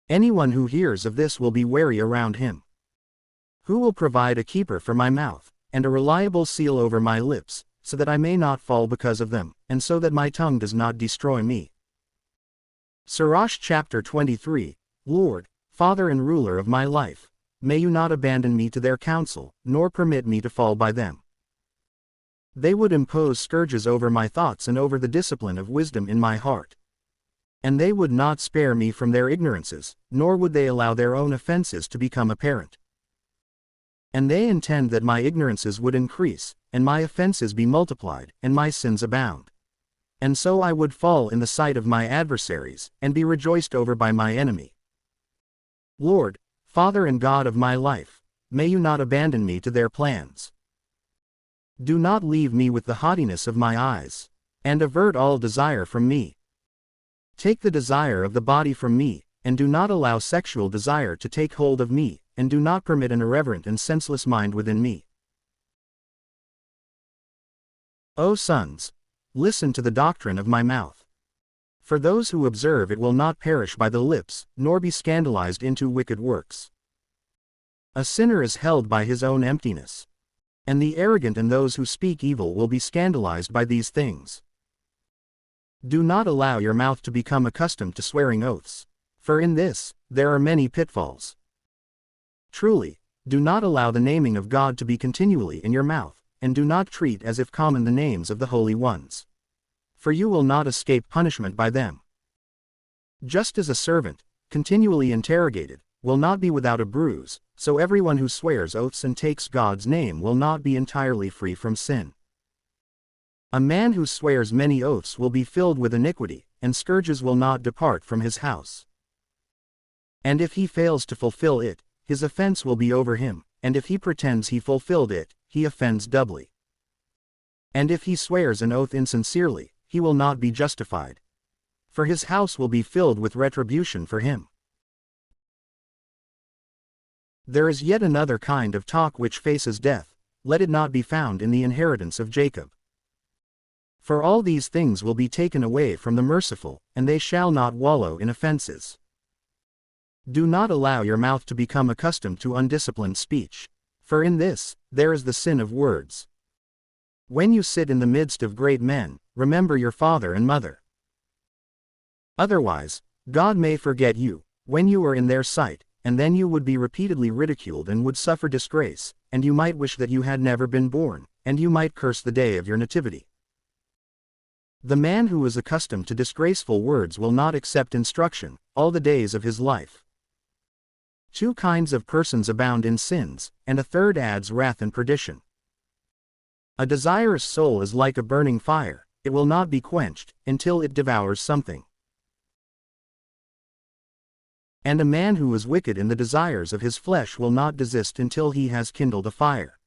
Anyone who hears of this will be wary around him. Who will provide a keeper for my mouth, and a reliable seal over my lips, so that I may not fall because of them, and so that my tongue does not destroy me? Sirach chapter 23. Lord, Father and ruler of my life, may you not abandon me to their counsel, nor permit me to fall by them. They would impose scourges over my thoughts and over the discipline of wisdom in my heart. And they would not spare me from their ignorances, nor would they allow their own offenses to become apparent. And they intend that my ignorances would increase, and my offenses be multiplied, and my sins abound. And so I would fall in the sight of my adversaries, and be rejoiced over by my enemy. Lord, Father and God of my life, may you not abandon me to their plans. Do not leave me with the haughtiness of my eyes, and avert all desire from me. Take the desire of the body from me, and do not allow sexual desire to take hold of me, and do not permit an irreverent and senseless mind within me. O sons, listen to the doctrine of my mouth. For those who observe it will not perish by the lips, nor be scandalized into wicked works. A sinner is held by his own emptiness. And the arrogant and those who speak evil will be scandalized by these things. Do not allow your mouth to become accustomed to swearing oaths, for in this, there are many pitfalls. Truly, do not allow the naming of God to be continually in your mouth, and do not treat as if common the names of the holy ones. For you will not escape punishment by them. Just as a servant, continually interrogated, will not be without a bruise, so everyone who swears oaths and takes God's name will not be entirely free from sin. A man who swears many oaths will be filled with iniquity, and scourges will not depart from his house. And if he fails to fulfill it, his offense will be over him, and if he pretends he fulfilled it, he offends doubly. And if he swears an oath insincerely, he will not be justified. For his house will be filled with retribution for him. There is yet another kind of talk which faces death, let it not be found in the inheritance of Jacob. For all these things will be taken away from the merciful, and they shall not wallow in offenses. Do not allow your mouth to become accustomed to undisciplined speech, for in this, there is the sin of words. When you sit in the midst of great men, remember your father and mother. Otherwise, God may forget you, when you are in their sight, and then you would be repeatedly ridiculed and would suffer disgrace, and you might wish that you had never been born, and you might curse the day of your nativity. The man who is accustomed to disgraceful words will not accept instruction, all the days of his life. Two kinds of persons abound in sins, and a third adds wrath and perdition. A desirous soul is like a burning fire, it will not be quenched, until it devours something. And a man who is wicked in the desires of his flesh will not desist until he has kindled a fire.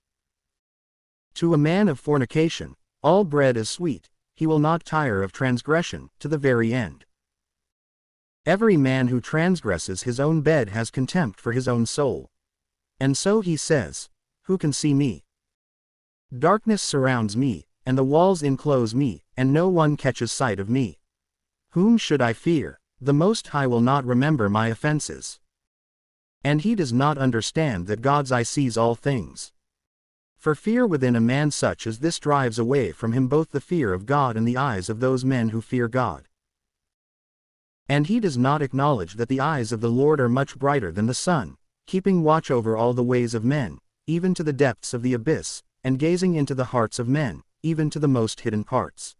To a man of fornication, all bread is sweet, he will not tire of transgression, to the very end. Every man who transgresses his own bed has contempt for his own soul. And so he says, who can see me? Darkness surrounds me, and the walls enclose me, and no one catches sight of me. Whom should I fear? The Most High will not remember my offenses. And he does not understand that God's eye sees all things. For fear within a man such as this drives away from him both the fear of God and the eyes of those men who fear God. And he does not acknowledge that the eyes of the Lord are much brighter than the sun, keeping watch over all the ways of men, even to the depths of the abyss, and gazing into the hearts of men, even to the most hidden parts.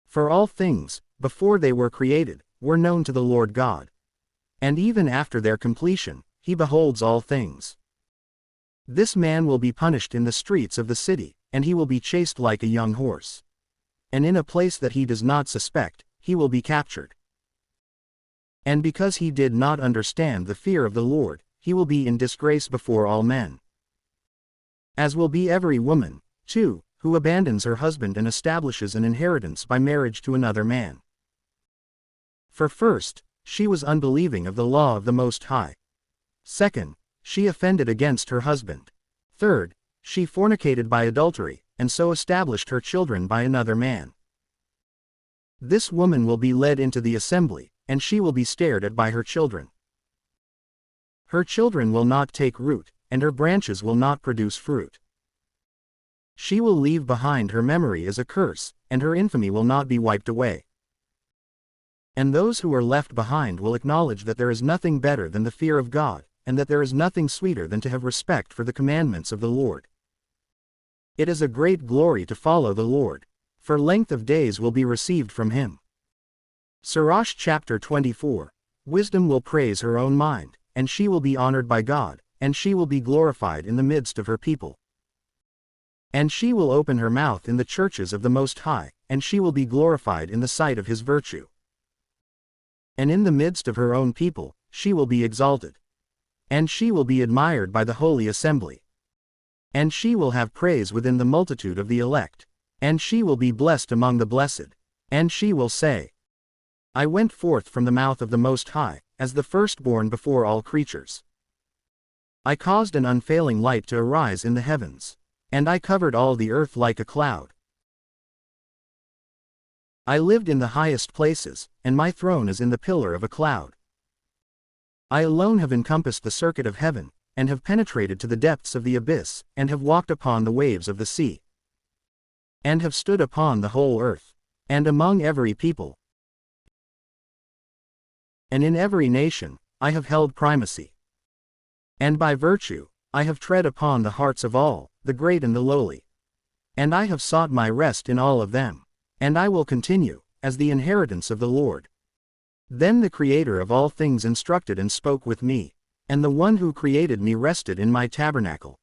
For all things, before they were created, were known to the Lord God. And even after their completion, he beholds all things. This man will be punished in the streets of the city, and he will be chased like a young horse. And in a place that he does not suspect, he will be captured. And because he did not understand the fear of the Lord, he will be in disgrace before all men. As will be every woman, too, who abandons her husband and establishes an inheritance by marriage to another man. For first, she was unbelieving of the law of the Most High. Second, she offended against her husband. Third, she fornicated by adultery, and so established her children by another man. This woman will be led into the assembly, and she will be stared at by her children. Her children will not take root, and her branches will not produce fruit. She will leave behind her memory as a curse, and her infamy will not be wiped away. And those who are left behind will acknowledge that there is nothing better than the fear of God, and that there is nothing sweeter than to have respect for the commandments of the Lord. It is a great glory to follow the Lord, for length of days will be received from him. Sirach chapter 24. Wisdom will praise her own mind, and she will be honored by God, and she will be glorified in the midst of her people. And she will open her mouth in the churches of the Most High, and she will be glorified in the sight of his virtue. And in the midst of her own people, she will be exalted. And she will be admired by the holy assembly. And she will have praise within the multitude of the elect. And she will be blessed among the blessed. And she will say, I went forth from the mouth of the Most High, as the firstborn before all creatures. I caused an unfailing light to arise in the heavens. And I covered all the earth like a cloud. I lived in the highest places, and my throne is in the pillar of a cloud. I alone have encompassed the circuit of heaven, and have penetrated to the depths of the abyss, and have walked upon the waves of the sea. And have stood upon the whole earth, and among every people. And in every nation, I have held primacy. And by virtue, I have tread upon the hearts of all, the great and the lowly. And I have sought my rest in all of them. And I will continue, as the inheritance of the Lord. Then the Creator of all things instructed and spoke with me, and the one who created me rested in my tabernacle.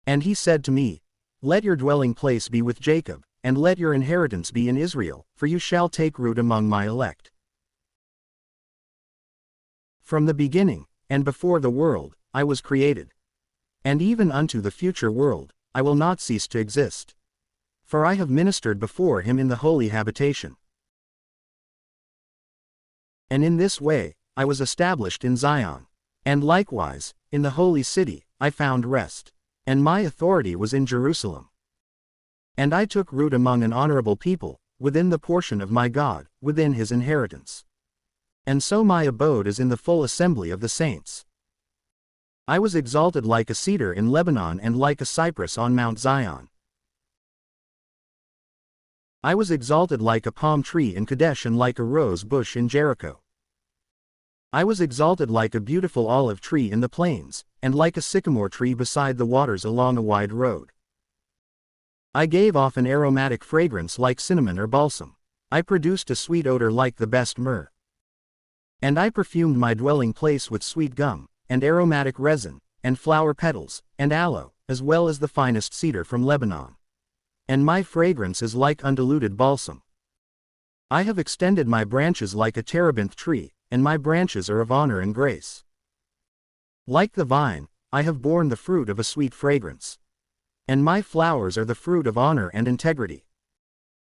And he said to me, Let your dwelling place be with Jacob, and let your inheritance be in Israel, for you shall take root among my elect. From the beginning, and before the world, I was created. And even unto the future world, I will not cease to exist. For I have ministered before him in the holy habitation. And in this way, I was established in Zion. And likewise, in the holy city, I found rest. And my authority was in Jerusalem. And I took root among an honorable people, within the portion of my God, within his inheritance. And so my abode is in the full assembly of the saints. I was exalted like a cedar in Lebanon and like a cypress on Mount Zion. I was exalted like a palm tree in Kadesh and like a rose bush in Jericho. I was exalted like a beautiful olive tree in the plains, and like a sycamore tree beside the waters along a wide road. I gave off an aromatic fragrance like cinnamon or balsam. I produced a sweet odor like the best myrrh. And I perfumed my dwelling place with sweet gum, and aromatic resin, and flower petals, and aloe, as well as the finest cedar from Lebanon. And my fragrance is like undiluted balsam. I have extended my branches like a terebinth tree, and my branches are of honor and grace. Like the vine, I have borne the fruit of a sweet fragrance. And my flowers are the fruit of honor and integrity.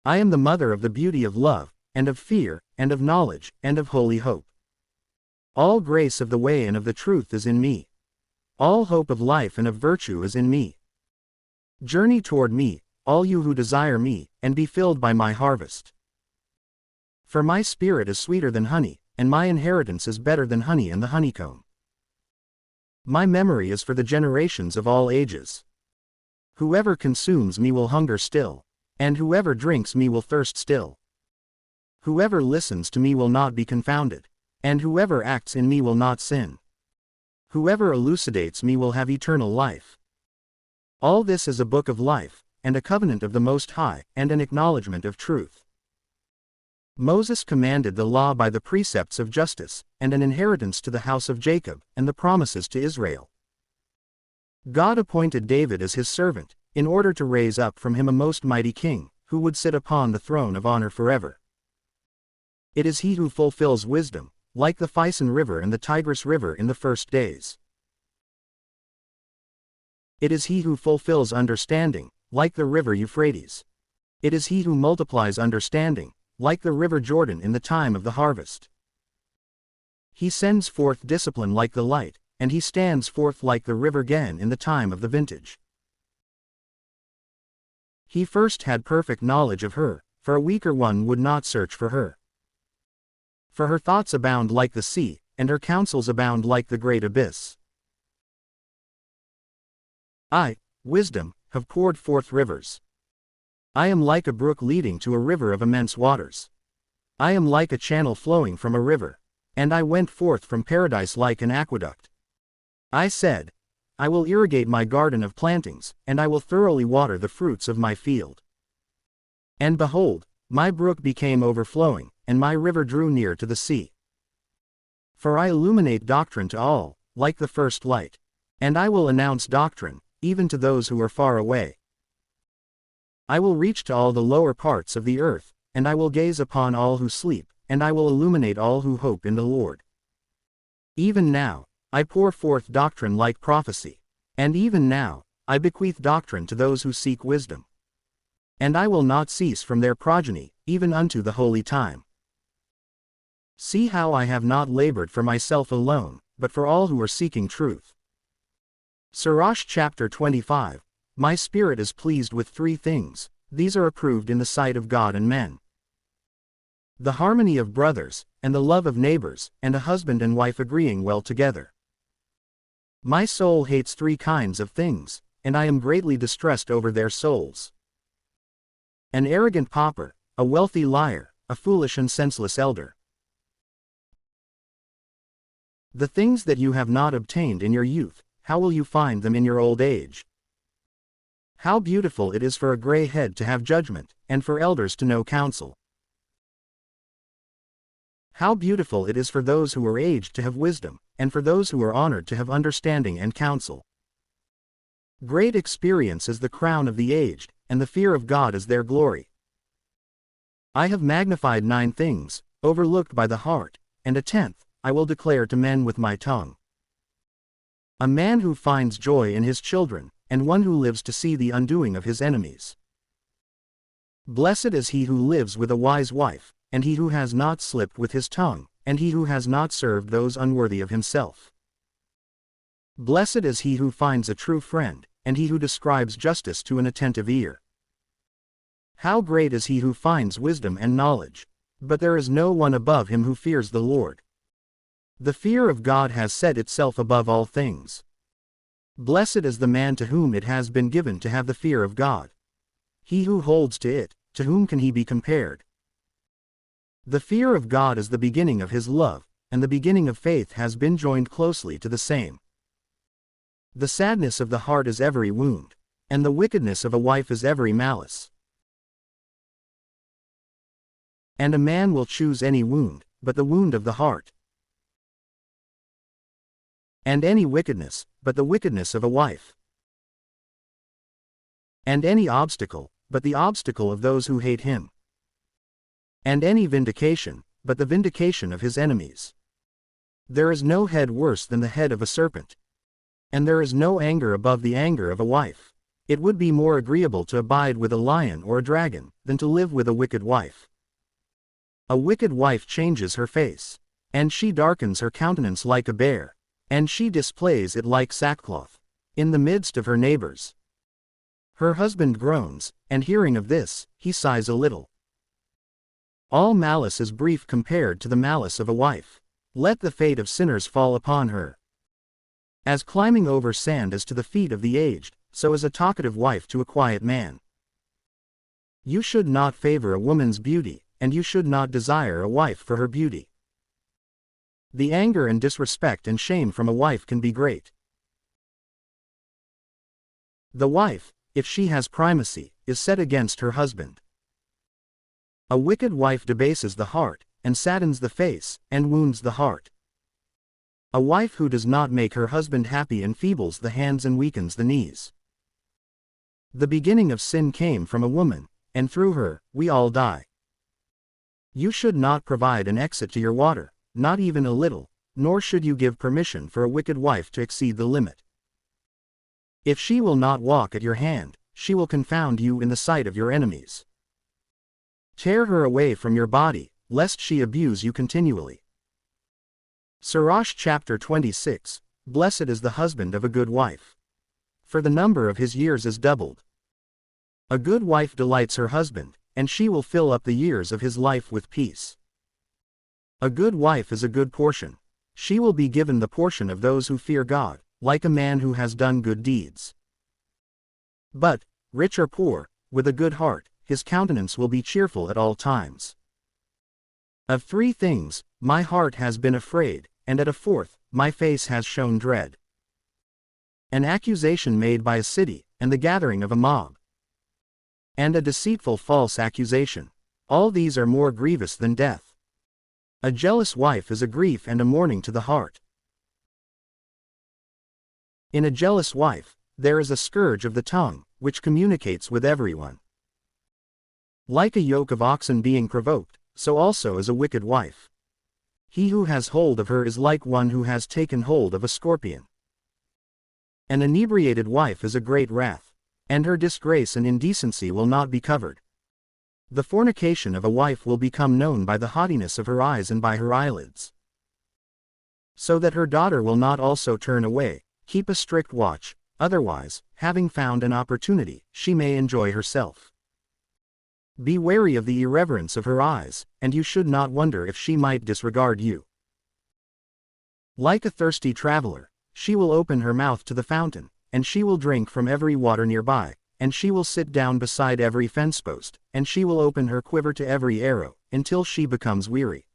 I am the mother of the beauty of love, and of fear, and of knowledge, and of holy hope. All grace of the way and of the truth is in me. All hope of life and of virtue is in me. Journey toward me, all you who desire me, and be filled by my harvest. For my spirit is sweeter than honey, and my inheritance is better than honey and the honeycomb. My memory is for the generations of all ages. Whoever consumes me will hunger still, and whoever drinks me will thirst still. Whoever listens to me will not be confounded, and whoever acts in me will not sin. Whoever elucidates me will have eternal life. All this is a book of life, and a covenant of the Most High, and an acknowledgement of truth. Moses commanded the law by the precepts of justice, and an inheritance to the house of Jacob, and the promises to Israel. God appointed David as his servant, in order to raise up from him a most mighty king, who would sit upon the throne of honor forever. It is he who fulfills wisdom, like the Pison River and the Tigris River in the first days. It is he who fulfills understanding, like the river Euphrates. It is he who multiplies understanding, like the river Jordan in the time of the harvest. He sends forth discipline like the light, and he stands forth like the river Gen in the time of the vintage. He first had perfect knowledge of her, for a weaker one would not search for her. For her thoughts abound like the sea, and her counsels abound like the great abyss. I, wisdom, have poured forth rivers. I am like a brook leading to a river of immense waters. I am like a channel flowing from a river, and I went forth from paradise like an aqueduct. I said, I will irrigate my garden of plantings, and I will thoroughly water the fruits of my field. And behold, my brook became overflowing, and my river drew near to the sea. For I illuminate doctrine to all, like the first light. And I will announce doctrine, even to those who are far away. I will reach to all the lower parts of the earth, and I will gaze upon all who sleep, and I will illuminate all who hope in the Lord. Even now, I pour forth doctrine like prophecy, and even now, I bequeath doctrine to those who seek wisdom. And I will not cease from their progeny, even unto the holy time. See how I have not labored for myself alone, but for all who are seeking truth. Sirach chapter 25. My spirit is pleased with three things, these are approved in the sight of God and men. The harmony of brothers, and the love of neighbors, and a husband and wife agreeing well together. My soul hates three kinds of things, and I am greatly distressed over their souls. An arrogant pauper, a wealthy liar, a foolish and senseless elder. The things that you have not obtained in your youth, how will you find them in your old age? How beautiful it is for a gray head to have judgment, and for elders to know counsel. How beautiful it is for those who are aged to have wisdom, and for those who are honored to have understanding and counsel. Great experience is the crown of the aged, and the fear of God is their glory. I have magnified 9 things, overlooked by the heart, and a 10th, I will declare to men with my tongue. A man who finds joy in his children, and one who lives to see the undoing of his enemies. Blessed is he who lives with a wise wife, and he who has not slipped with his tongue, and he who has not served those unworthy of himself. Blessed is he who finds a true friend, and he who describes justice to an attentive ear. How great is he who finds wisdom and knowledge! But there is no one above him who fears the Lord. The fear of God has set itself above all things. Blessed is the man to whom it has been given to have the fear of God. He who holds to it, to whom can he be compared? The fear of God is the beginning of his love, and the beginning of faith has been joined closely to the same. The sadness of the heart is every wound, and the wickedness of a wife is every malice. And a man will choose any wound, but the wound of the heart. And any wickedness, but the wickedness of a wife. And any obstacle, but the obstacle of those who hate him. And any vindication, but the vindication of his enemies. There is no head worse than the head of a serpent. And there is no anger above the anger of a wife. It would be more agreeable to abide with a lion or a dragon, than to live with a wicked wife. A wicked wife changes her face, and she darkens her countenance like a bear, and she displays it like sackcloth, in the midst of her neighbors. Her husband groans, and hearing of this, he sighs a little. All malice is brief compared to the malice of a wife. Let the fate of sinners fall upon her. As climbing over sand is to the feet of the aged, so is a talkative wife to a quiet man. You should not favor a woman's beauty, and you should not desire a wife for her beauty. The anger and disrespect and shame from a wife can be great. The wife, if she has primacy, is set against her husband. A wicked wife debases the heart, and saddens the face, and wounds the heart. A wife who does not make her husband happy enfeebles the hands and weakens the knees. The beginning of sin came from a woman, and through her, we all die. You should not provide an exit to your water, not even a little, nor should you give permission for a wicked wife to exceed the limit. If she will not walk at your hand, she will confound you in the sight of your enemies. Tear her away from your body, lest she abuse you continually. Sirach chapter 26, Blessed is the husband of a good wife, for the number of his years is doubled. A good wife delights her husband, and she will fill up the years of his life with peace. A good wife is a good portion. She will be given the portion of those who fear God, like a man who has done good deeds. But, rich or poor, with a good heart, his countenance will be cheerful at all times. Of three things, my heart has been afraid, and at a fourth, my face has shown dread. An accusation made by a city, and the gathering of a mob. And a deceitful false accusation. All these are more grievous than death. A jealous wife is a grief and a mourning to the heart. In a jealous wife, there is a scourge of the tongue, which communicates with everyone. Like a yoke of oxen being provoked, so also is a wicked wife. He who has hold of her is like one who has taken hold of a scorpion. An inebriated wife is a great wrath, and her disgrace and indecency will not be covered. The fornication of a wife will become known by the haughtiness of her eyes and by her eyelids. So that her daughter will not also turn away, keep a strict watch, otherwise, having found an opportunity, she may enjoy herself. Be wary of the irreverence of her eyes, and you should not wonder if she might disregard you. Like a thirsty traveler, she will open her mouth to the fountain, and she will drink from every water nearby, and she will sit down beside every fence post, and she will open her quiver to every arrow, until she becomes weary.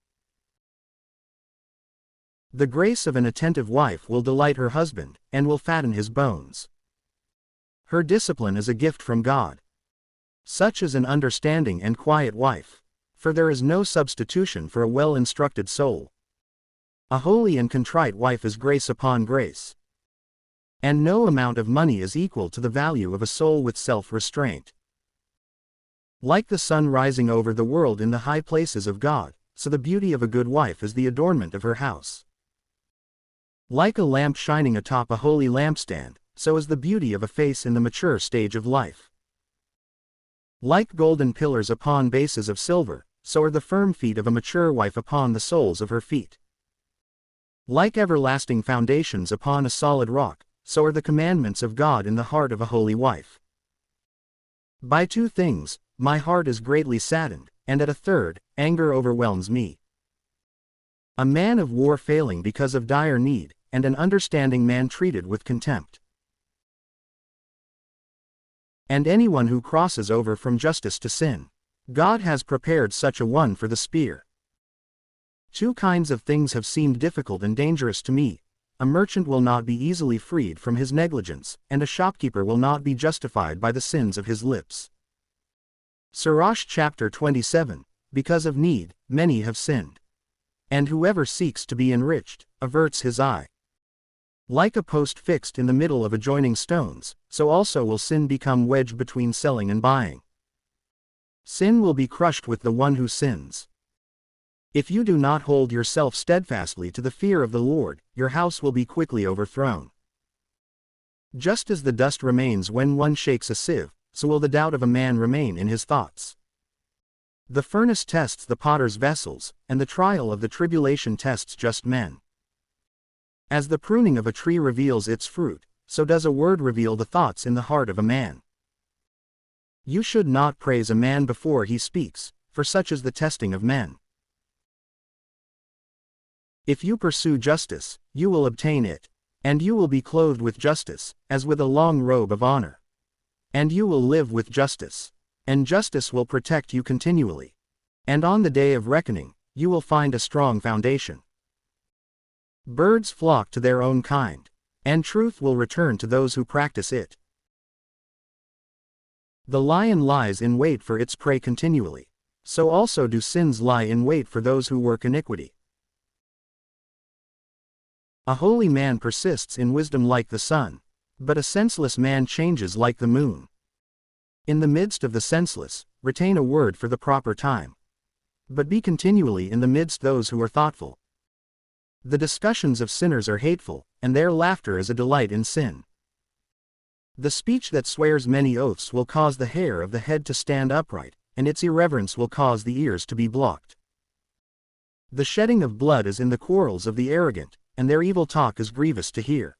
The grace of an attentive wife will delight her husband, and will fatten his bones. Her discipline is a gift from God. Such is an understanding and quiet wife, for there is no substitution for a well-instructed soul. A holy and contrite wife is grace upon grace. And no amount of money is equal to the value of a soul with self-restraint. Like the sun rising over the world in the high places of God, so the beauty of a good wife is the adornment of her house. Like a lamp shining atop a holy lampstand, so is the beauty of a face in the mature stage of life. Like golden pillars upon bases of silver, so are the firm feet of a mature wife upon the soles of her feet. Like everlasting foundations upon a solid rock, so are the commandments of God in the heart of a holy wife. By two things, my heart is greatly saddened, and at a third, anger overwhelms me. A man of war failing because of dire need, and an understanding man treated with contempt. And anyone who crosses over from justice to sin. God has prepared such a one for the spear. Two kinds of things have seemed difficult and dangerous to me. A merchant will not be easily freed from his negligence, and a shopkeeper will not be justified by the sins of his lips. Sirach chapter 27, Because of need, many have sinned. And whoever seeks to be enriched, averts his eye. Like a post fixed in the middle of adjoining stones, so also will sin become wedged between selling and buying. Sin will be crushed with the one who sins. If you do not hold yourself steadfastly to the fear of the Lord, your house will be quickly overthrown. Just as the dust remains when one shakes a sieve, so will the doubt of a man remain in his thoughts. The furnace tests the potter's vessels, and the trial of the tribulation tests just men. As the pruning of a tree reveals its fruit, so does a word reveal the thoughts in the heart of a man. You should not praise a man before he speaks, for such is the testing of men. If you pursue justice, you will obtain it, and you will be clothed with justice, as with a long robe of honor. And you will live with justice, and justice will protect you continually. And on the day of reckoning, you will find a strong foundation. Birds flock to their own kind, and truth will return to those who practice it. The lion lies in wait for its prey continually, so also do sins lie in wait for those who work iniquity. A holy man persists in wisdom like the sun, but a senseless man changes like the moon. In the midst of the senseless, retain a word for the proper time. But be continually in the midst those who are thoughtful. The discussions of sinners are hateful, and their laughter is a delight in sin. The speech that swears many oaths will cause the hair of the head to stand upright, and its irreverence will cause the ears to be blocked. The shedding of blood is in the quarrels of the arrogant, and their evil talk is grievous to hear.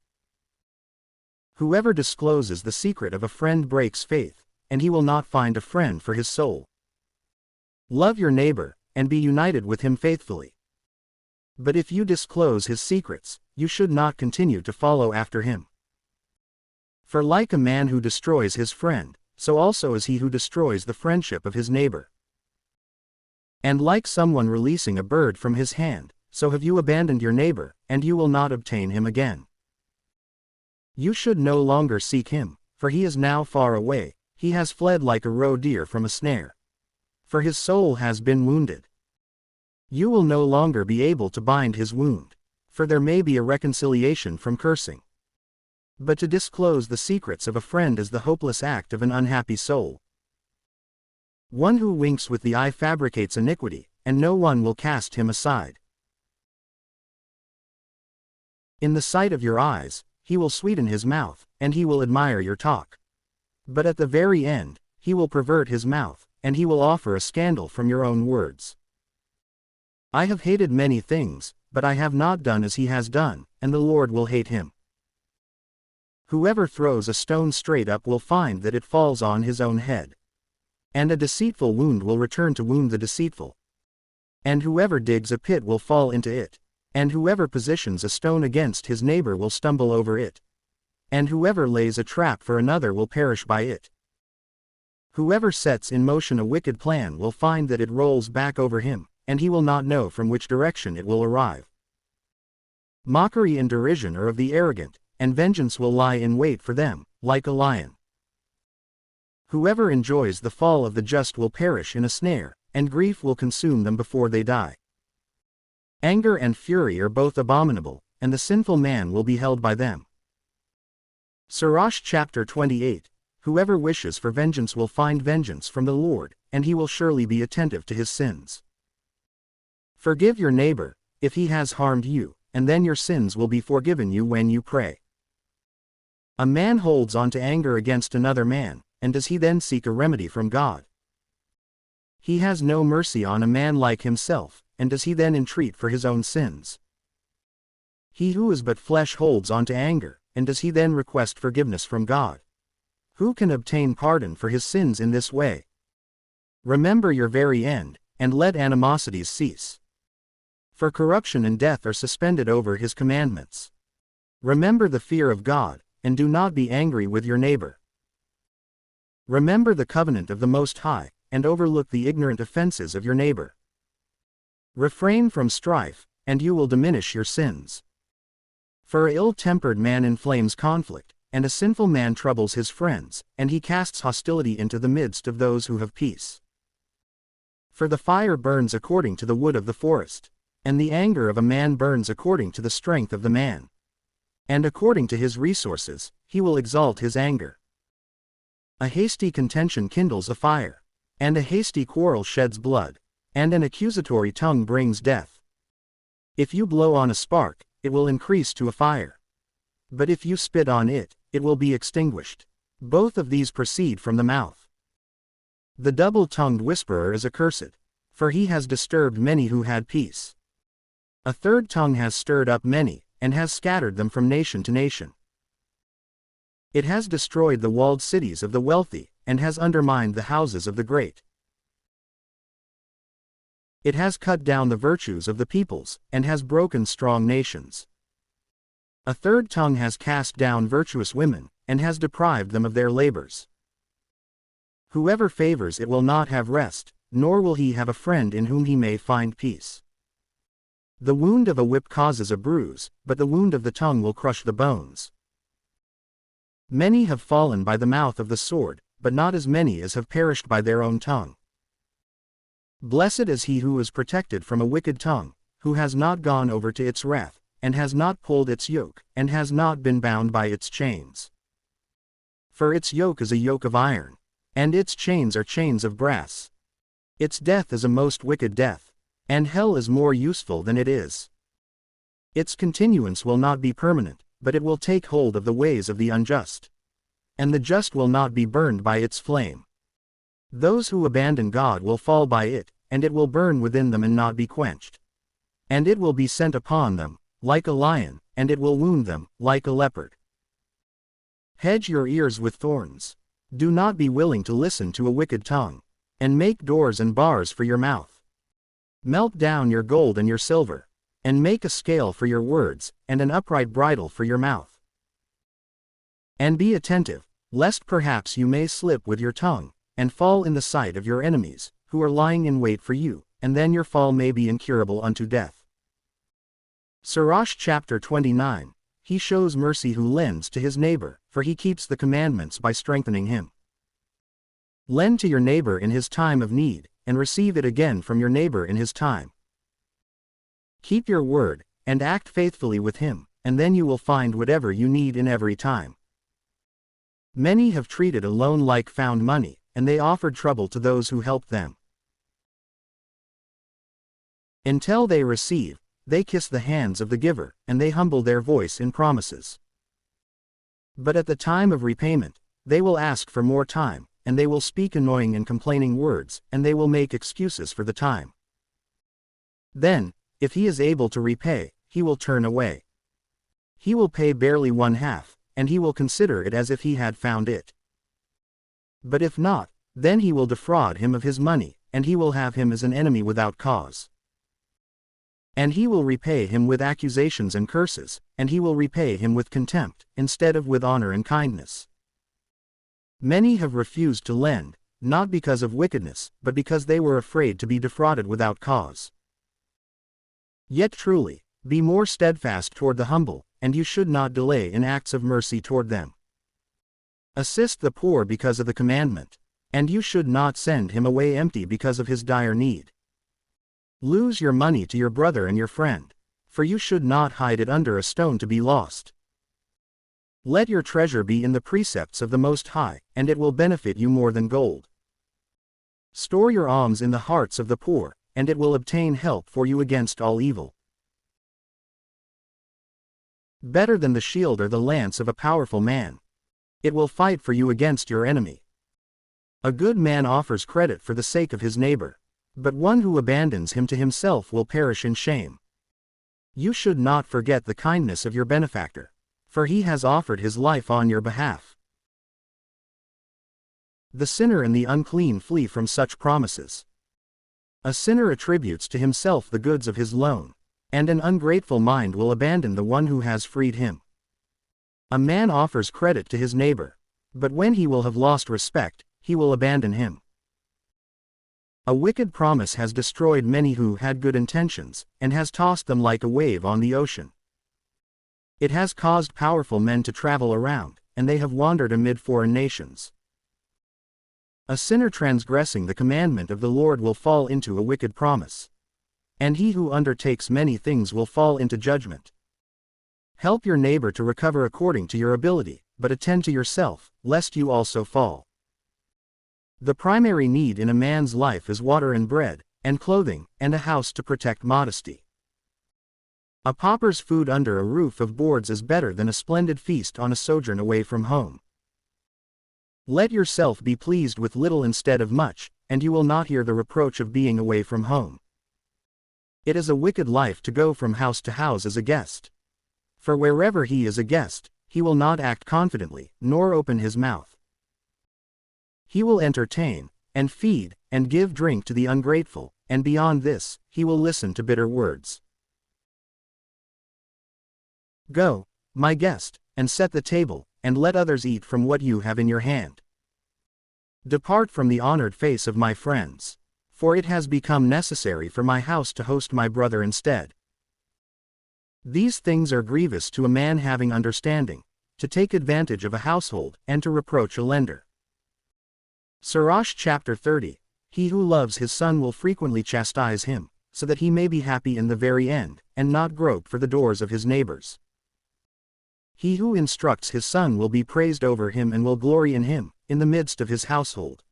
Whoever discloses the secret of a friend breaks faith, and he will not find a friend for his soul. Love your neighbor, and be united with him faithfully. But if you disclose his secrets, you should not continue to follow after him. For like a man who destroys his friend, so also is he who destroys the friendship of his neighbor. And like someone releasing a bird from his hand, so have you abandoned your neighbor, and you will not obtain him again. You should no longer seek him, for he is now far away, he has fled like a roe deer from a snare. For his soul has been wounded. You will no longer be able to bind his wound, for there may be a reconciliation from cursing. But to disclose the secrets of a friend is the hopeless act of an unhappy soul. One who winks with the eye fabricates iniquity, and no one will cast him aside. In the sight of your eyes, he will sweeten his mouth, and he will admire your talk. But at the very end, he will pervert his mouth, and he will offer a scandal from your own words. I have hated many things, but I have not done as he has done, and the Lord will hate him. Whoever throws a stone straight up will find that it falls on his own head. And a deceitful wound will return to wound the deceitful. And whoever digs a pit will fall into it. And whoever positions a stone against his neighbor will stumble over it. And whoever lays a trap for another will perish by it. Whoever sets in motion a wicked plan will find that it rolls back over him, and he will not know from which direction it will arrive. Mockery and derision are of the arrogant, and vengeance will lie in wait for them, like a lion. Whoever enjoys the fall of the just will perish in a snare, and grief will consume them before they die. Anger and fury are both abominable, and the sinful man will be held by them. Sirach chapter 28. Whoever wishes for vengeance will find vengeance from the Lord, and he will surely be attentive to his sins. Forgive your neighbor, if he has harmed you, and then your sins will be forgiven you when you pray. A man holds on to anger against another man, and does he then seek a remedy from God? He has no mercy on a man like himself, and does he then entreat for his own sins? He who is but flesh holds on to anger, and does he then request forgiveness from God? Who can obtain pardon for his sins in this way? Remember your very end, and let animosities cease. For corruption and death are suspended over his commandments. Remember the fear of God, and do not be angry with your neighbor. Remember the covenant of the Most High, and overlook the ignorant offenses of your neighbor. Refrain from strife, and you will diminish your sins. For an ill-tempered man inflames conflict, and a sinful man troubles his friends, and he casts hostility into the midst of those who have peace. For the fire burns according to the wood of the forest, and the anger of a man burns according to the strength of the man. And according to his resources, he will exalt his anger. A hasty contention kindles a fire, and a hasty quarrel sheds blood. and an accusatory tongue brings death. If you blow on a spark, it will increase to a fire. But if you spit on it, it will be extinguished. Both of these proceed from the mouth. The double-tongued whisperer is accursed, for he has disturbed many who had peace. A third tongue has stirred up many, and has scattered them from nation to nation. It has destroyed the walled cities of the wealthy, and has undermined the houses of the great. It has cut down the virtues of the peoples, and has broken strong nations. A third tongue has cast down virtuous women, and has deprived them of their labors. Whoever favors it will not have rest, nor will he have a friend in whom he may find peace. The wound of a whip causes a bruise, but the wound of the tongue will crush the bones. Many have fallen by the mouth of the sword, but not as many as have perished by their own tongue. Blessed is he who is protected from a wicked tongue, who has not gone over to its wrath, and has not pulled its yoke, and has not been bound by its chains. For its yoke is a yoke of iron, and its chains are chains of brass. Its death is a most wicked death, and hell is more useful than it is. Its continuance will not be permanent, but it will take hold of the ways of the unjust. And the just will not be burned by its flame. Those who abandon God will fall by it, and it will burn within them and not be quenched. And it will be sent upon them, like a lion, and it will wound them, like a leopard. Hedge your ears with thorns. Do not be willing to listen to a wicked tongue, and make doors and bars for your mouth. Melt down your gold and your silver, and make a scale for your words, and an upright bridle for your mouth. And be attentive, lest perhaps you may slip with your tongue, and fall in the sight of your enemies, who are lying in wait for you, and then your fall may be incurable unto death. Sirach chapter 29. He shows mercy who lends to his neighbor, for he keeps the commandments by strengthening him. Lend to your neighbor in his time of need, and receive it again from your neighbor in his time. Keep your word, and act faithfully with him, and then you will find whatever you need in every time. Many have treated a loan like found money, and they offered trouble to those who helped them. Until they receive, they kiss the hands of the giver, and they humble their voice in promises. But at the time of repayment, they will ask for more time, and they will speak annoying and complaining words, and they will make excuses for the time. Then, if he is able to repay, he will turn away. He will pay barely one half, and he will consider it as if he had found it. But if not, then he will defraud him of his money, and he will have him as an enemy without cause. And he will repay him with accusations and curses, and he will repay him with contempt, instead of with honor and kindness. Many have refused to lend, not because of wickedness, but because they were afraid to be defrauded without cause. Yet truly, be more steadfast toward the humble, and you should not delay in acts of mercy toward them. Assist the poor because of the commandment, and you should not send him away empty because of his dire need. Lose your money to your brother and your friend, for you should not hide it under a stone to be lost. Let your treasure be in the precepts of the Most High, and it will benefit you more than gold. Store your alms in the hearts of the poor, and it will obtain help for you against all evil. Better than the shield or the lance of a powerful man. It will fight for you against your enemy. A good man offers credit for the sake of his neighbor, but one who abandons him to himself will perish in shame. You should not forget the kindness of your benefactor, for he has offered his life on your behalf. The sinner and the unclean flee from such promises. A sinner attributes to himself the goods of his loan, and an ungrateful mind will abandon the one who has freed him. A man offers credit to his neighbor, but when he will have lost respect, he will abandon him. A wicked promise has destroyed many who had good intentions, and has tossed them like a wave on the ocean. It has caused powerful men to travel around, and they have wandered amid foreign nations. A sinner transgressing the commandment of the Lord will fall into a wicked promise. And he who undertakes many things will fall into judgment. Help your neighbor to recover according to your ability, but attend to yourself, lest you also fall. The primary need in a man's life is water and bread, and clothing, and a house to protect modesty. A pauper's food under a roof of boards is better than a splendid feast on a sojourn away from home. Let yourself be pleased with little instead of much, and you will not hear the reproach of being away from home. It is a wicked life to go from house to house as a guest. For wherever he is a guest, he will not act confidently, nor open his mouth. He will entertain, and feed, and give drink to the ungrateful, and beyond this, he will listen to bitter words. Go, my guest, and set the table, and let others eat from what you have in your hand. Depart from the honored face of my friends, for it has become necessary for my house to host my brother instead. These things are grievous to a man having understanding, to take advantage of a household, and to reproach a lender. Sirach chapter 30. He who loves his son will frequently chastise him, so that he may be happy in the very end, and not grope for the doors of his neighbors. He who instructs his son will be praised over him and will glory in him, in the midst of his household.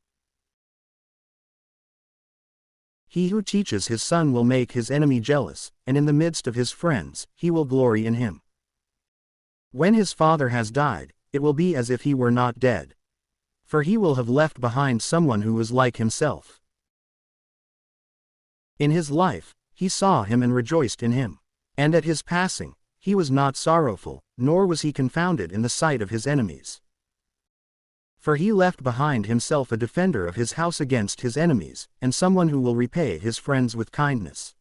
He who teaches his son will make his enemy jealous, and in the midst of his friends, he will glory in him. When his father has died, it will be as if he were not dead. For he will have left behind someone who was like himself. In his life, he saw him and rejoiced in him. And at his passing, he was not sorrowful, nor was he confounded in the sight of his enemies. For he left behind himself a defender of his house against his enemies, and someone who will repay his friends with kindness.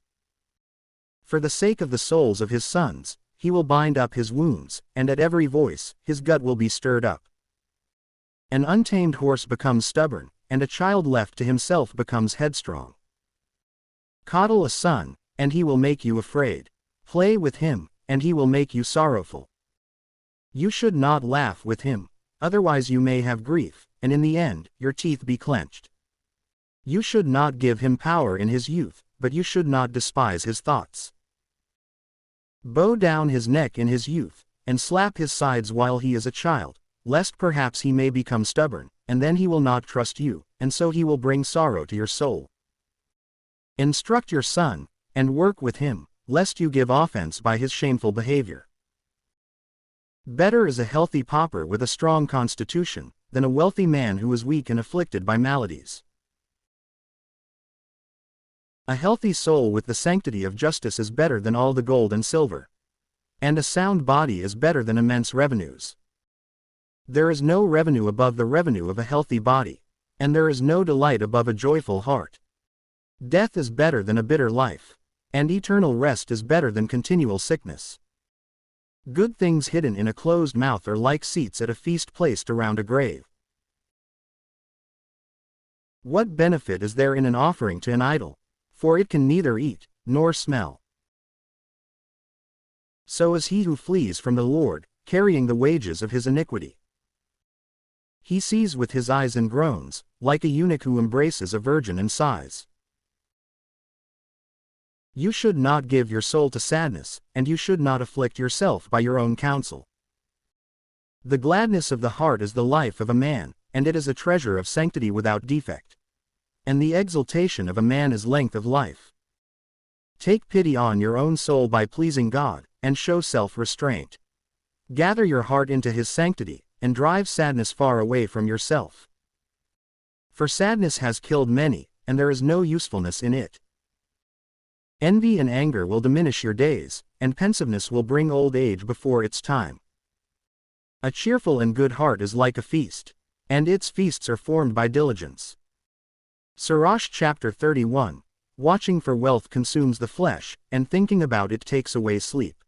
For the sake of the souls of his sons, he will bind up his wounds, and at every voice, his gut will be stirred up. An untamed horse becomes stubborn, and a child left to himself becomes headstrong. Coddle a son, and he will make you afraid. Play with him, and he will make you sorrowful. You should not laugh with him, otherwise you may have grief, and in the end, your teeth be clenched. You should not give him power in his youth, but you should not despise his thoughts. Bow down his neck in his youth, and slap his sides while he is a child, lest perhaps he may become stubborn, and then he will not trust you, and so he will bring sorrow to your soul. Instruct your son, and work with him, lest you give offense by his shameful behavior. Better is a healthy pauper with a strong constitution, than a wealthy man who is weak and afflicted by maladies. A healthy soul with the sanctity of justice is better than all the gold and silver. And a sound body is better than immense revenues. There is no revenue above the revenue of a healthy body, and there is no delight above a joyful heart. Death is better than a bitter life, and eternal rest is better than continual sickness. Good things hidden in a closed mouth are like seats at a feast placed around a grave. What benefit is there in an offering to an idol? For it can neither eat, nor smell. So is he who flees from the Lord, carrying the wages of his iniquity. He sees with his eyes and groans, like a eunuch who embraces a virgin and sighs. You should not give your soul to sadness, and you should not afflict yourself by your own counsel. The gladness of the heart is the life of a man, and it is a treasure of sanctity without defect. And the exultation of a man is length of life. Take pity on your own soul by pleasing God, and show self-restraint. Gather your heart into his sanctity, and drive sadness far away from yourself. For sadness has killed many, and there is no usefulness in it. Envy and anger will diminish your days, and pensiveness will bring old age before its time. A cheerful and good heart is like a feast, and its feasts are formed by diligence. Sirach chapter 31. Watching for wealth consumes the flesh, and thinking about it takes away sleep.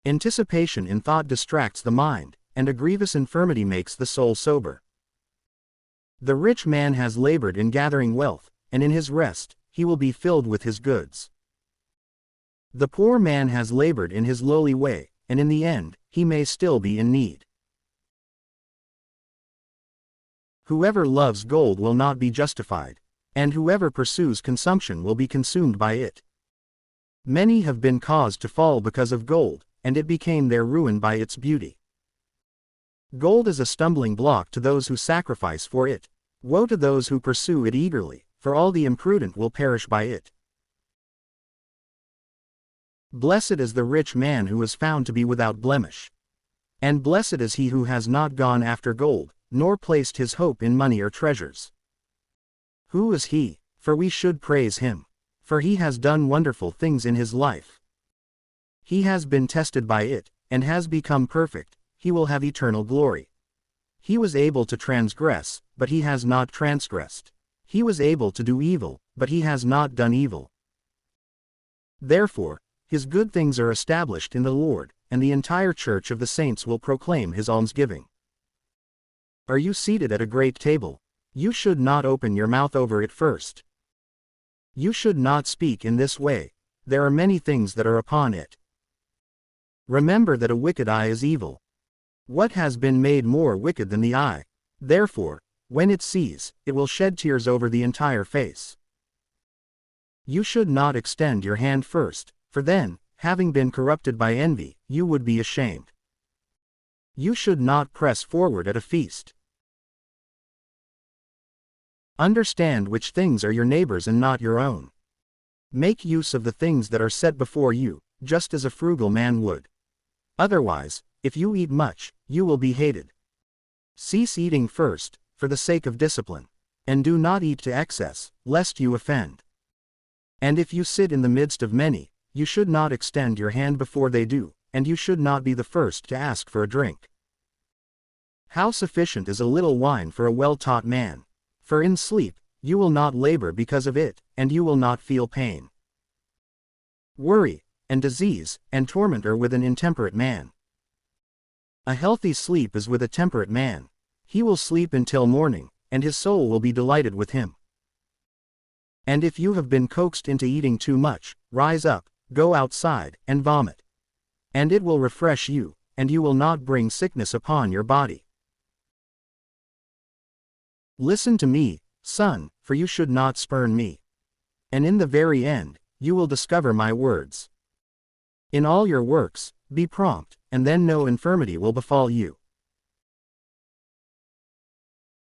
Anticipation in thought distracts the mind, and a grievous infirmity makes the soul sober. The rich man has labored in gathering wealth, and in his rest, he will be filled with his goods. The poor man has labored in his lowly way, and in the end, he may still be in need. Whoever loves gold will not be justified, and whoever pursues consumption will be consumed by it. Many have been caused to fall because of gold, and it became their ruin by its beauty. Gold is a stumbling block to those who sacrifice for it. Woe to those who pursue it eagerly, for all the imprudent will perish by it. Blessed is the rich man who is found to be without blemish. And blessed is he who has not gone after gold, nor placed his hope in money or treasures. Who is he? For we should praise him. For he has done wonderful things in his life. He has been tested by it, and has become perfect. He will have eternal glory. He was able to transgress, but he has not transgressed. He was able to do evil, but he has not done evil. Therefore, his good things are established in the Lord, and the entire church of the saints will proclaim his almsgiving. Are you seated at a great table? You should not open your mouth over it first. You should not speak in this way. There are many things that are upon it. Remember that a wicked eye is evil. What has been made more wicked than the eye? Therefore, when it sees, it will shed tears over the entire face. You should not extend your hand first, for then, having been corrupted by envy, you would be ashamed. You should not press forward at a feast. Understand which things are your neighbor's and not your own. Make use of the things that are set before you, just as a frugal man would. Otherwise, if you eat much, you will be hated. Cease eating first, for the sake of discipline. And do not eat to excess, lest you offend. And if you sit in the midst of many, you should not extend your hand before they do, and you should not be the first to ask for a drink. How sufficient is a little wine for a well-taught man? For in sleep, you will not labor because of it, and you will not feel pain. Worry, and disease, and torment are with an intemperate man. A healthy sleep is with a temperate man. He will sleep until morning, and his soul will be delighted with him. And if you have been coaxed into eating too much, rise up, go outside, and vomit. And it will refresh you, and you will not bring sickness upon your body. Listen to me, son, for you should not spurn me. And in the very end, you will discover my words. In all your works, be prompt, and then no infirmity will befall you.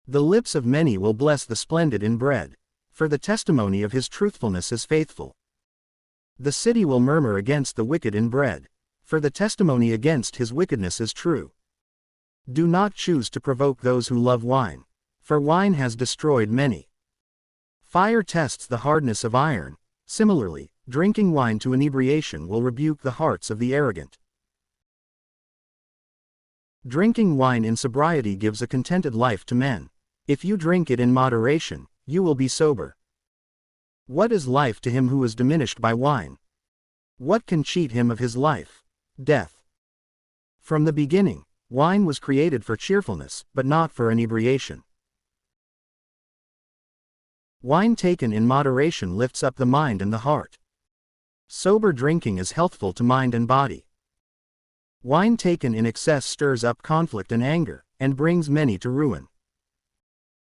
The lips of many will bless the splendid in bread, for the testimony of his truthfulness is faithful. The city will murmur against the wicked in bread, for the testimony against his wickedness is true. Do not choose to provoke those who love wine, for wine has destroyed many. Fire tests the hardness of iron. Similarly, drinking wine to inebriation will rebuke the hearts of the arrogant. Drinking wine in sobriety gives a contented life to men. If you drink it in moderation, you will be sober. What is life to him who is diminished by wine? What can cheat him of his life? Death. From the beginning, wine was created for cheerfulness, but not for inebriation. Wine taken in moderation lifts up the mind and the heart. Sober drinking is healthful to mind and body. Wine taken in excess stirs up conflict and anger, and brings many to ruin.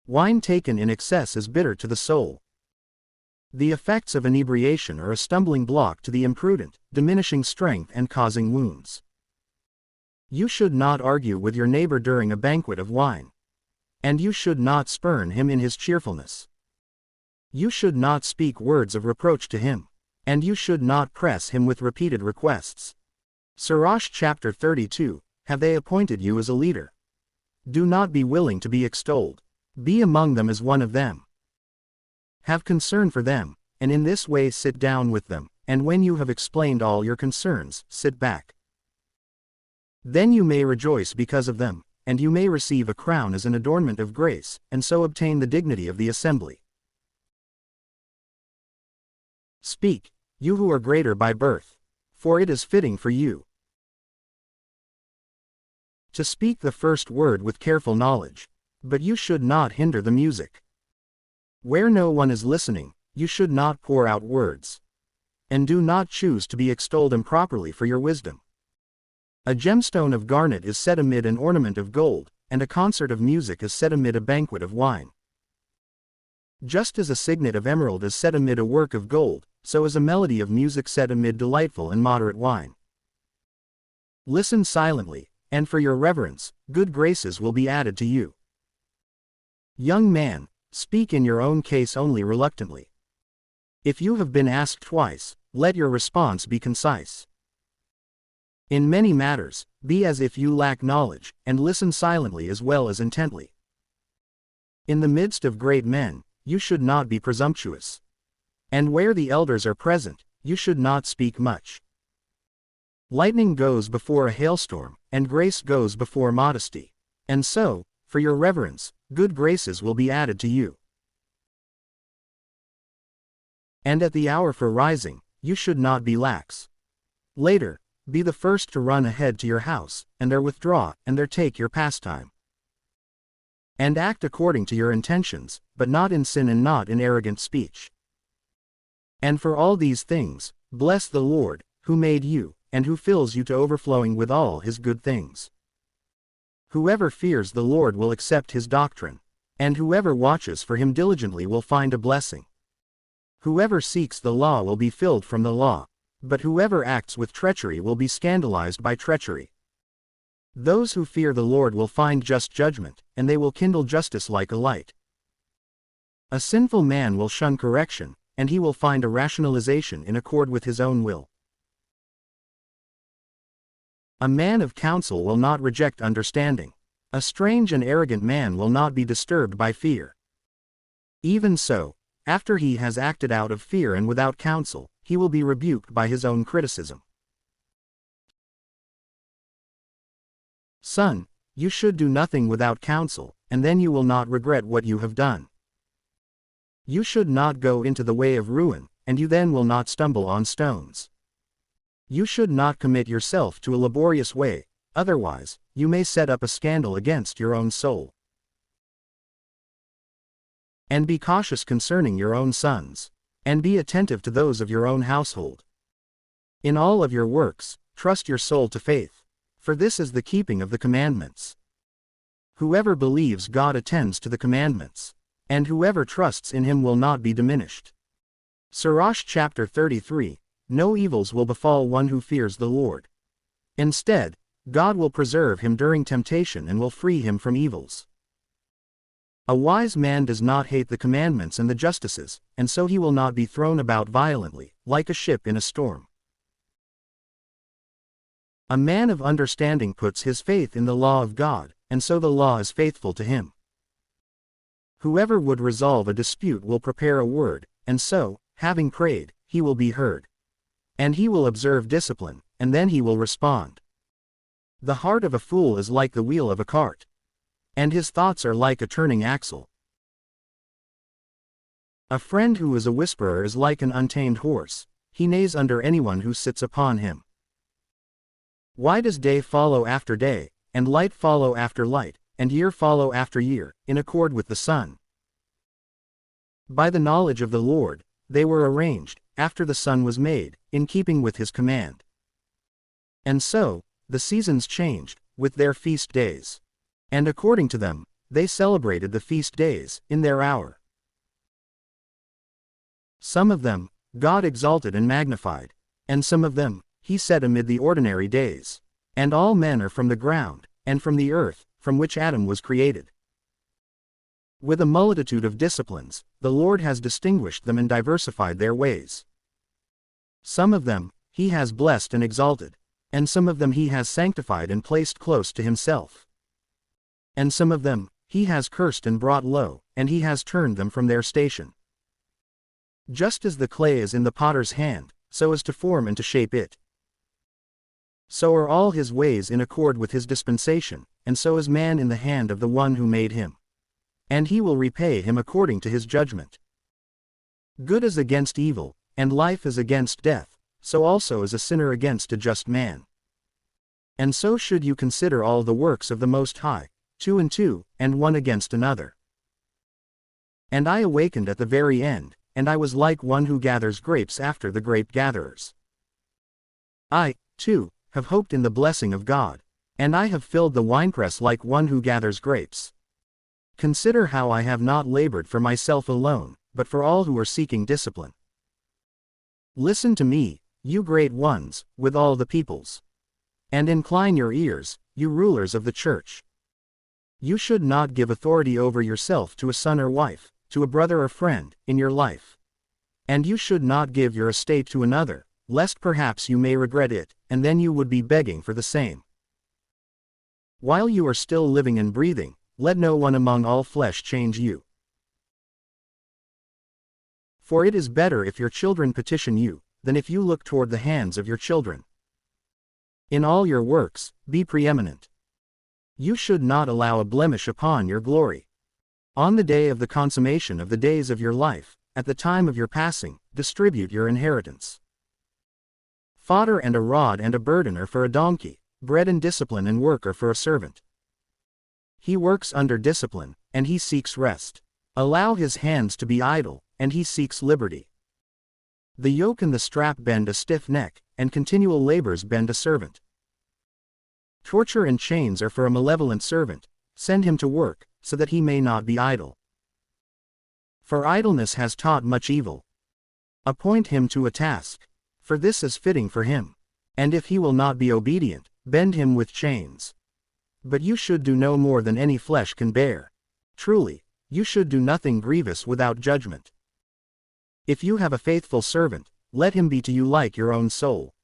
Wine taken in excess is bitter to the soul. The effects of inebriation are a stumbling block to the imprudent, diminishing strength and causing wounds. You should not argue with your neighbor during a banquet of wine. And you should not spurn him in his cheerfulness. You should not speak words of reproach to him. And you should not press him with repeated requests. Sirach chapter 32, have they appointed you as a leader? Do not be willing to be extolled. Be among them as one of them. Have concern for them, and in this way sit down with them, and when you have explained all your concerns, sit back. Then you may rejoice because of them, and you may receive a crown as an adornment of grace, and so obtain the dignity of the assembly. Speak, you who are greater by birth, for it is fitting for you to speak the first word with careful knowledge, but you should not hinder the music. Where no one is listening, you should not pour out words. And do not choose to be extolled improperly for your wisdom. A gemstone of garnet is set amid an ornament of gold, and a concert of music is set amid a banquet of wine. Just as a signet of emerald is set amid a work of gold, so is a melody of music set amid delightful and moderate wine. Listen silently, and for your reverence, good graces will be added to you. Young man, Speak in your own case only reluctantly. If you have been asked twice, let your response be concise. In many matters, be as if you lack knowledge, and listen silently as well as intently. In the midst of great men, you should not be presumptuous. And where the elders are present, you should not speak much. Lightning goes before a hailstorm, and grace goes before modesty. And so, for your reverence, good graces will be added to you. And at the hour for rising, you should not be lax. Later, be the first to run ahead to your house, and there withdraw, and there take your pastime. And act according to your intentions, but not in sin and not in arrogant speech. And for all these things, bless the Lord, who made you, and who fills you to overflowing with all his good things. Whoever fears the Lord will accept his doctrine, and whoever watches for him diligently will find a blessing. Whoever seeks the law will be filled from the law, but whoever acts with treachery will be scandalized by treachery. Those who fear the Lord will find just judgment, and they will kindle justice like a light. A sinful man will shun correction, and he will find a rationalization in accord with his own will. A man of counsel will not reject understanding. A strange and arrogant man will not be disturbed by fear. Even so, after he has acted out of fear and without counsel, he will be rebuked by his own criticism. Son, you should do nothing without counsel, and then you will not regret what you have done. You should not go into the way of ruin, and you then will not stumble on stones. You should not commit yourself to a laborious way, otherwise, you may set up a scandal against your own soul. And be cautious concerning your own sons, and be attentive to those of your own household. In all of your works, trust your soul to faith, for this is the keeping of the commandments. Whoever believes God attends to the commandments, and whoever trusts in him will not be diminished. Sirach chapter 33, no evils will befall one who fears the Lord. Instead, God will preserve him during temptation and will free him from evils. A wise man does not hate the commandments and the justices, and so he will not be thrown about violently, like a ship in a storm. A man of understanding puts his faith in the law of God, and so the law is faithful to him. Whoever would resolve a dispute will prepare a word, and so, having prayed, he will be heard. And he will observe discipline, and then he will respond. The heart of a fool is like the wheel of a cart, and his thoughts are like a turning axle. A friend who is a whisperer is like an untamed horse, he neighs under anyone who sits upon him. Why does day follow after day, and light follow after light, and year follow after year, in accord with the sun? By the knowledge of the Lord, they were arranged, after the sun was made, in keeping with his command. And so, the seasons changed, with their feast days. And according to them, they celebrated the feast days, in their hour. Some of them, God exalted and magnified, and some of them, he set amid the ordinary days. And all men are from the ground, and from the earth, from which Adam was created. With a multitude of disciplines, the Lord has distinguished them and diversified their ways. Some of them, he has blessed and exalted, and some of them he has sanctified and placed close to himself. And some of them, he has cursed and brought low, and he has turned them from their station. Just as the clay is in the potter's hand, so as to form and to shape it. So are all his ways in accord with his dispensation, and so is man in the hand of the one who made him. And he will repay him according to his judgment. Good is against evil, and life is against death, so also is a sinner against a just man. And so should you consider all the works of the Most High, 2 and 2, and one against another. And I awakened at the very end, and I was like one who gathers grapes after the grape gatherers. I, too, have hoped in the blessing of God, and I have filled the winepress like one who gathers grapes. Consider how I have not labored for myself alone, but for all who are seeking discipline. Listen to me, you great ones, with all the peoples. And incline your ears, you rulers of the church. You should not give authority over yourself to a son or wife, to a brother or friend, in your life. And you should not give your estate to another, lest perhaps you may regret it, and then you would be begging for the same. While you are still living and breathing, let no one among all flesh change you. For it is better if your children petition you, than if you look toward the hands of your children. In all your works, be preeminent. You should not allow a blemish upon your glory. On the day of the consummation of the days of your life, at the time of your passing, distribute your inheritance. Fodder and a rod and a burden are for a donkey, bread and discipline and work are for a servant. He works under discipline, and he seeks rest. Allow his hands to be idle, and he seeks liberty. The yoke and the strap bend a stiff neck, and continual labors bend a servant. Torture and chains are for a malevolent servant, send him to work, so that he may not be idle. For idleness has taught much evil. Appoint him to a task, for this is fitting for him. And if he will not be obedient, bend him with chains. But you should do no more than any flesh can bear. Truly, you should do nothing grievous without judgment. If you have a faithful servant, let him be to you like your own soul.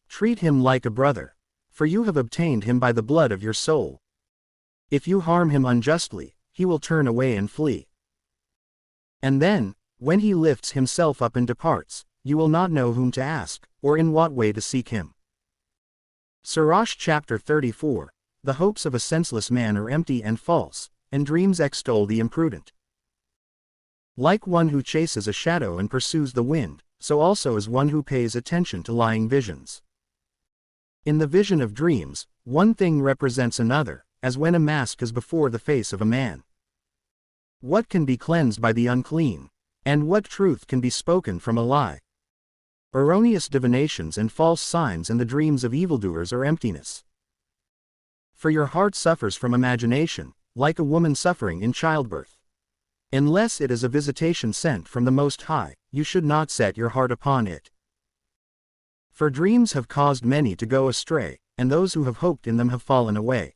Treat him like a brother, for you have obtained him by the blood of your soul. If you harm him unjustly, he will turn away and flee. And then, when he lifts himself up and departs, you will not know whom to ask, or in what way to seek him. Sirach chapter 34, The hopes of a senseless man are empty and false, and dreams extol the imprudent. Like one who chases a shadow and pursues the wind, so also is one who pays attention to lying visions. In the vision of dreams, one thing represents another, as when a mask is before the face of a man. What can be cleansed by the unclean? And what truth can be spoken from a lie? Erroneous divinations and false signs and the dreams of evildoers are emptiness. For your heart suffers from imagination, like a woman suffering in childbirth. Unless it is a visitation sent from the Most High, you should not set your heart upon it. For dreams have caused many to go astray, and those who have hoped in them have fallen away.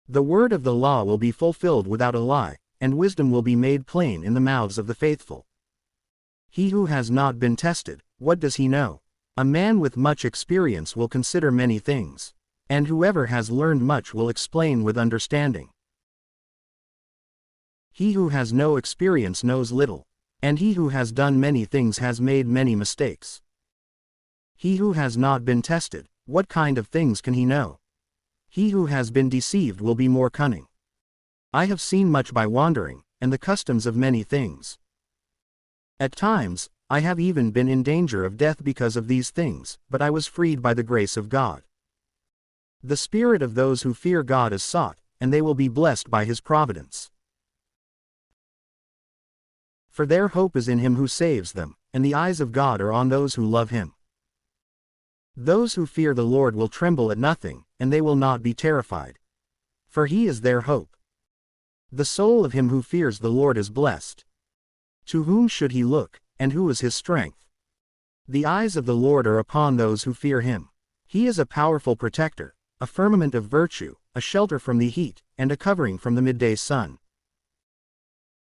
The word of the law will be fulfilled without a lie, and wisdom will be made plain in the mouths of the faithful. He who has not been tested, what does he know? A man with much experience will consider many things, and whoever has learned much will explain with understanding. He who has no experience knows little, and he who has done many things has made many mistakes. He who has not been tested, what kind of things can he know? He who has been deceived will be more cunning. I have seen much by wandering, and the customs of many things. At times, I have even been in danger of death because of these things, but I was freed by the grace of God. The spirit of those who fear God is sought, and they will be blessed by his providence. For their hope is in him who saves them, and the eyes of God are on those who love him. Those who fear the Lord will tremble at nothing, and they will not be terrified. For he is their hope. The soul of him who fears the Lord is blessed. To whom should he look, and who is his strength? The eyes of the Lord are upon those who fear him. He is a powerful protector, a firmament of virtue, a shelter from the heat, and a covering from the midday sun.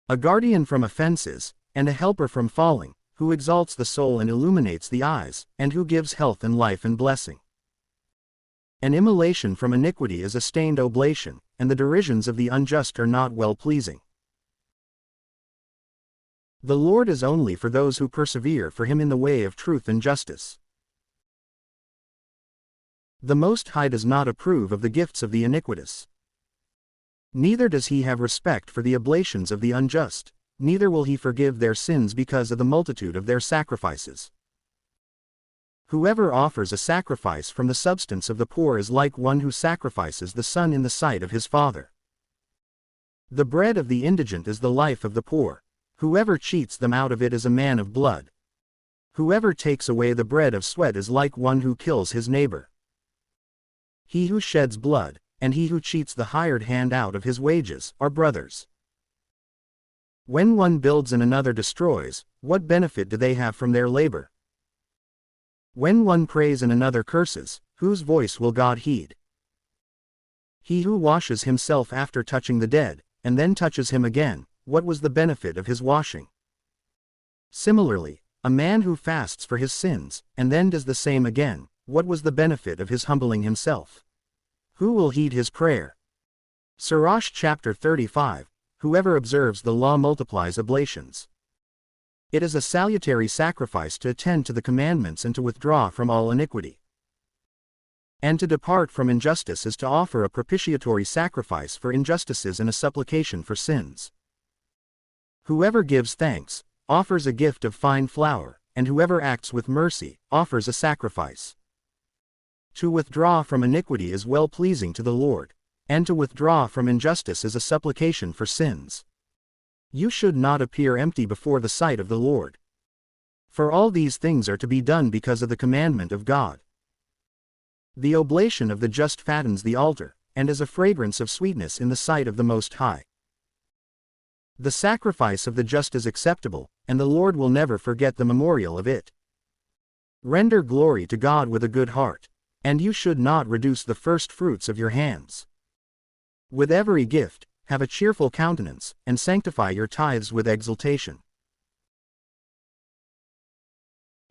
A guardian from offenses, and a helper from falling, who exalts the soul and illuminates the eyes, and who gives health and life and blessing. An immolation from iniquity is a stained oblation, and the derisions of the unjust are not well-pleasing. The Lord is only for those who persevere for him in the way of truth and justice. The Most High does not approve of the gifts of the iniquitous. Neither does he have respect for the oblations of the unjust, neither will he forgive their sins because of the multitude of their sacrifices. Whoever offers a sacrifice from the substance of the poor is like one who sacrifices the son in the sight of his father. The bread of the indigent is the life of the poor. Whoever cheats them out of it is a man of blood. Whoever takes away the bread of sweat is like one who kills his neighbor. He who sheds blood, and he who cheats the hired hand out of his wages, are brothers. When one builds and another destroys, what benefit do they have from their labor? When one prays and another curses, whose voice will God heed? He who washes himself after touching the dead, and then touches him again, what was the benefit of his washing? Similarly, a man who fasts for his sins, and then does the same again, what was the benefit of his humbling himself? Who will heed his prayer? Sirach chapter 35, whoever observes the law multiplies oblations. It is a salutary sacrifice to attend to the commandments and to withdraw from all iniquity. And to depart from injustice is to offer a propitiatory sacrifice for injustices and a supplication for sins. Whoever gives thanks, offers a gift of fine flour, and whoever acts with mercy, offers a sacrifice. To withdraw from iniquity is well-pleasing to the Lord, and to withdraw from injustice is a supplication for sins. You should not appear empty before the sight of the Lord. For all these things are to be done because of the commandment of God. The oblation of the just fattens the altar, and is a fragrance of sweetness in the sight of the Most High. The sacrifice of the just is acceptable, and the Lord will never forget the memorial of it. Render glory to God with a good heart, and you should not reduce the first fruits of your hands. With every gift, have a cheerful countenance, and sanctify your tithes with exultation.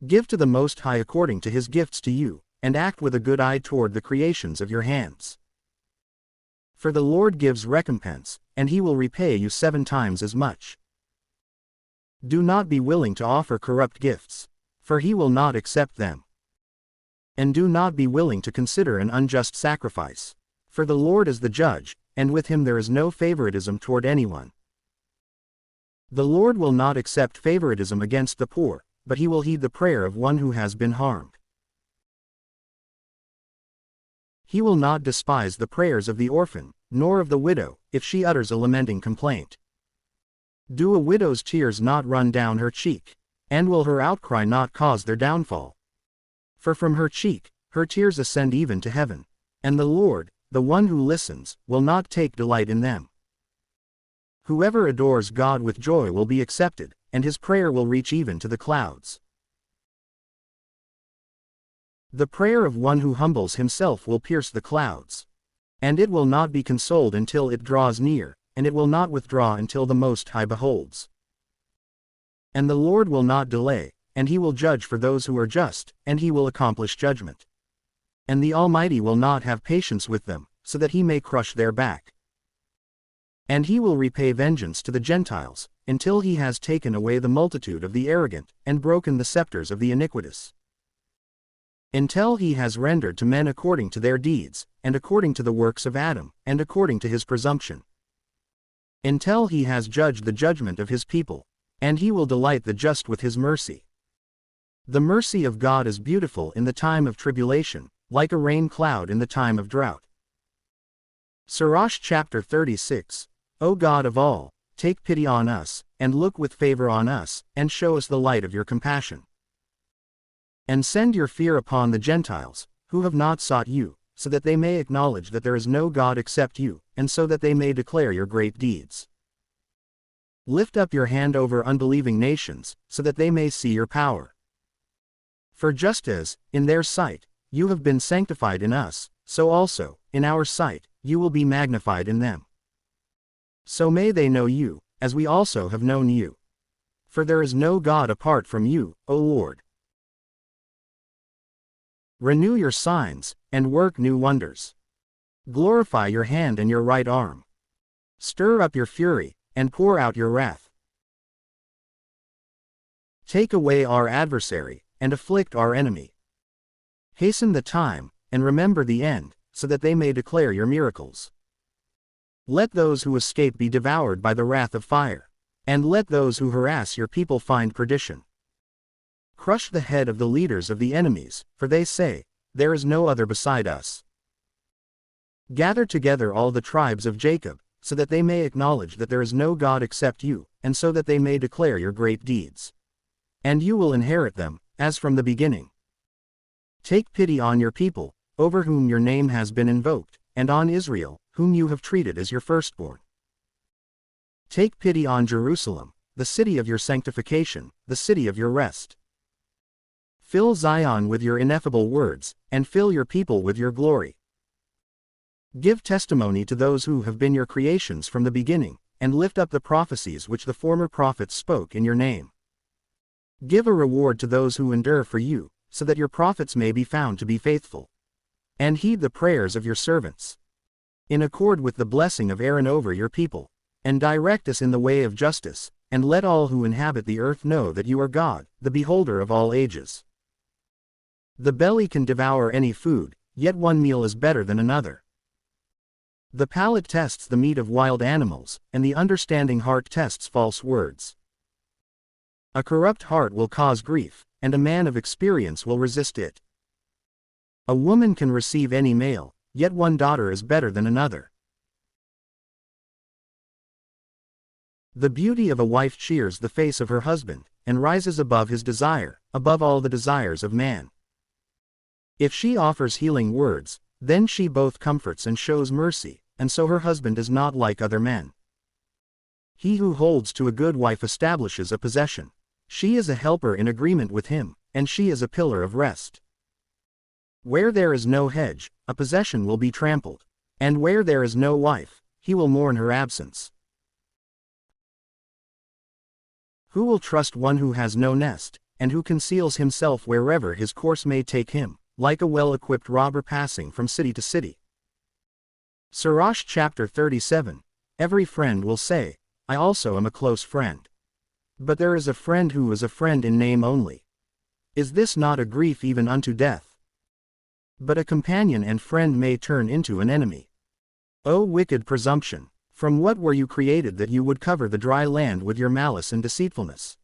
Give to the Most High according to his gifts to you, and act with a good eye toward the creations of your hands. For the Lord gives recompense, and he will repay you 7 times as much. Do not be willing to offer corrupt gifts, for he will not accept them. And do not be willing to consider an unjust sacrifice, for the Lord is the judge, and with him there is no favoritism toward anyone. The Lord will not accept favoritism against the poor, but he will heed the prayer of one who has been harmed. He will not despise the prayers of the orphan, nor of the widow, if she utters a lamenting complaint. Do a widow's tears not run down her cheek, and will her outcry not cause their downfall? For from her cheek, her tears ascend even to heaven, and the Lord, the one who listens, will not take delight in them. Whoever adores God with joy will be accepted, and his prayer will reach even to the clouds. The prayer of one who humbles himself will pierce the clouds. And it will not be consoled until it draws near, and it will not withdraw until the Most High beholds. And the Lord will not delay, and he will judge for those who are just, and he will accomplish judgment. And the Almighty will not have patience with them, so that he may crush their back. And he will repay vengeance to the Gentiles, until he has taken away the multitude of the arrogant, and broken the scepters of the iniquitous. Until he has rendered to men according to their deeds, and according to the works of Adam, and according to his presumption. Until he has judged the judgment of his people, and he will delight the just with his mercy. The mercy of God is beautiful in the time of tribulation, like a rain cloud in the time of drought. Sirach chapter 36, O God of all, take pity on us, and look with favor on us, and show us the light of your compassion. And send your fear upon the Gentiles, who have not sought you, so that they may acknowledge that there is no God except you, and so that they may declare your great deeds. Lift up your hand over unbelieving nations, so that they may see your power. For just as, in their sight, you have been sanctified in us, so also, in our sight, you will be magnified in them. So may they know you, as we also have known you. For there is no God apart from you, O Lord. Renew your signs, and work new wonders. Glorify your hand and your right arm. Stir up your fury, and pour out your wrath. Take away our adversary, and afflict our enemy. Hasten the time, and remember the end, so that they may declare your miracles. Let those who escape be devoured by the wrath of fire, and let those who harass your people find perdition. Crush the head of the leaders of the enemies, for they say, there is no other beside us. Gather together all the tribes of Jacob, so that they may acknowledge that there is no God except you, and so that they may declare your great deeds. And you will inherit them, as from the beginning. Take pity on your people, over whom your name has been invoked, and on Israel, whom you have treated as your firstborn. Take pity on Jerusalem, the city of your sanctification, the city of your rest. Fill Zion with your ineffable words, and fill your people with your glory. Give testimony to those who have been your creations from the beginning, and lift up the prophecies which the former prophets spoke in your name. Give a reward to those who endure for you, so that your prophets may be found to be faithful. And heed the prayers of your servants, in accord with the blessing of Aaron over your people, and direct us in the way of justice, and let all who inhabit the earth know that you are God, the beholder of all ages. The belly can devour any food, yet one meal is better than another. The palate tests the meat of wild animals, and the understanding heart tests false words. A corrupt heart will cause grief, and a man of experience will resist it. A woman can receive any male, yet one daughter is better than another. The beauty of a wife cheers the face of her husband, and rises above his desire, above all the desires of man. If she offers healing words, then she both comforts and shows mercy, and so her husband is not like other men. He who holds to a good wife establishes a possession. She is a helper in agreement with him, and she is a pillar of rest. Where there is no hedge, a possession will be trampled, and where there is no wife, he will mourn her absence. Who will trust one who has no nest, and who conceals himself wherever his course may take him, like a well-equipped robber passing from city to city? Sirach chapter 37. Every friend will say, I also am a close friend. But there is a friend who is a friend in name only. Is this not a grief even unto death? But a companion and friend may turn into an enemy. O wicked presumption! From what were you created that you would cover the dry land with your malice and deceitfulness?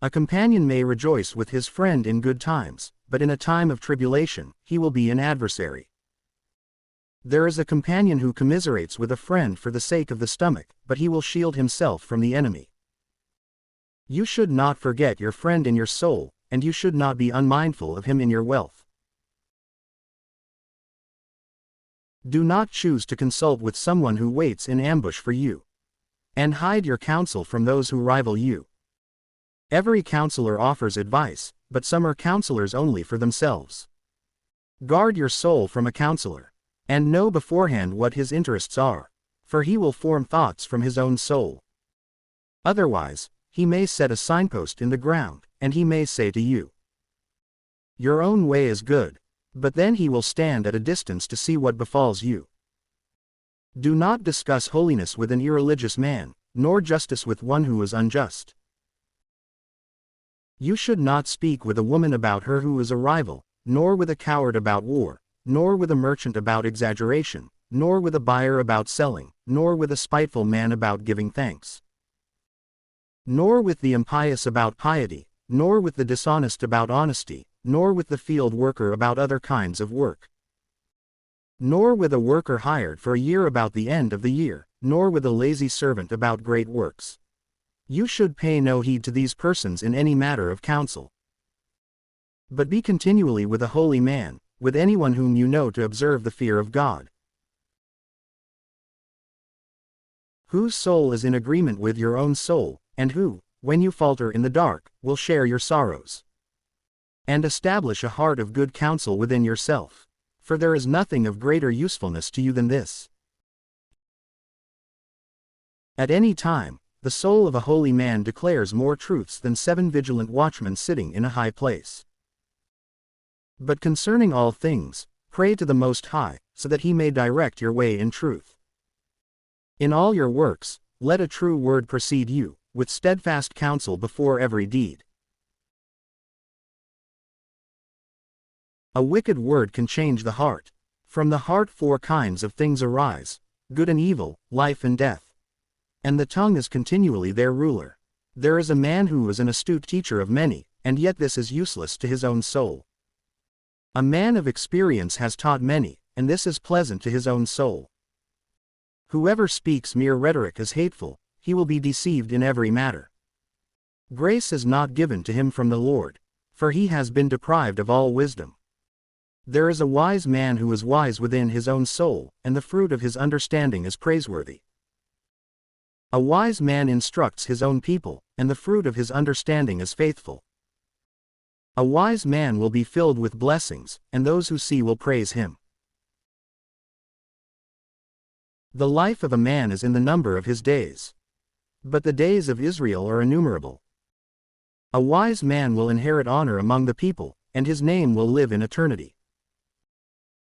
A companion may rejoice with his friend in good times, but in a time of tribulation, he will be an adversary. There is a companion who commiserates with a friend for the sake of the stomach, but he will shield himself from the enemy. You should not forget your friend in your soul, and you should not be unmindful of him in your wealth. Do not choose to consult with someone who waits in ambush for you, and hide your counsel from those who rival you. Every counselor offers advice, but some are counselors only for themselves. Guard your soul from a counselor, and know beforehand what his interests are, for he will form thoughts from his own soul. Otherwise, he may set a signpost in the ground, and he may say to you, your own way is good, but then he will stand at a distance to see what befalls you. Do not discuss holiness with an irreligious man, nor justice with one who is unjust. You should not speak with a woman about her who is a rival, nor with a coward about war, nor with a merchant about exaggeration, nor with a buyer about selling, nor with a spiteful man about giving thanks, nor with the impious about piety, nor with the dishonest about honesty, nor with the field worker about other kinds of work, nor with a worker hired for a year about the end of the year, nor with a lazy servant about great works. You should pay no heed to these persons in any matter of counsel, but be continually with a holy man, with anyone whom you know to observe the fear of God, whose soul is in agreement with your own soul, and who, when you falter in the dark, will share your sorrows. And establish a heart of good counsel within yourself, for there is nothing of greater usefulness to you than this. At any time, the soul of a holy man declares more truths than 7 vigilant watchmen sitting in a high place. But concerning all things, pray to the Most High, so that he may direct your way in truth. In all your works, let a true word precede you, with steadfast counsel before every deed. A wicked word can change the heart. From the heart 4 kinds of things arise, good and evil, life and death. And the tongue is continually their ruler. There is a man who is an astute teacher of many, and yet this is useless to his own soul. A man of experience has taught many, and this is pleasant to his own soul. Whoever speaks mere rhetoric is hateful, he will be deceived in every matter. Grace is not given to him from the Lord, for he has been deprived of all wisdom. There is a wise man who is wise within his own soul, and the fruit of his understanding is praiseworthy. A wise man instructs his own people, and the fruit of his understanding is faithful. A wise man will be filled with blessings, and those who see will praise him. The life of a man is in the number of his days. But the days of Israel are innumerable. A wise man will inherit honor among the people, and his name will live in eternity.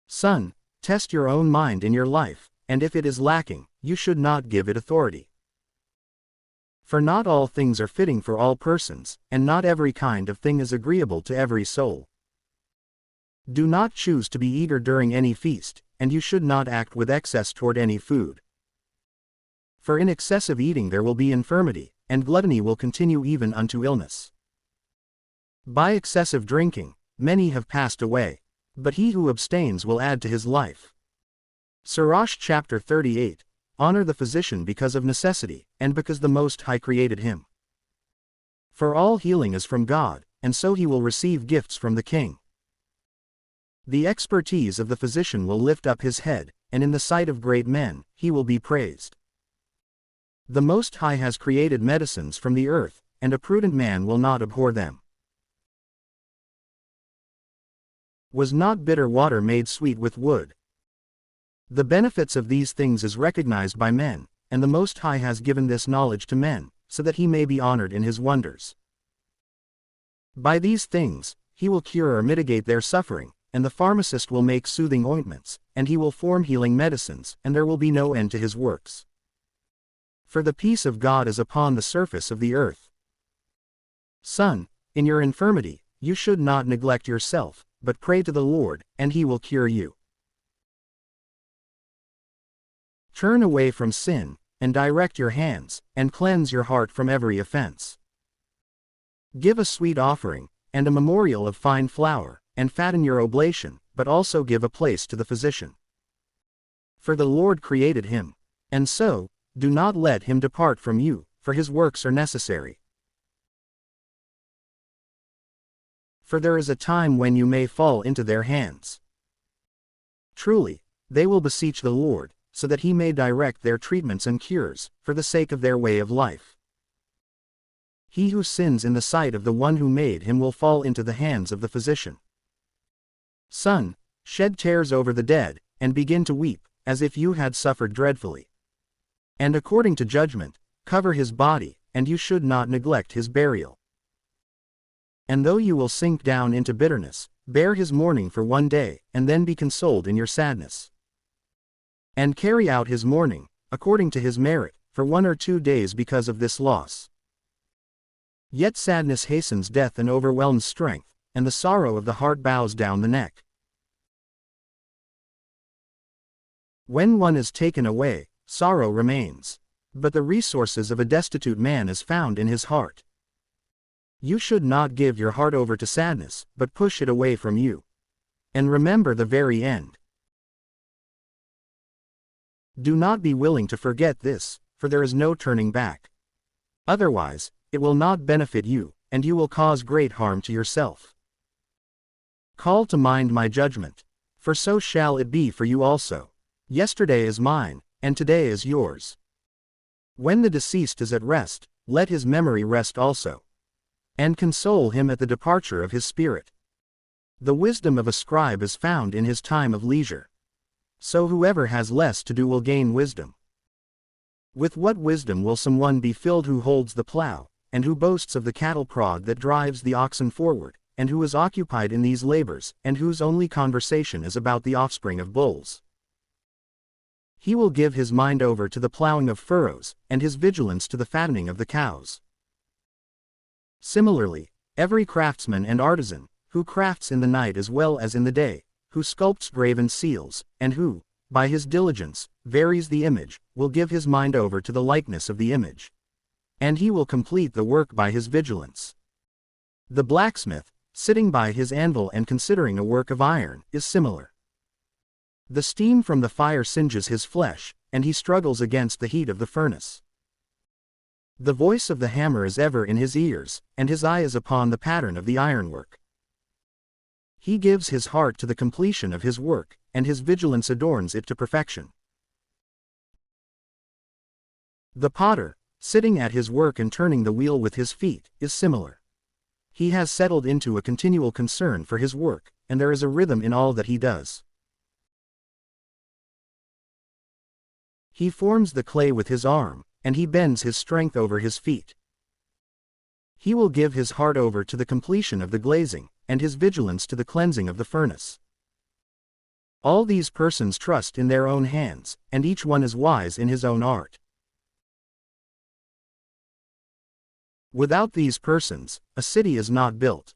Son, test your own mind in your life, and if it is lacking, you should not give it authority. For not all things are fitting for all persons, and not every kind of thing is agreeable to every soul. Do not choose to be eager during any feast, and you should not act with excess toward any food. For in excessive eating there will be infirmity, and gluttony will continue even unto illness. By excessive drinking, many have passed away, but he who abstains will add to his life. Sirach chapter 38, Honor the physician because of necessity, and because the Most High created him. For all healing is from God, and so he will receive gifts from the king. The expertise of the physician will lift up his head, and in the sight of great men, he will be praised. The Most High has created medicines from the earth, and a prudent man will not abhor them. Was not bitter water made sweet with wood? The benefits of these things is recognized by men, and the Most High has given this knowledge to men, so that he may be honored in his wonders. By these things, he will cure or mitigate their suffering, and the pharmacist will make soothing ointments, and he will form healing medicines, and there will be no end to his works. For the peace of God is upon the surface of the earth. Son, in your infirmity, you should not neglect yourself, but pray to the Lord, and he will cure you. Turn away from sin, and direct your hands, and cleanse your heart from every offense. Give a sweet offering, and a memorial of fine flour, and fatten your oblation, but also give a place to the physician. For the Lord created him, and so, do not let him depart from you, for his works are necessary. For there is a time when you may fall into their hands. Truly, they will beseech the Lord, so that he may direct their treatments and cures, for the sake of their way of life. He who sins in the sight of the one who made him will fall into the hands of the physician. Son, shed tears over the dead, and begin to weep, as if you had suffered dreadfully. And according to judgment, cover his body, and you should not neglect his burial. And though you will sink down into bitterness, bear his mourning for one day, and then be consoled in your sadness. And carry out his mourning, according to his merit, for 1 or 2 days because of this loss. Yet sadness hastens death and overwhelms strength, and the sorrow of the heart bows down the neck. When one is taken away, sorrow remains, but the resources of a destitute man is found in his heart. You should not give your heart over to sadness, but push it away from you. And remember the very end. Do not be willing to forget this, for there is no turning back. Otherwise, it will not benefit you, and you will cause great harm to yourself. Call to mind my judgment, for so shall it be for you also. Yesterday is mine, and today is yours. When the deceased is at rest, let his memory rest also. And console him at the departure of his spirit. The wisdom of a scribe is found in his time of leisure. So whoever has less to do will gain wisdom. With what wisdom will someone be filled who holds the plow, and who boasts of the cattle prod that drives the oxen forward, and who is occupied in these labors, and whose only conversation is about the offspring of bulls? He will give his mind over to the plowing of furrows, and his vigilance to the fattening of the cows. Similarly, every craftsman and artisan, who crafts in the night as well as in the day, who sculpts graven seals, and who, by his diligence, varies the image, will give his mind over to the likeness of the image. And he will complete the work by his vigilance. The blacksmith, sitting by his anvil and considering a work of iron, is similar. The steam from the fire singes his flesh, and he struggles against the heat of the furnace. The voice of the hammer is ever in his ears, and his eye is upon the pattern of the ironwork. He gives his heart to the completion of his work, and his vigilance adorns it to perfection. The potter, sitting at his work and turning the wheel with his feet, is similar. He has settled into a continual concern for his work, and there is a rhythm in all that he does. He forms the clay with his arm, and he bends his strength over his feet. He will give his heart over to the completion of the glazing, and his vigilance to the cleansing of the furnace. All these persons trust in their own hands, and each one is wise in his own art. Without these persons, a city is not built.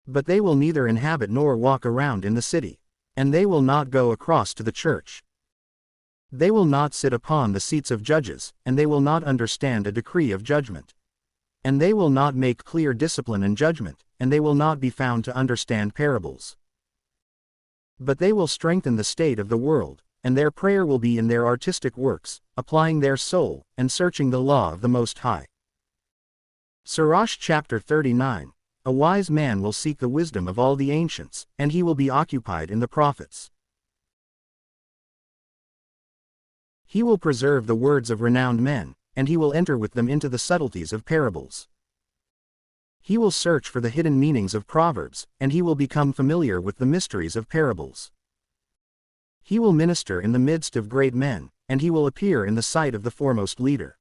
But they will neither inhabit nor walk around in the city, and they will not go across to the church. They will not sit upon the seats of judges, and they will not understand a decree of judgment. And they will not make clear discipline and judgment, and they will not be found to understand parables. But they will strengthen the state of the world, and their prayer will be in their artistic works, applying their soul, and searching the law of the Most High. Sirach chapter 39. A wise man will seek the wisdom of all the ancients, and he will be occupied in the prophets. He will preserve the words of renowned men, and he will enter with them into the subtleties of parables. He will search for the hidden meanings of proverbs, and he will become familiar with the mysteries of parables. He will minister in the midst of great men, and he will appear in the sight of the foremost leader.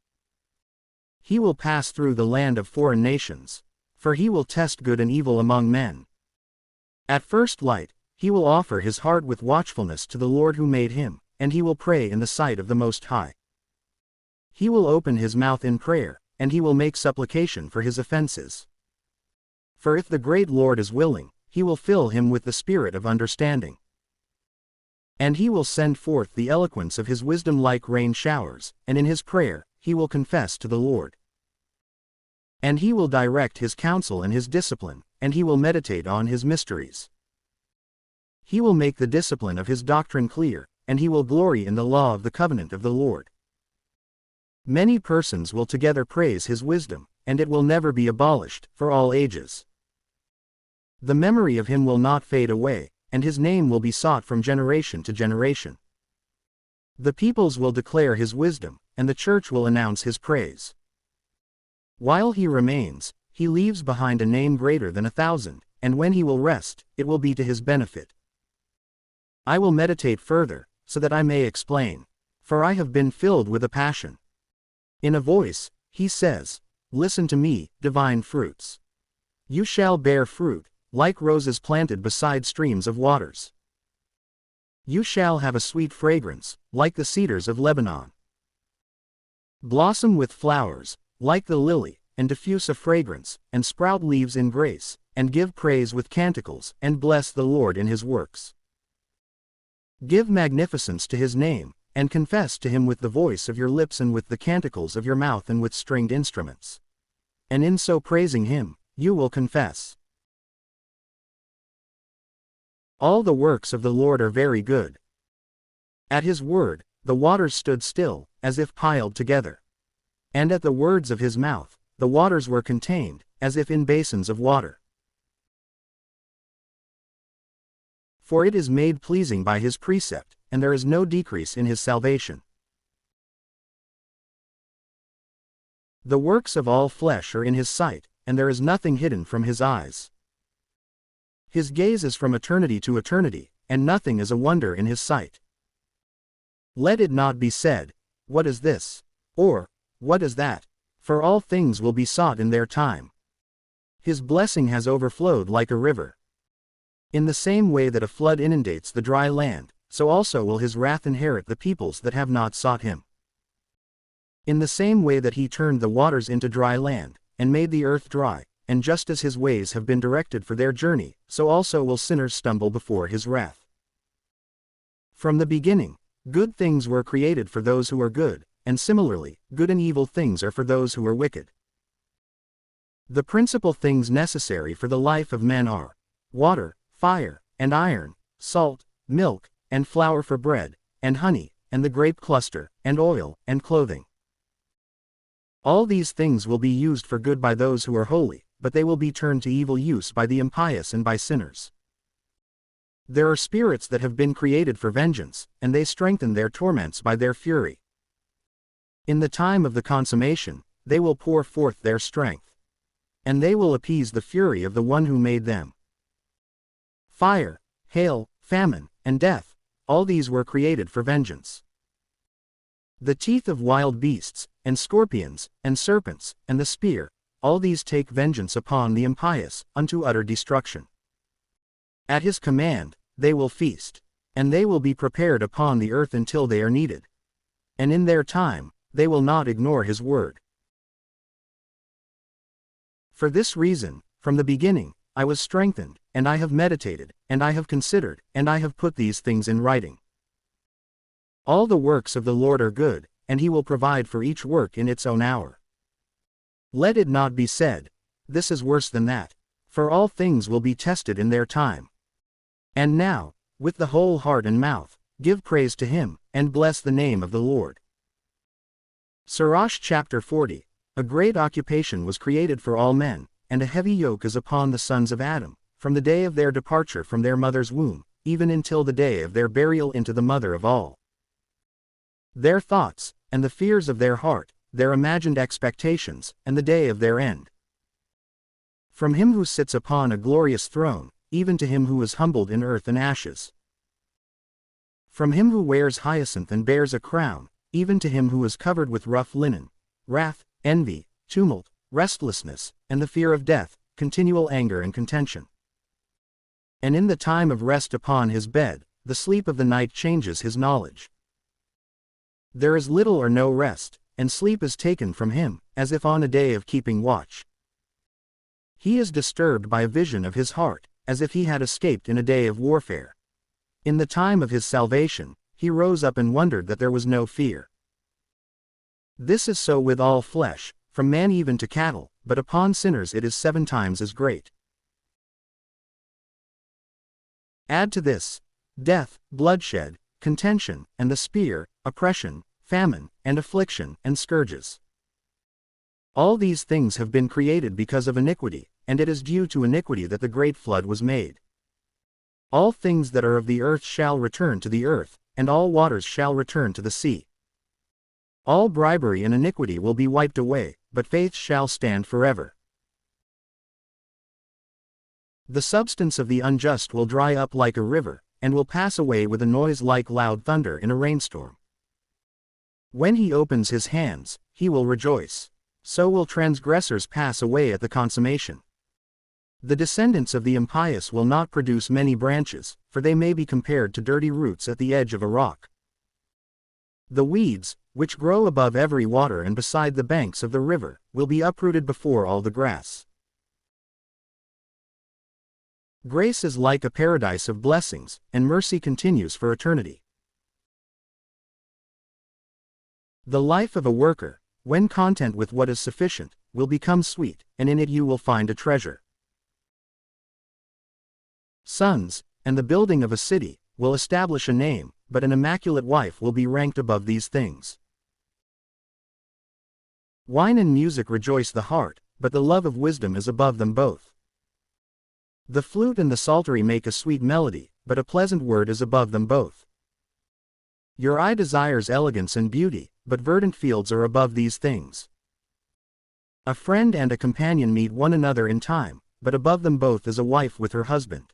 He will pass through the land of foreign nations, for he will test good and evil among men. At first light, he will offer his heart with watchfulness to the Lord who made him, and he will pray in the sight of the Most High. He will open his mouth in prayer, and he will make supplication for his offenses. For if the great Lord is willing, he will fill him with the spirit of understanding. And he will send forth the eloquence of his wisdom like rain showers, and in his prayer, he will confess to the Lord. And he will direct his counsel and his discipline, and he will meditate on his mysteries. He will make the discipline of his doctrine clear, and he will glory in the law of the covenant of the Lord. Many persons will together praise his wisdom, and it will never be abolished, for all ages. The memory of him will not fade away, and his name will be sought from generation to generation. The peoples will declare his wisdom, and the church will announce his praise. While he remains, he leaves behind a name greater than 1,000, and when he will rest, it will be to his benefit. I will meditate further, so that I may explain, for I have been filled with a passion. In a voice, he says, "Listen to me, divine fruits. You shall bear fruit, like roses planted beside streams of waters. You shall have a sweet fragrance, like the cedars of Lebanon. Blossom with flowers, like the lily, and diffuse a fragrance, and sprout leaves in grace, and give praise with canticles, and bless the Lord in his works. Give magnificence to his name, and confess to him with the voice of your lips and with the canticles of your mouth and with stringed instruments. And in so praising him, you will confess. All the works of the Lord are very good. At his word, the waters stood still, as if piled together. And at the words of his mouth, the waters were contained, as if in basins of water. For it is made pleasing by his precept, and there is no decrease in his salvation. The works of all flesh are in his sight, and there is nothing hidden from his eyes. His gaze is from eternity to eternity, and nothing is a wonder in his sight. Let it not be said, "What is this?" or, "What is that?" for all things will be sought in their time. His blessing has overflowed like a river. In the same way that a flood inundates the dry land, so also will his wrath inherit the peoples that have not sought him. In the same way that he turned the waters into dry land, and made the earth dry, and just as his ways have been directed for their journey, so also will sinners stumble before his wrath. From the beginning, good things were created for those who are good, and similarly, good and evil things are for those who are wicked. The principal things necessary for the life of men are water, fire, and iron, salt, milk, and flour for bread, and honey, and the grape cluster, and oil, and clothing. All these things will be used for good by those who are holy, but they will be turned to evil use by the impious and by sinners. There are spirits that have been created for vengeance, and they strengthen their torments by their fury. In the time of the consummation, they will pour forth their strength. And they will appease the fury of the one who made them. Fire, hail, famine, and death, all these were created for vengeance. The teeth of wild beasts, and scorpions, and serpents, and the spear, all these take vengeance upon the impious, unto utter destruction. At his command, they will feast, and they will be prepared upon the earth until they are needed. And in their time, they will not ignore his word. For this reason, from the beginning, I was strengthened, and I have meditated, and I have considered, and I have put these things in writing. All the works of the Lord are good, and he will provide for each work in its own hour. Let it not be said, this is worse than that, for all things will be tested in their time. And now, with the whole heart and mouth, give praise to him, and bless the name of the Lord. Sirach chapter 40. A great occupation was created for all men, and a heavy yoke is upon the sons of Adam, from the day of their departure from their mother's womb, even until the day of their burial into the mother of all. Their thoughts, and the fears of their heart, their imagined expectations, and the day of their end. From him who sits upon a glorious throne, even to him who is humbled in earth and ashes. From him who wears hyacinth and bears a crown, even to him who is covered with rough linen, wrath, envy, tumult, restlessness, and the fear of death, continual anger and contention. And in the time of rest upon his bed, the sleep of the night changes his knowledge. There is little or no rest, and sleep is taken from him, as if on a day of keeping watch. He is disturbed by a vision of his heart, as if he had escaped in a day of warfare. In the time of his salvation, he rose up and wondered that there was no fear. This is so with all flesh, from man even to cattle, but upon sinners it is 7 times as great. Add to this, death, bloodshed, contention, and the spear, oppression, famine, and affliction, and scourges. All these things have been created because of iniquity, and it is due to iniquity that the great flood was made. All things that are of the earth shall return to the earth, and all waters shall return to the sea. All bribery and iniquity will be wiped away, but faith shall stand forever. The substance of the unjust will dry up like a river, and will pass away with a noise like loud thunder in a rainstorm. When he opens his hands, he will rejoice. So will transgressors pass away at the consummation. The descendants of the impious will not produce many branches, for they may be compared to dirty roots at the edge of a rock. The weeds, which grow above every water and beside the banks of the river, will be uprooted before all the grass. Grace is like a paradise of blessings, and mercy continues for eternity. The life of a worker, when content with what is sufficient, will become sweet, and in it you will find a treasure. Sons, and the building of a city, will establish a name, but an immaculate wife will be ranked above these things. Wine and music rejoice the heart, but the love of wisdom is above them both. The flute and the psaltery make a sweet melody, but a pleasant word is above them both. Your eye desires elegance and beauty, but verdant fields are above these things. A friend and a companion meet one another in time, but above them both is a wife with her husband.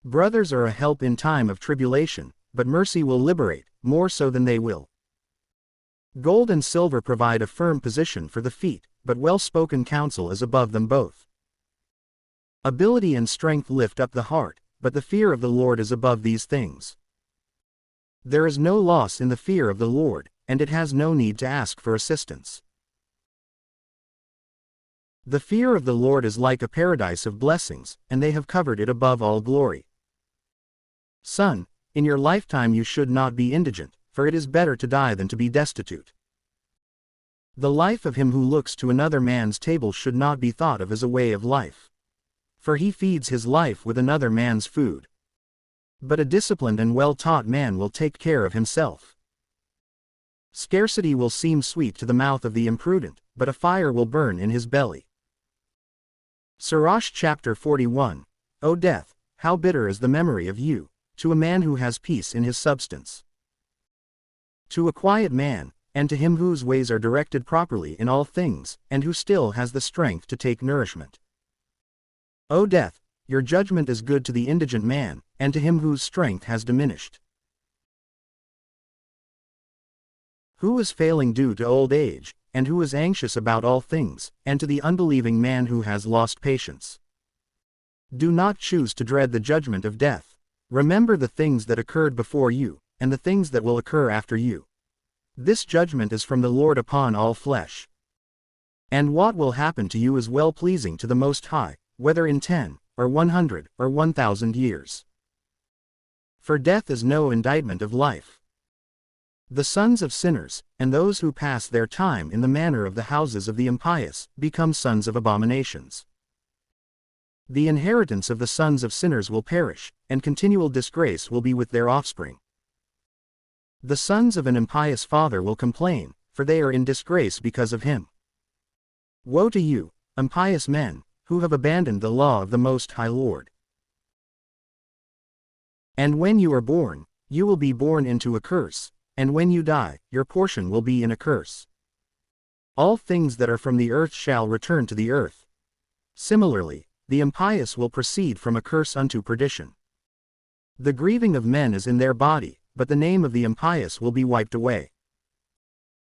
Brothers are a help in time of tribulation, but mercy will liberate, more so than they will. Gold and silver provide a firm position for the feet, but well-spoken counsel is above them both. Ability and strength lift up the heart, but the fear of the Lord is above these things. There is no loss in the fear of the Lord, and it has no need to ask for assistance. The fear of the Lord is like a paradise of blessings, and they have covered it above all glory. Son, in your lifetime you should not be indigent, for it is better to die than to be destitute. The life of him who looks to another man's table should not be thought of as a way of life. For he feeds his life with another man's food. But a disciplined and well-taught man will take care of himself. Scarcity will seem sweet to the mouth of the imprudent, but a fire will burn in his belly. Sirach chapter 41. O death, how bitter is the memory of you, to a man who has peace in his substance. To a quiet man, and to him whose ways are directed properly in all things, and who still has the strength to take nourishment. O death, your judgment is good to the indigent man, and to him whose strength has diminished. Who is failing due to old age, and who is anxious about all things, and to the unbelieving man who has lost patience. Do not choose to dread the judgment of death. Remember the things that occurred before you, and the things that will occur after you. This judgment is from the Lord upon all flesh. And what will happen to you is well-pleasing to the Most High, whether in 10, or 100, or 1,000 years. For death is no indictment of life. The sons of sinners, and those who pass their time in the manner of the houses of the impious, become sons of abominations. The inheritance of the sons of sinners will perish, and continual disgrace will be with their offspring. The sons of an impious father will complain, for they are in disgrace because of him. Woe to you, impious men, who have abandoned the law of the Most High Lord. And when you are born, you will be born into a curse, and when you die, your portion will be in a curse. All things that are from the earth shall return to the earth. Similarly, the impious will proceed from a curse unto perdition. The grieving of men is in their body, but the name of the impious will be wiped away.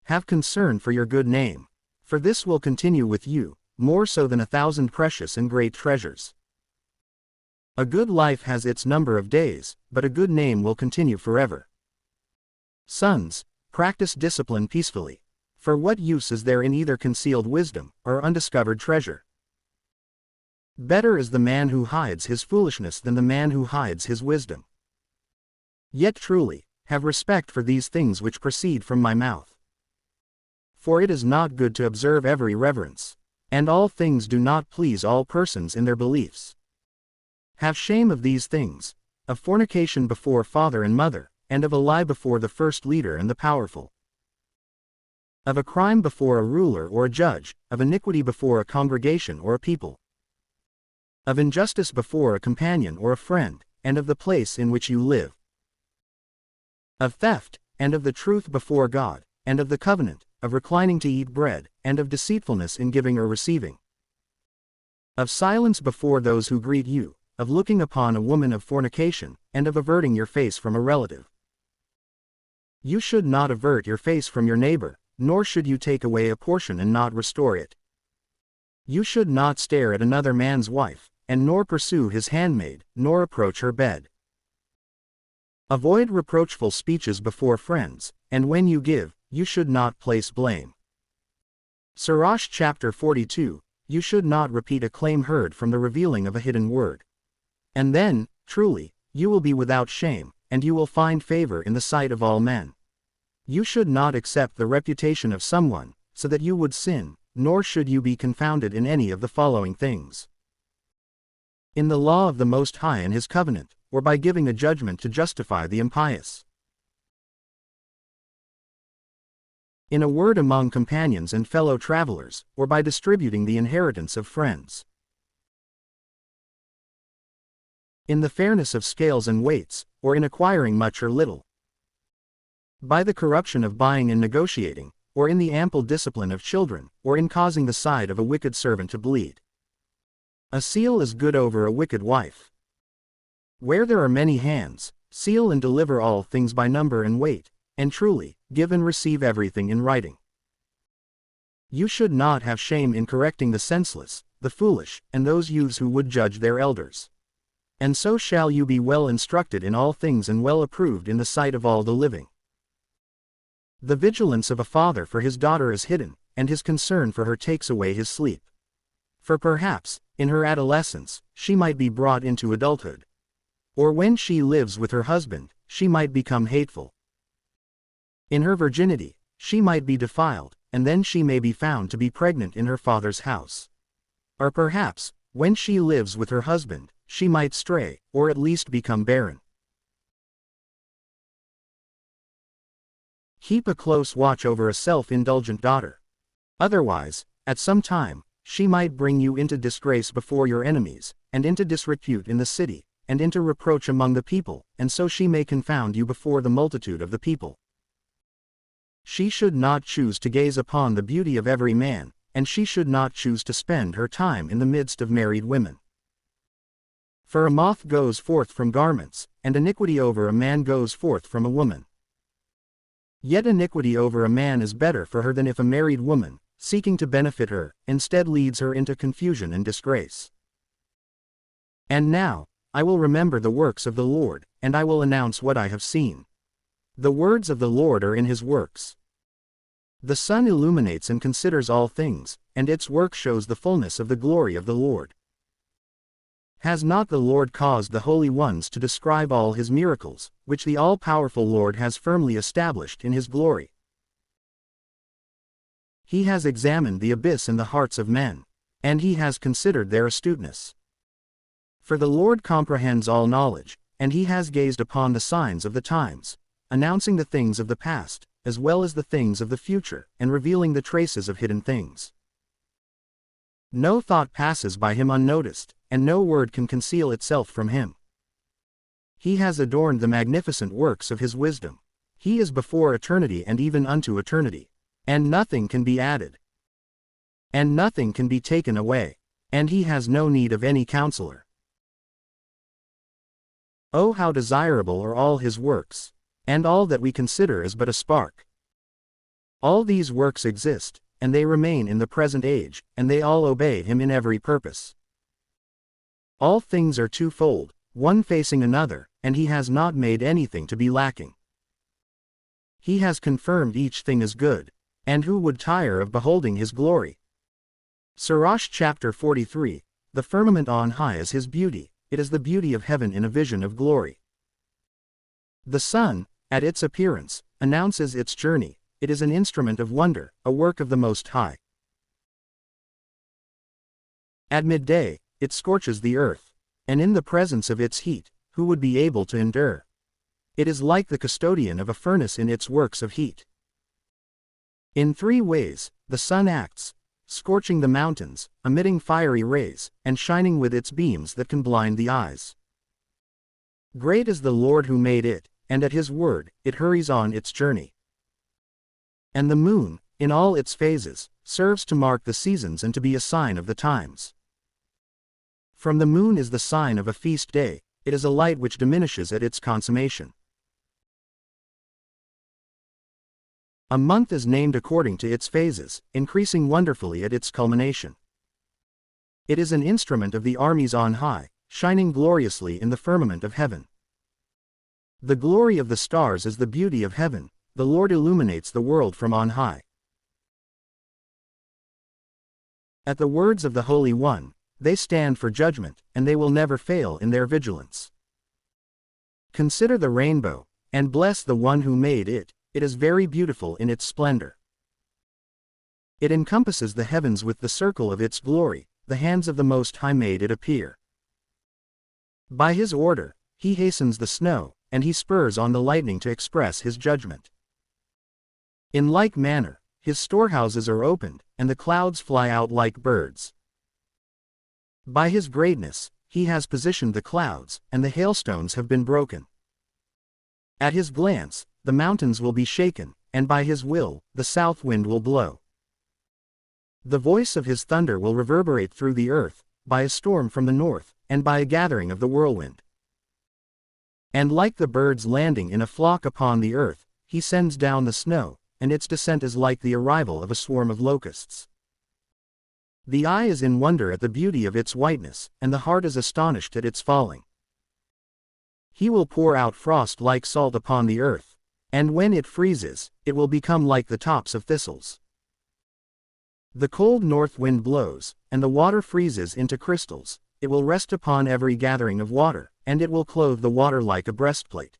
Have concern for your good name, for this will continue with you, more so than 1,000 precious and great treasures. A good life has its number of days, but a good name will continue forever. Sons, practice discipline peacefully, for what use is there in either concealed wisdom, or undiscovered treasure? Better is the man who hides his foolishness than the man who hides his wisdom. Yet truly, have respect for these things which proceed from my mouth. For it is not good to observe every reverence, and all things do not please all persons in their beliefs. Have shame of these things, of fornication before father and mother, and of a lie before the first leader and the powerful. Of a crime before a ruler or a judge, of iniquity before a congregation or a people. Of injustice before a companion or a friend, and of the place in which you live. Of theft, and of the truth before God, and of the covenant, of reclining to eat bread, and of deceitfulness in giving or receiving. Of silence before those who greet you, of looking upon a woman of fornication, and of averting your face from a relative. You should not avert your face from your neighbor, nor should you take away a portion and not restore it. You should not stare at another man's wife, and nor pursue his handmaid, nor approach her bed. Avoid reproachful speeches before friends, and when you give, you should not place blame. Sirach chapter 42, you should not repeat a claim heard from the revealing of a hidden word. And then, truly, you will be without shame, and you will find favor in the sight of all men. You should not accept the reputation of someone, so that you would sin, nor should you be confounded in any of the following things. In the law of the Most High and his covenant, or by giving a judgment to justify the impious. In a word among companions and fellow travelers, or by distributing the inheritance of friends. In the fairness of scales and weights, or in acquiring much or little. By the corruption of buying and negotiating, or in the ample discipline of children, or in causing the side of a wicked servant to bleed. A seal is good over a wicked wife. Where there are many hands, seal and deliver all things by number and weight, and truly, give and receive everything in writing. You should not have shame in correcting the senseless, the foolish, and those youths who would judge their elders. And so shall you be well instructed in all things and well approved in the sight of all the living. The vigilance of a father for his daughter is hidden, and his concern for her takes away his sleep. For perhaps, in her adolescence, she might be brought into adulthood. Or when she lives with her husband, she might become hateful. In her virginity, she might be defiled, and then she may be found to be pregnant in her father's house. Or perhaps, when she lives with her husband, she might stray, or at least become barren. Keep a close watch over a self-indulgent daughter. Otherwise, at some time, she might bring you into disgrace before your enemies, and into disrepute in the city, and into reproach among the people, and so she may confound you before the multitude of the people. She should not choose to gaze upon the beauty of every man, and she should not choose to spend her time in the midst of married women. For a moth goes forth from garments, and iniquity over a man goes forth from a woman. Yet iniquity over a man is better for her than if a married woman, seeking to benefit her, instead leads her into confusion and disgrace. And now, I will remember the works of the Lord, and I will announce what I have seen. The words of the Lord are in his works. The sun illuminates and considers all things, and its work shows the fullness of the glory of the Lord. Has not the Lord caused the holy ones to describe all his miracles, which the all-powerful Lord has firmly established in his glory? He has examined the abyss in the hearts of men, and he has considered their astuteness. For the Lord comprehends all knowledge, and he has gazed upon the signs of the times, announcing the things of the past, as well as the things of the future, and revealing the traces of hidden things. No thought passes by him unnoticed, and no word can conceal itself from him. He has adorned the magnificent works of his wisdom. He is before eternity and even unto eternity. And nothing can be added. And nothing can be taken away. And he has no need of any counselor. Oh, how desirable are all his works! And all that we consider is but a spark. All these works exist, and they remain in the present age, and they all obey him in every purpose. All things are twofold, one facing another, and he has not made anything to be lacking. He has confirmed each thing as good, and who would tire of beholding his glory? Sirach chapter 43, the firmament on high is his beauty, it is the beauty of heaven in a vision of glory. The sun, at its appearance, announces its journey, it is an instrument of wonder, a work of the Most High. At midday, it scorches the earth, and in the presence of its heat, who would be able to endure? It is like the custodian of a furnace in its works of heat. In three ways, the sun acts, scorching the mountains, emitting fiery rays, and shining with its beams that can blind the eyes. Great is the Lord who made it, and at his word, it hurries on its journey. And the moon, in all its phases, serves to mark the seasons and to be a sign of the times. From the moon is the sign of a feast day, it is a light which diminishes at its consummation. A month is named according to its phases, increasing wonderfully at its culmination. It is an instrument of the armies on high, shining gloriously in the firmament of heaven. The glory of the stars is the beauty of heaven, the Lord illuminates the world from on high. At the words of the Holy One, they stand for judgment, and they will never fail in their vigilance. Consider the rainbow, and bless the one who made it, it is very beautiful in its splendor. It encompasses the heavens with the circle of its glory, the hands of the Most High made it appear. By his order, he hastens the snow, and he spurs on the lightning to express his judgment. In like manner, his storehouses are opened, and the clouds fly out like birds. By his greatness, he has positioned the clouds, and the hailstones have been broken. At his glance, the mountains will be shaken, and by his will, the south wind will blow. The voice of his thunder will reverberate through the earth, by a storm from the north, and by a gathering of the whirlwind. And like the birds landing in a flock upon the earth, he sends down the snow, and its descent is like the arrival of a swarm of locusts. The eye is in wonder at the beauty of its whiteness, and the heart is astonished at its falling. He will pour out frost like salt upon the earth, and when it freezes, it will become like the tops of thistles. The cold north wind blows, and the water freezes into crystals, it will rest upon every gathering of water, and it will clothe the water like a breastplate.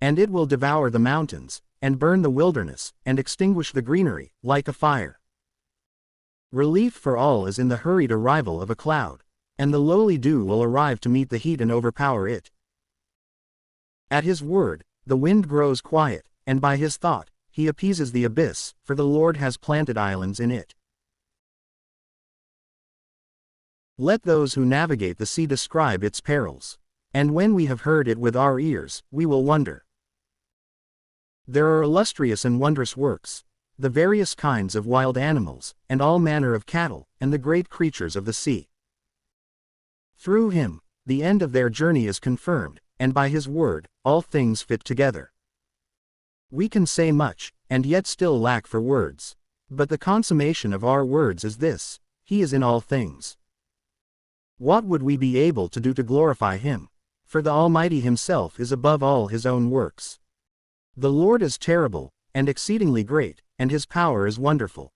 And it will devour the mountains, and burn the wilderness, and extinguish the greenery, like a fire. Relief for all is in the hurried arrival of a cloud, and the lowly dew will arrive to meet the heat and overpower it. At his word, the wind grows quiet, and by his thought, he appeases the abyss, for the Lord has planted islands in it. Let those who navigate the sea describe its perils, and when we have heard it with our ears, we will wonder. There are illustrious and wondrous works, the various kinds of wild animals, and all manner of cattle, and the great creatures of the sea. Through him, the end of their journey is confirmed, and by his word, all things fit together. We can say much, and yet still lack for words. But the consummation of our words is this: He is in all things. What would we be able to do to glorify Him? For the Almighty Himself is above all His own works. The Lord is terrible, and exceedingly great, and His power is wonderful.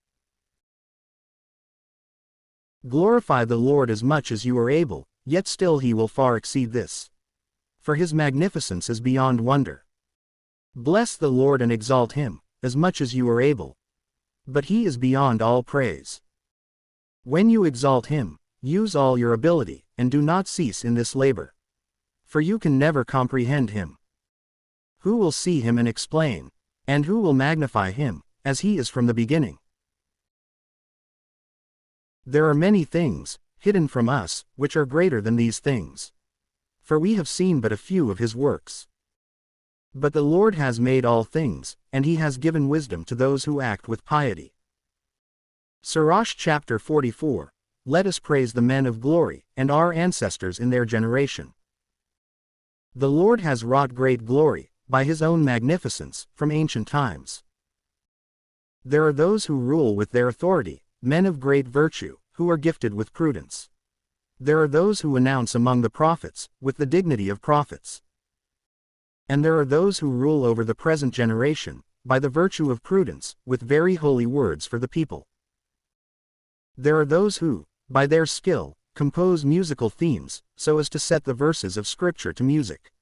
Glorify the Lord as much as you are able, yet still He will far exceed this. For His magnificence is beyond wonder. Bless the Lord and exalt Him, as much as you are able. But He is beyond all praise. When you exalt Him, use all your ability, and do not cease in this labor. For you can never comprehend Him. Who will see Him and explain? And who will magnify Him, as He is from the beginning? There are many things, hidden from us, which are greater than these things. For we have seen but a few of His works. But the Lord has made all things, and He has given wisdom to those who act with piety. Sirach chapter 44. Let us praise the men of glory, and our ancestors in their generation. The Lord has wrought great glory, by His own magnificence, from ancient times. There are those who rule with their authority, men of great virtue, who are gifted with prudence. There are those who announce among the prophets, with the dignity of prophets. And there are those who rule over the present generation, by the virtue of prudence, with very holy words for the people. There are those who, by their skill, compose musical themes, so as to set the verses of Scripture to music.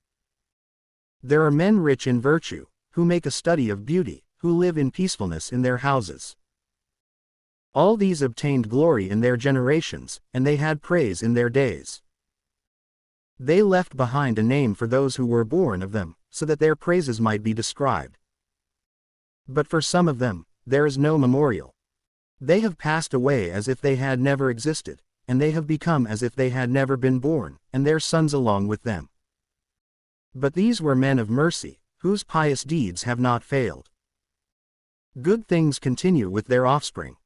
There are men rich in virtue, who make a study of beauty, who live in peacefulness in their houses. All these obtained glory in their generations, and they had praise in their days. They left behind a name for those who were born of them, so that their praises might be described. But for some of them, there is no memorial. They have passed away as if they had never existed, and they have become as if they had never been born, and their sons along with them. But these were men of mercy, whose pious deeds have not failed. Good things continue with their offspring.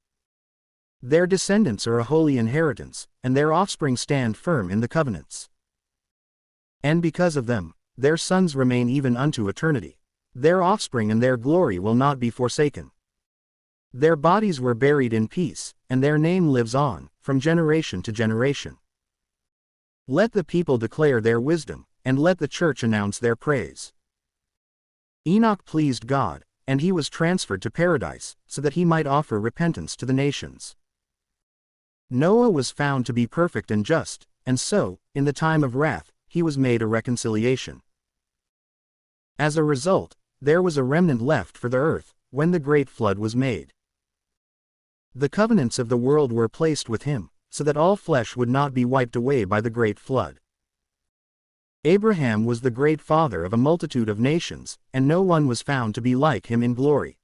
Their descendants are a holy inheritance, and their offspring stand firm in the covenants. And because of them, their sons remain even unto eternity. Their offspring and their glory will not be forsaken. Their bodies were buried in peace, and their name lives on, from generation to generation. Let the people declare their wisdom, and let the church announce their praise. Enoch pleased God, and he was transferred to paradise, so that he might offer repentance to the nations. Noah was found to be perfect and just, and so, in the time of wrath, he was made a reconciliation. As a result, there was a remnant left for the earth, when the great flood was made. The covenants of the world were placed with him, so that all flesh would not be wiped away by the great flood. Abraham was the great father of a multitude of nations, and no one was found to be like him in glory.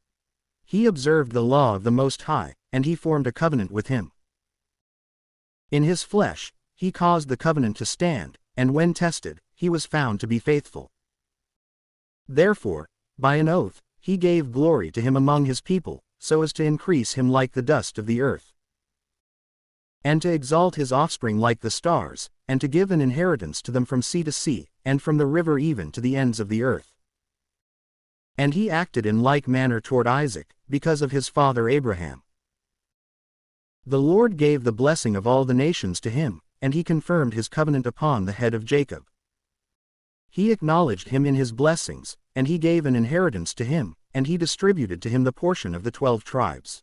He observed the law of the Most High, and he formed a covenant with him. In his flesh, he caused the covenant to stand, and when tested, he was found to be faithful. Therefore, by an oath, he gave glory to him among his people, so as to increase him like the dust of the earth, and to exalt his offspring like the stars, and to give an inheritance to them from sea to sea, and from the river even to the ends of the earth. And he acted in like manner toward Isaac, because of his father Abraham. The Lord gave the blessing of all the nations to him, and he confirmed his covenant upon the head of Jacob. He acknowledged him in his blessings, and he gave an inheritance to him, and he distributed to him the portion of the 12 tribes.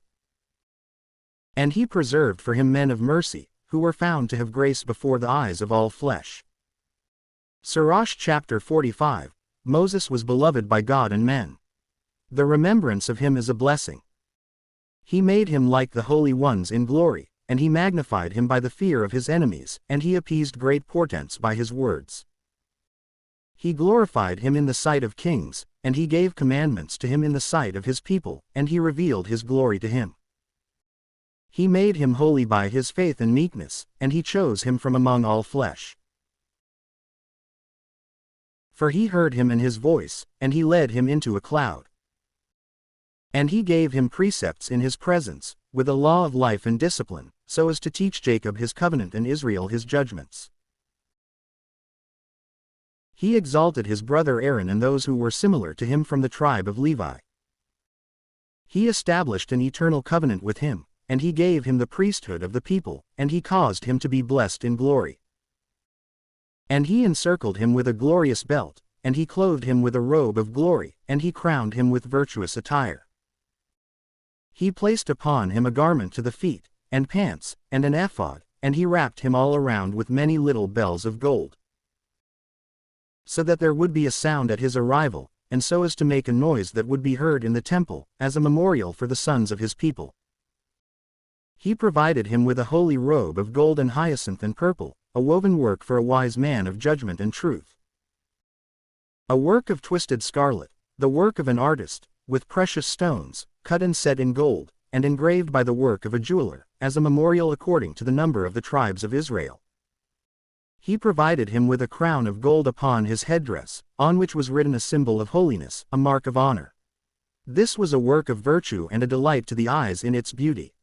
And he preserved for him men of mercy, who were found to have grace before the eyes of all flesh. Sirach chapter 45. Moses was beloved by God and men. The remembrance of him is a blessing. He made him like the holy ones in glory, and he magnified him by the fear of his enemies, and he appeased great portents by his words. He glorified him in the sight of kings, and he gave commandments to him in the sight of his people, and he revealed his glory to him. He made him holy by his faith and meekness, and he chose him from among all flesh. For he heard him and his voice, and he led him into a cloud. And he gave him precepts in his presence, with a law of life and discipline, so as to teach Jacob his covenant and Israel his judgments. He exalted his brother Aaron and those who were similar to him from the tribe of Levi. He established an eternal covenant with him, and he gave him the priesthood of the people, and he caused him to be blessed in glory. And he encircled him with a glorious belt, and he clothed him with a robe of glory, and he crowned him with virtuous attire. He placed upon him a garment to the feet, and pants, and an ephod, and he wrapped him all around with many little bells of gold, so that there would be a sound at his arrival, and so as to make a noise that would be heard in the temple, as a memorial for the sons of his people. He provided him with a holy robe of gold and hyacinth and purple, a woven work for a wise man of judgment and truth. A work of twisted scarlet, the work of an artist, with precious stones, cut and set in gold, and engraved by the work of a jeweler, as a memorial according to the number of the tribes of Israel. He provided him with a crown of gold upon his headdress, on which was written a symbol of holiness, a mark of honor. This was a work of virtue and a delight to the eyes in its beauty.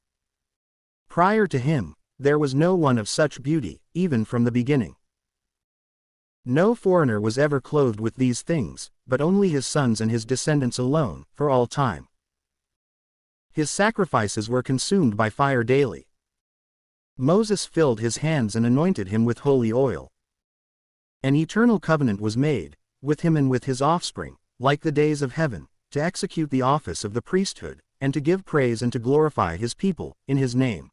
Prior to him, there was no one of such beauty, even from the beginning. No foreigner was ever clothed with these things, but only his sons and his descendants alone, for all time. His sacrifices were consumed by fire daily. Moses filled his hands and anointed him with holy oil. An eternal covenant was made, with him and with his offspring, like the days of heaven, to execute the office of the priesthood, and to give praise and to glorify his people, in his name.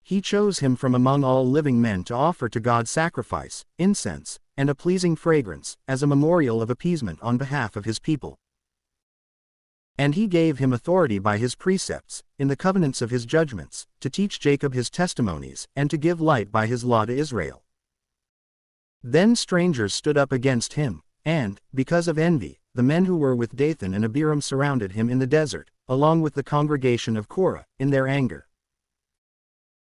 He chose him from among all living men to offer to God sacrifice, incense, and a pleasing fragrance, as a memorial of appeasement on behalf of his people. And he gave him authority by his precepts, in the covenants of his judgments, to teach Jacob his testimonies, and to give light by his law to Israel. Then strangers stood up against him, and, because of envy, the men who were with Dathan and Abiram surrounded him in the desert, along with the congregation of Korah, in their anger.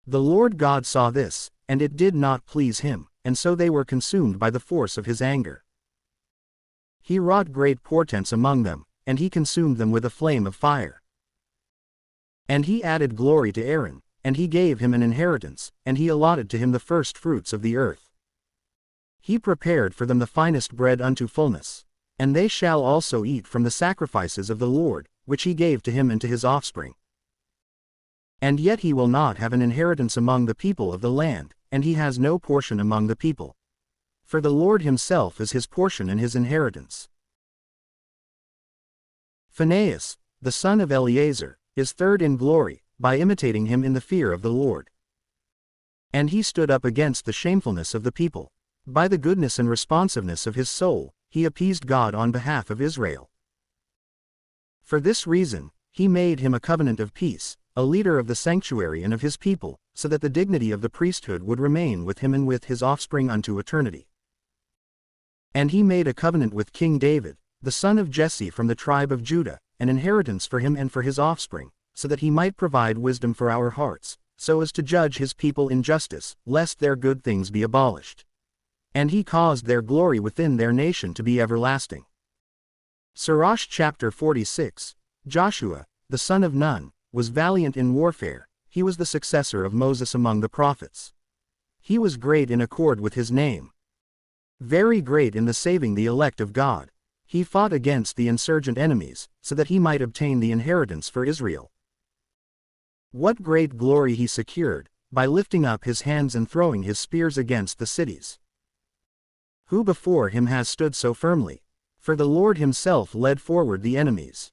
The Lord God saw this, and it did not please him, and so they were consumed by the force of his anger. He wrought great portents among them, and he consumed them with a flame of fire. And he added glory to Aaron, and he gave him an inheritance, and he allotted to him the first fruits of the earth. He prepared for them the finest bread unto fullness, and they shall also eat from the sacrifices of the Lord, which he gave to him and to his offspring. And yet he will not have an inheritance among the people of the land, and he has no portion among the people. For the Lord himself is his portion and his inheritance. Phinehas, the son of Eleazar, is third in glory, by imitating him in the fear of the Lord. And he stood up against the shamefulness of the people. By the goodness and responsiveness of his soul, he appeased God on behalf of Israel. For this reason, he made him a covenant of peace, a leader of the sanctuary and of his people, so that the dignity of the priesthood would remain with him and with his offspring unto eternity. And he made a covenant with King David, the son of Jesse from the tribe of Judah, an inheritance for him and for his offspring, so that he might provide wisdom for our hearts, so as to judge his people in justice, lest their good things be abolished. And he caused their glory within their nation to be everlasting. Sirach chapter 46. Joshua, the son of Nun, was valiant in warfare. He was the successor of Moses among the prophets. He was great in accord with his name, very great in the saving the elect of God. He fought against the insurgent enemies, so that he might obtain the inheritance for Israel. What great glory he secured, by lifting up his hands and throwing his spears against the cities. Who before him has stood so firmly? For the Lord himself led forward the enemies.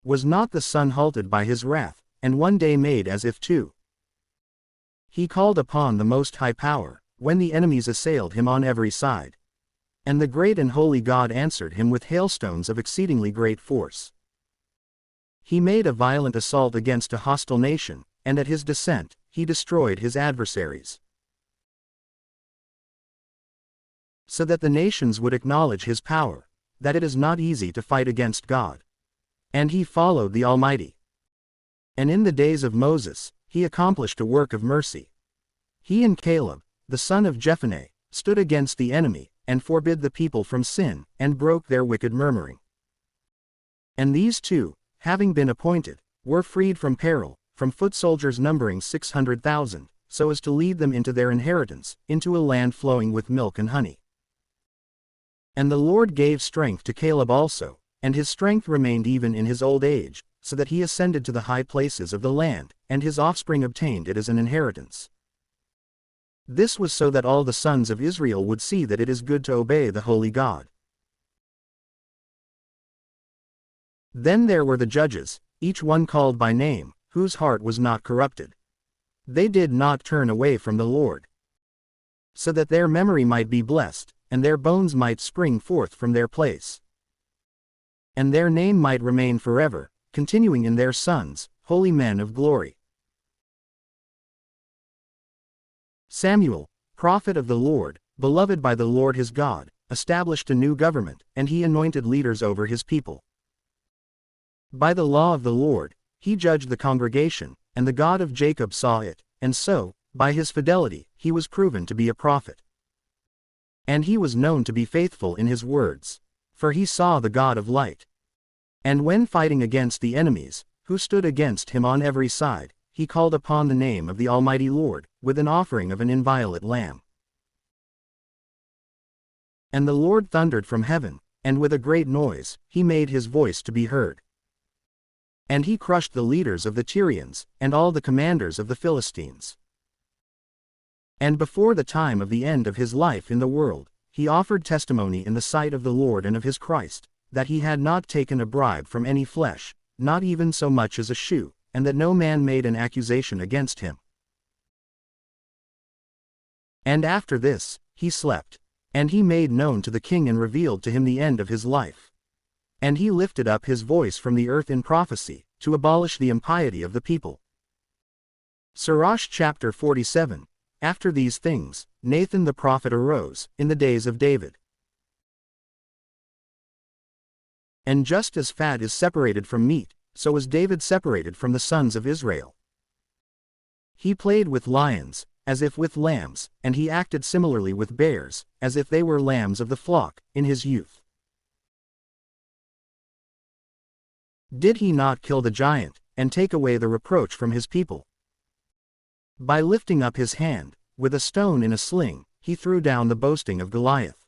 Was not the sun halted by his wrath, and one day made as if two? He called upon the Most High Power, when the enemies assailed him on every side. And the great and holy God answered him with hailstones of exceedingly great force. He made a violent assault against a hostile nation, and at his descent, he destroyed his adversaries, so that the nations would acknowledge his power, that it is not easy to fight against God. And he followed the Almighty. And in the days of Moses, he accomplished a work of mercy. He and Caleb, the son of Jephunneh, stood against the enemy, and forbid the people from sin, and broke their wicked murmuring. And these two, having been appointed, were freed from peril, from foot soldiers numbering 600,000, so as to lead them into their inheritance, into a land flowing with milk and honey. And the Lord gave strength to Caleb also, and his strength remained even in his old age, so that he ascended to the high places of the land, and his offspring obtained it as an inheritance. This was so that all the sons of Israel would see that it is good to obey the holy God. Then there were the judges, each one called by name, whose heart was not corrupted. They did not turn away from the Lord, so that their memory might be blessed, and their bones might spring forth from their place, and their name might remain forever, continuing in their sons, holy men of glory. Samuel, prophet of the Lord, beloved by the Lord his God, established a new government, and he anointed leaders over his people. By the law of the Lord, he judged the congregation, and the God of Jacob saw it, and so, by his fidelity, he was proven to be a prophet. And he was known to be faithful in his words, for he saw the God of light. And when fighting against the enemies, who stood against him on every side, he called upon the name of the Almighty Lord, with an offering of an inviolate lamb. And the Lord thundered from heaven, and with a great noise, he made his voice to be heard. And he crushed the leaders of the Tyrians, and all the commanders of the Philistines. And before the time of the end of his life in the world, he offered testimony in the sight of the Lord and of his Christ, that he had not taken a bribe from any flesh, not even so much as a shoe, and that no man made an accusation against him. And after this, he slept. And he made known to the king and revealed to him the end of his life. And he lifted up his voice from the earth in prophecy, to abolish the impiety of the people. Sirach chapter 47. After these things, Nathan the prophet arose, in the days of David. And just as fat is separated from meat, so was David separated from the sons of Israel. He played with lions, as if with lambs, and he acted similarly with bears, as if they were lambs of the flock, in his youth. Did he not kill the giant, and take away the reproach from his people? By lifting up his hand, with a stone in a sling, he threw down the boasting of Goliath.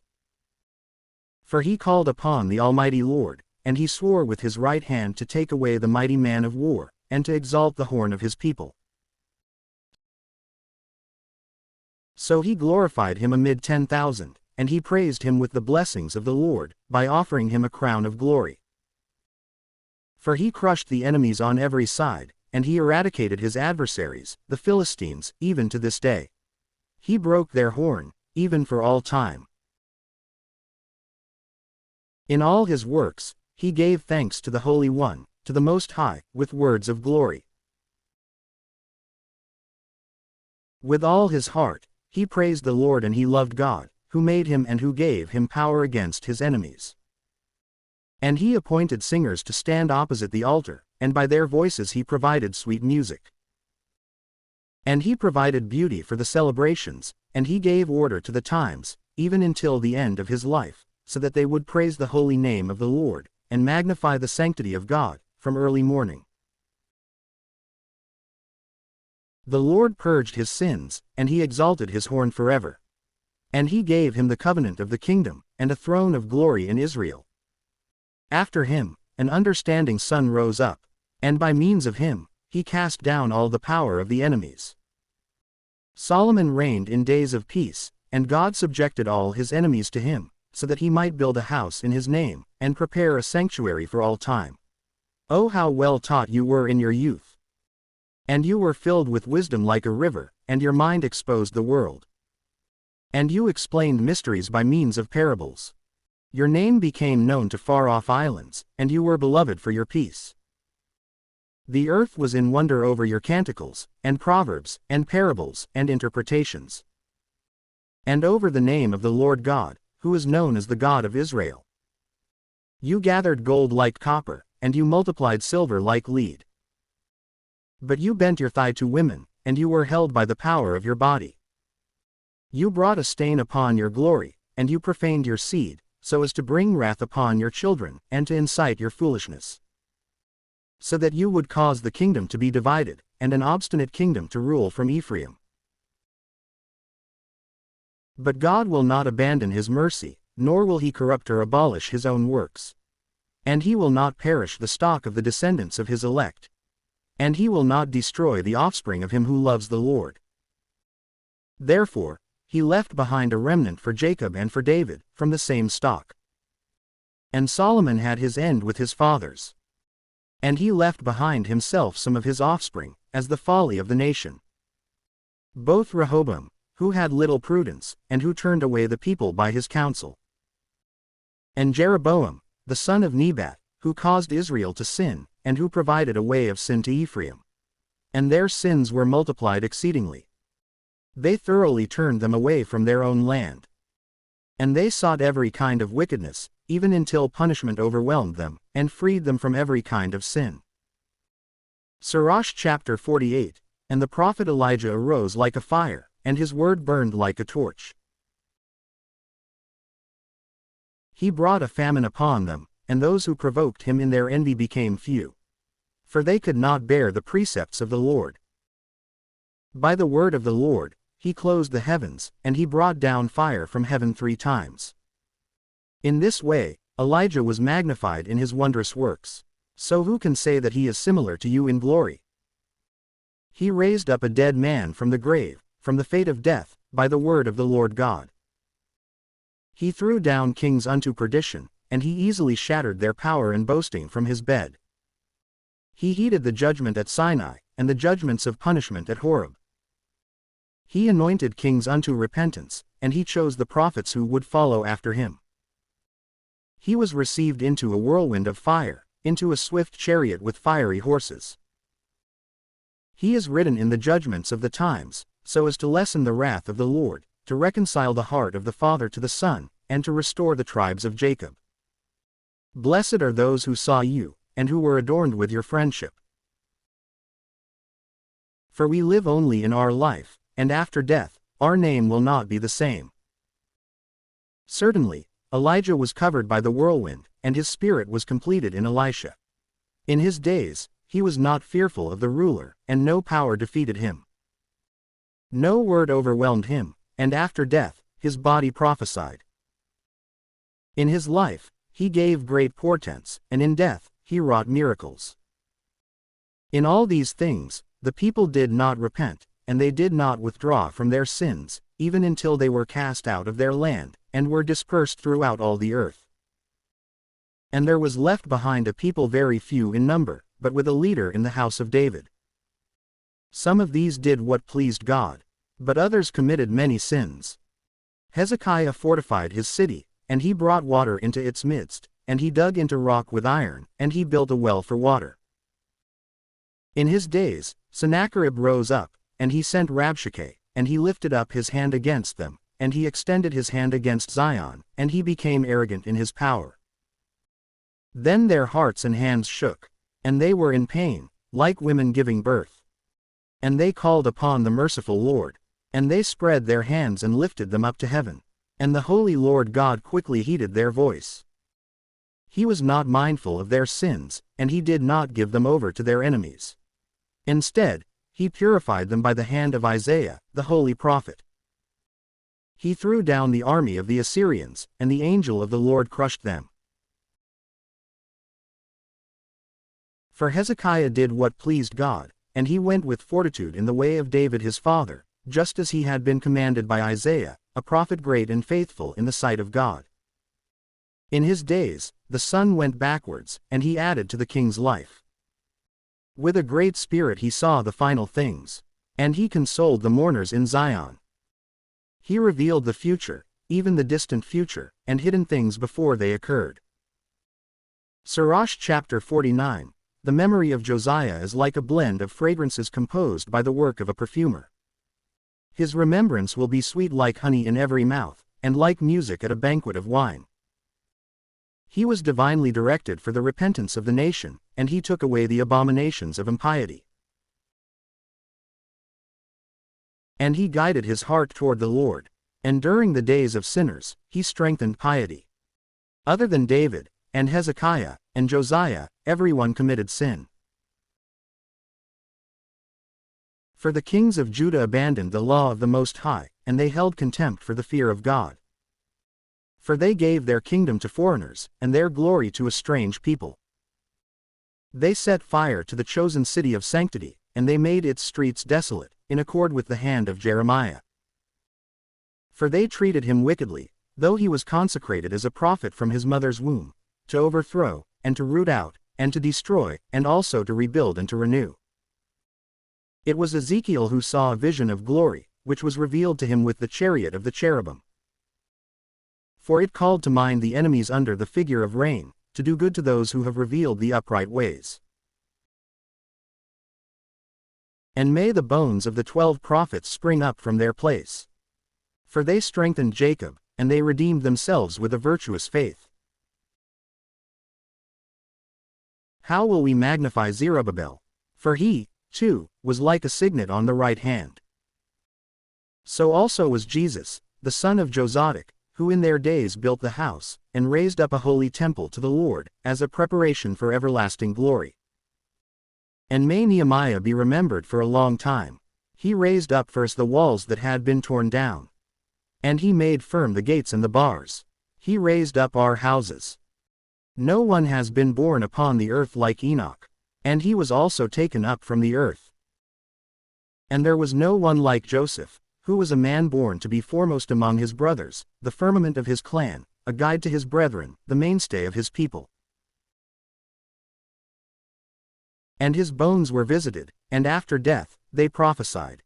For he called upon the Almighty Lord, and he swore with his right hand to take away the mighty man of war, and to exalt the horn of his people. So he glorified him amid 10,000, and he praised him with the blessings of the Lord, by offering him a crown of glory. For he crushed the enemies on every side, and he eradicated his adversaries, the Philistines, even to this day. He broke their horn, even for all time. In all his works, he gave thanks to the Holy One, to the Most High, with words of glory. With all his heart, he praised the Lord, and he loved God, who made him and who gave him power against his enemies. And he appointed singers to stand opposite the altar, and by their voices he provided sweet music. And he provided beauty for the celebrations, and he gave order to the times, even until the end of his life, so that they would praise the holy name of the Lord, and magnify the sanctity of God, from early morning. The Lord purged his sins, and he exalted his horn forever. And he gave him the covenant of the kingdom, and a throne of glory in Israel. After him, an understanding son rose up, and by means of him, he cast down all the power of the enemies. Solomon reigned in days of peace, and God subjected all his enemies to him, so that he might build a house in his name, and prepare a sanctuary for all time. Oh, how well taught you were in your youth! And you were filled with wisdom like a river, and your mind exposed the world. And you explained mysteries by means of parables. Your name became known to far-off islands, and you were beloved for your peace. The earth was in wonder over your canticles, and proverbs, and parables, and interpretations. And over the name of the Lord God, who is known as the God of Israel. You gathered gold like copper, and you multiplied silver like lead. But you bent your thigh to women, and you were held by the power of your body. You brought a stain upon your glory, and you profaned your seed, so as to bring wrath upon your children, and to incite your foolishness. So that you would cause the kingdom to be divided, and an obstinate kingdom to rule from Ephraim. But God will not abandon his mercy, nor will he corrupt or abolish his own works. And he will not perish the stock of the descendants of his elect. And he will not destroy the offspring of him who loves the Lord. Therefore, he left behind a remnant for Jacob and for David, from the same stock. And Solomon had his end with his fathers. And he left behind himself some of his offspring, as the folly of the nation. Both Rehoboam, who had little prudence, and who turned away the people by his counsel. And Jeroboam, the son of Nebat, who caused Israel to sin, and who provided a way of sin to Ephraim. And their sins were multiplied exceedingly. They thoroughly turned them away from their own land. And they sought every kind of wickedness, even until punishment overwhelmed them, and freed them from every kind of sin. Sirach chapter 48. And the prophet Elijah arose like a fire, and his word burned like a torch. He brought a famine upon them, and those who provoked him in their envy became few. For they could not bear the precepts of the Lord. By the word of the Lord, he closed the heavens, and he brought down fire from heaven 3 times. In this way, Elijah was magnified in his wondrous works. So who can say that he is similar to you in glory? He raised up a dead man from the grave, from the fate of death, by the word of the Lord God. He threw down kings unto perdition, and he easily shattered their power and boasting from his bed. He heeded the judgment at Sinai, and the judgments of punishment at Horeb. He anointed kings unto repentance, and he chose the prophets who would follow after him. He was received into a whirlwind of fire, into a swift chariot with fiery horses. He is ridden in the judgments of the times, so as to lessen the wrath of the Lord, to reconcile the heart of the Father to the Son, and to restore the tribes of Jacob. Blessed are those who saw you, and who were adorned with your friendship. For we live only in our life, and after death, our name will not be the same. Certainly, Elijah was covered by the whirlwind, and his spirit was completed in Elisha. In his days, he was not fearful of the ruler, and no power defeated him. No word overwhelmed him, and after death, his body prophesied. In his life, he gave great portents, and in death, he wrought miracles. In all these things, the people did not repent, and they did not withdraw from their sins, even until they were cast out of their land, and were dispersed throughout all the earth. And there was left behind a people very few in number, but with a leader in the house of David. Some of these did what pleased God, but others committed many sins. Hezekiah fortified his city, and he brought water into its midst, and he dug into rock with iron, and he built a well for water. In his days, Sennacherib rose up, and he sent Rabshakeh, and he lifted up his hand against them, and he extended his hand against Zion, and he became arrogant in his power. Then their hearts and hands shook, and they were in pain, like women giving birth. And they called upon the merciful Lord, and they spread their hands and lifted them up to heaven, and the holy Lord God quickly heeded their voice. He was not mindful of their sins, and he did not give them over to their enemies. Instead, he purified them by the hand of Isaiah, the holy prophet. He threw down the army of the Assyrians, and the angel of the Lord crushed them. For Hezekiah did what pleased God, and he went with fortitude in the way of David his father, just as he had been commanded by Isaiah, a prophet great and faithful in the sight of God. In his days, the sun went backwards, and he added to the king's life. With a great spirit he saw the final things, and he consoled the mourners in Zion. He revealed the future, even the distant future, and hidden things before they occurred. Sirach chapter 49. The memory of Josiah is like a blend of fragrances composed by the work of a perfumer. His remembrance will be sweet like honey in every mouth, and like music at a banquet of wine. He was divinely directed for the repentance of the nation, and he took away the abominations of impiety. And he guided his heart toward the Lord, and during the days of sinners, he strengthened piety. Other than David, and Hezekiah, and Josiah, everyone committed sin. For the kings of Judah abandoned the law of the Most High, and they held contempt for the fear of God. For they gave their kingdom to foreigners, and their glory to a strange people. They set fire to the chosen city of sanctity, and they made its streets desolate, in accord with the hand of Jeremiah. For they treated him wickedly, though he was consecrated as a prophet from his mother's womb, to overthrow, and to root out, and to destroy, and also to rebuild and to renew. It was Ezekiel who saw a vision of glory, which was revealed to him with the chariot of the cherubim. For it called to mind the enemies under the figure of rain, to do good to those who have revealed the upright ways. And may the bones of the 12 prophets spring up from their place. For they strengthened Jacob, and they redeemed themselves with a virtuous faith. How will we magnify Zerubbabel? For he, too, was like a signet on the right hand. So also was Jesus, the son of Jozadak, who in their days built the house, and raised up a holy temple to the Lord, as a preparation for everlasting glory. And may Nehemiah be remembered for a long time. He raised up first the walls that had been torn down. And he made firm the gates and the bars. He raised up our houses. No one has been born upon the earth like Enoch. And he was also taken up from the earth. And there was no one like Joseph, who was a man born to be foremost among his brothers, the firmament of his clan, a guide to his brethren, the mainstay of his people. And his bones were visited, and after death, they prophesied.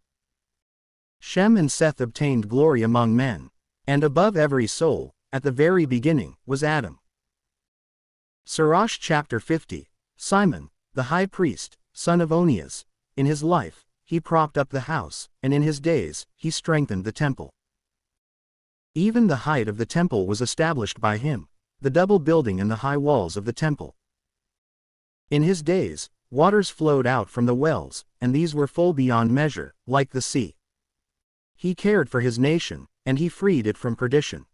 Shem and Seth obtained glory among men, and above every soul, at the very beginning, was Adam. Sirach chapter 50. Simon, the high priest, son of Onias, in his life, he propped up the house, and in his days, he strengthened the temple. Even the height of the temple was established by him, the double building and the high walls of the temple. In his days, waters flowed out from the wells, and these were full beyond measure, like the sea. He cared for his nation, and he freed it from perdition.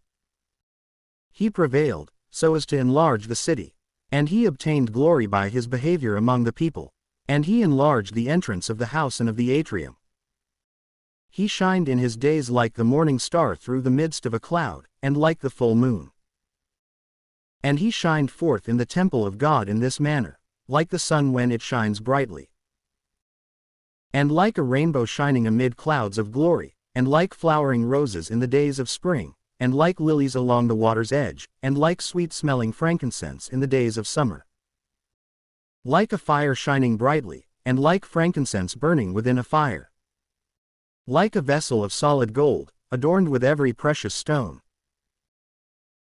He prevailed, so as to enlarge the city, and he obtained glory by his behavior among the people. And he enlarged the entrance of the house and of the atrium. He shined in his days like the morning star through the midst of a cloud, and like the full moon. And he shined forth in the temple of God in this manner, like the sun when it shines brightly. And like a rainbow shining amid clouds of glory, and like flowering roses in the days of spring, and like lilies along the water's edge, and like sweet-smelling frankincense in the days of summer. Like a fire shining brightly, and like frankincense burning within a fire. Like a vessel of solid gold, adorned with every precious stone.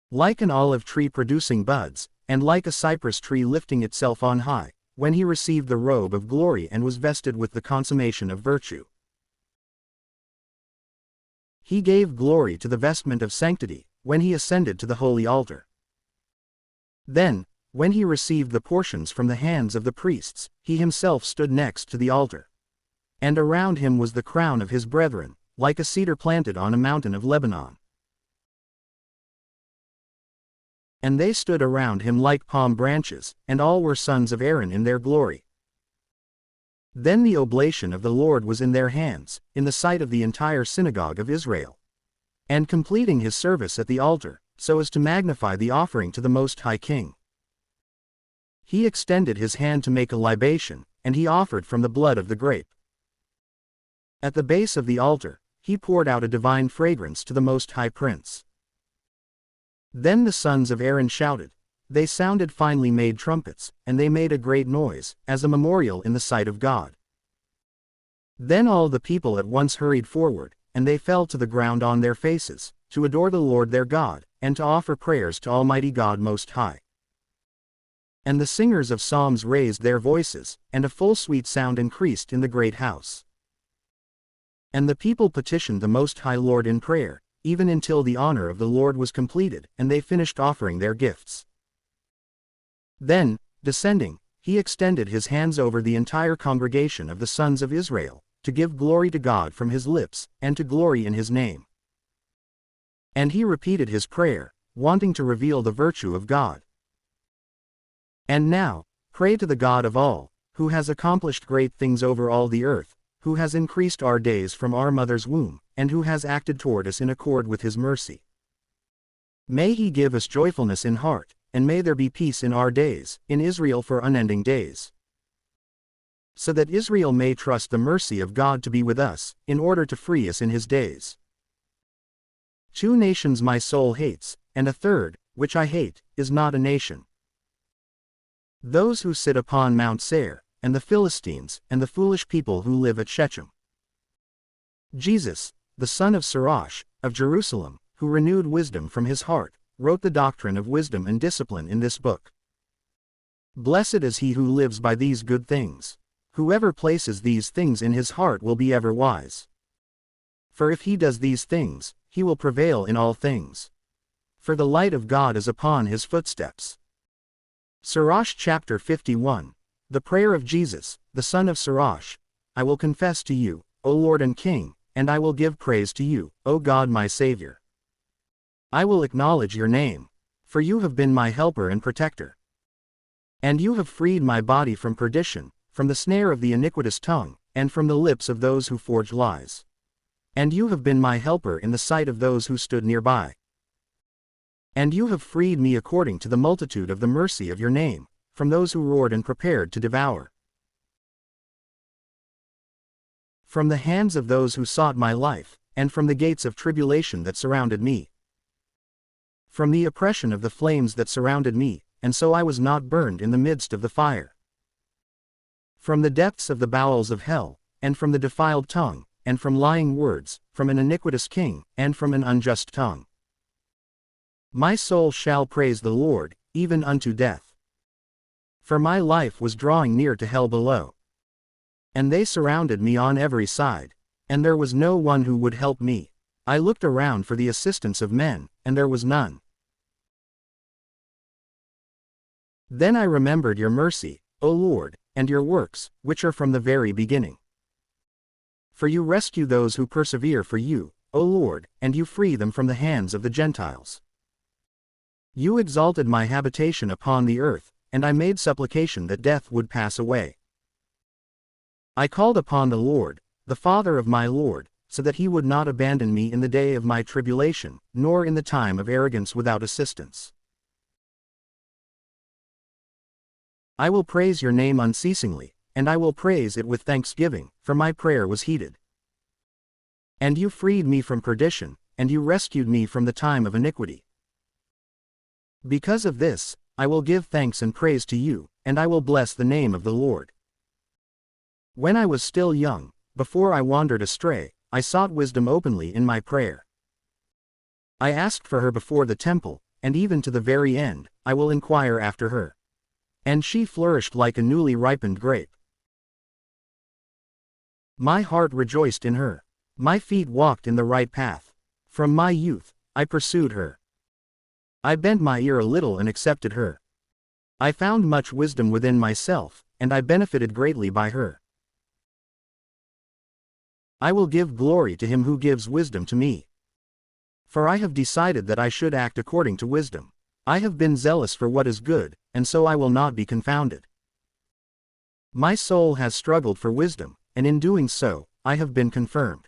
Like an olive tree producing buds, and like a cypress tree lifting itself on high, when he received the robe of glory and was vested with the consummation of virtue. He gave glory to the vestment of sanctity, when he ascended to the holy altar. Then, when he received the portions from the hands of the priests, he himself stood next to the altar. And around him was the crown of his brethren, like a cedar planted on a mountain of Lebanon. And they stood around him like palm branches, and all were sons of Aaron in their glory. Then the oblation of the Lord was in their hands, in the sight of the entire synagogue of Israel. And completing his service at the altar, so as to magnify the offering to the Most High King. He extended his hand to make a libation, and he offered from the blood of the grape. At the base of the altar, he poured out a divine fragrance to the Most High Prince. Then the sons of Aaron shouted. They sounded finely made trumpets, and they made a great noise, as a memorial in the sight of God. Then all the people at once hurried forward, and they fell to the ground on their faces, to adore the Lord their God, and to offer prayers to Almighty God Most High. And the singers of psalms raised their voices, and a full sweet sound increased in the great house. And the people petitioned the Most High Lord in prayer, even until the honor of the Lord was completed, and they finished offering their gifts. Then, descending, he extended his hands over the entire congregation of the sons of Israel, to give glory to God from his lips, and to glory in his name. And he repeated his prayer, wanting to reveal the virtue of God. And now, pray to the God of all, who has accomplished great things over all the earth, who has increased our days from our mother's womb, and who has acted toward us in accord with his mercy. May he give us joyfulness in heart, and may there be peace in our days, in Israel for unending days. So that Israel may trust the mercy of God to be with us, in order to free us in his days. 2 nations my soul hates, and a third, which I hate, is not a nation. Those who sit upon Mount Seir, and the Philistines, and the foolish people who live at Shechem. Jesus, the son of Sirach, of Jerusalem, who renewed wisdom from his heart, wrote the doctrine of wisdom and discipline in this book. Blessed is he who lives by these good things. Whoever places these things in his heart will be ever wise. For if he does these things, he will prevail in all things. For the light of God is upon his footsteps. Sirach chapter 51. The prayer of Jesus, the son of Sirach. I will confess to you, O Lord and King, and I will give praise to you, O God my Savior. I will acknowledge your name, for you have been my helper and protector. And you have freed my body from perdition, from the snare of the iniquitous tongue, and from the lips of those who forge lies. And you have been my helper in the sight of those who stood nearby. And you have freed me according to the multitude of the mercy of your name, from those who roared and prepared to devour. From the hands of those who sought my life, and from the gates of tribulation that surrounded me. From the oppression of the flames that surrounded me, and so I was not burned in the midst of the fire. From the depths of the bowels of hell, and from the defiled tongue, and from lying words, from an iniquitous king, and from an unjust tongue. My soul shall praise the Lord, even unto death. For my life was drawing near to hell below. And they surrounded me on every side, and there was no one who would help me. I looked around for the assistance of men, and there was none. Then I remembered your mercy, O Lord, and your works, which are from the very beginning. For you rescue those who persevere for you, O Lord, and you free them from the hands of the Gentiles. You exalted my habitation upon the earth, and I made supplication that death would pass away. I called upon the Lord, the Father of my Lord, so that he would not abandon me in the day of my tribulation, nor in the time of arrogance without assistance. I will praise your name unceasingly, and I will praise it with thanksgiving, for my prayer was heeded. And you freed me from perdition, and you rescued me from the time of iniquity. Because of this, I will give thanks and praise to you, and I will bless the name of the Lord. When I was still young, before I wandered astray, I sought wisdom openly in my prayer. I asked for her before the temple, and even to the very end, I will inquire after her. And she flourished like a newly ripened grape. My heart rejoiced in her. My feet walked in the right path. From my youth, I pursued her. I bent my ear a little and accepted her. I found much wisdom within myself, and I benefited greatly by her. I will give glory to him who gives wisdom to me. For I have decided that I should act according to wisdom. I have been zealous for what is good, and so I will not be confounded. My soul has struggled for wisdom, and in doing so, I have been confirmed.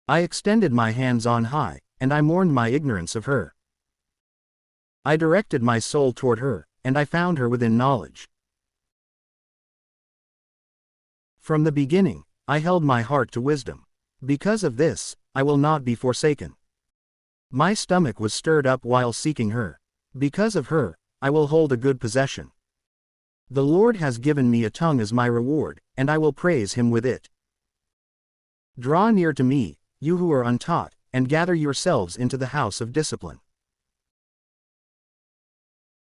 I extended my hands on high, and I mourned my ignorance of her. I directed my soul toward her, and I found her within knowledge. From the beginning, I held my heart to wisdom. Because of this, I will not be forsaken. My stomach was stirred up while seeking her. Because of her, I will hold a good possession. The Lord has given me a tongue as my reward, and I will praise him with it. Draw near to me, you who are untaught, and gather yourselves into the house of discipline.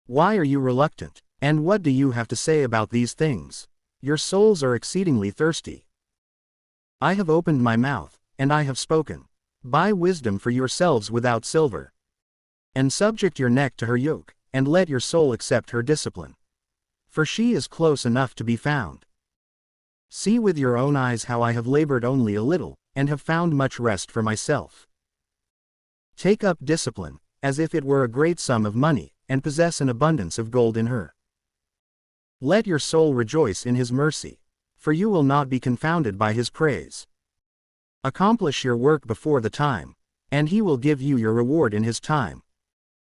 Why are you reluctant, and what do you have to say about these things? Your souls are exceedingly thirsty. I have opened my mouth, and I have spoken. Buy wisdom for yourselves without silver. And subject your neck to her yoke, and let your soul accept her discipline. For she is close enough to be found. See with your own eyes how I have labored only a little, and have found much rest for myself. Take up discipline, as if it were a great sum of money, and possess an abundance of gold in her. Let your soul rejoice in his mercy. for you will not be confounded by his praise. Accomplish your work before the time, and he will give you your reward in his time.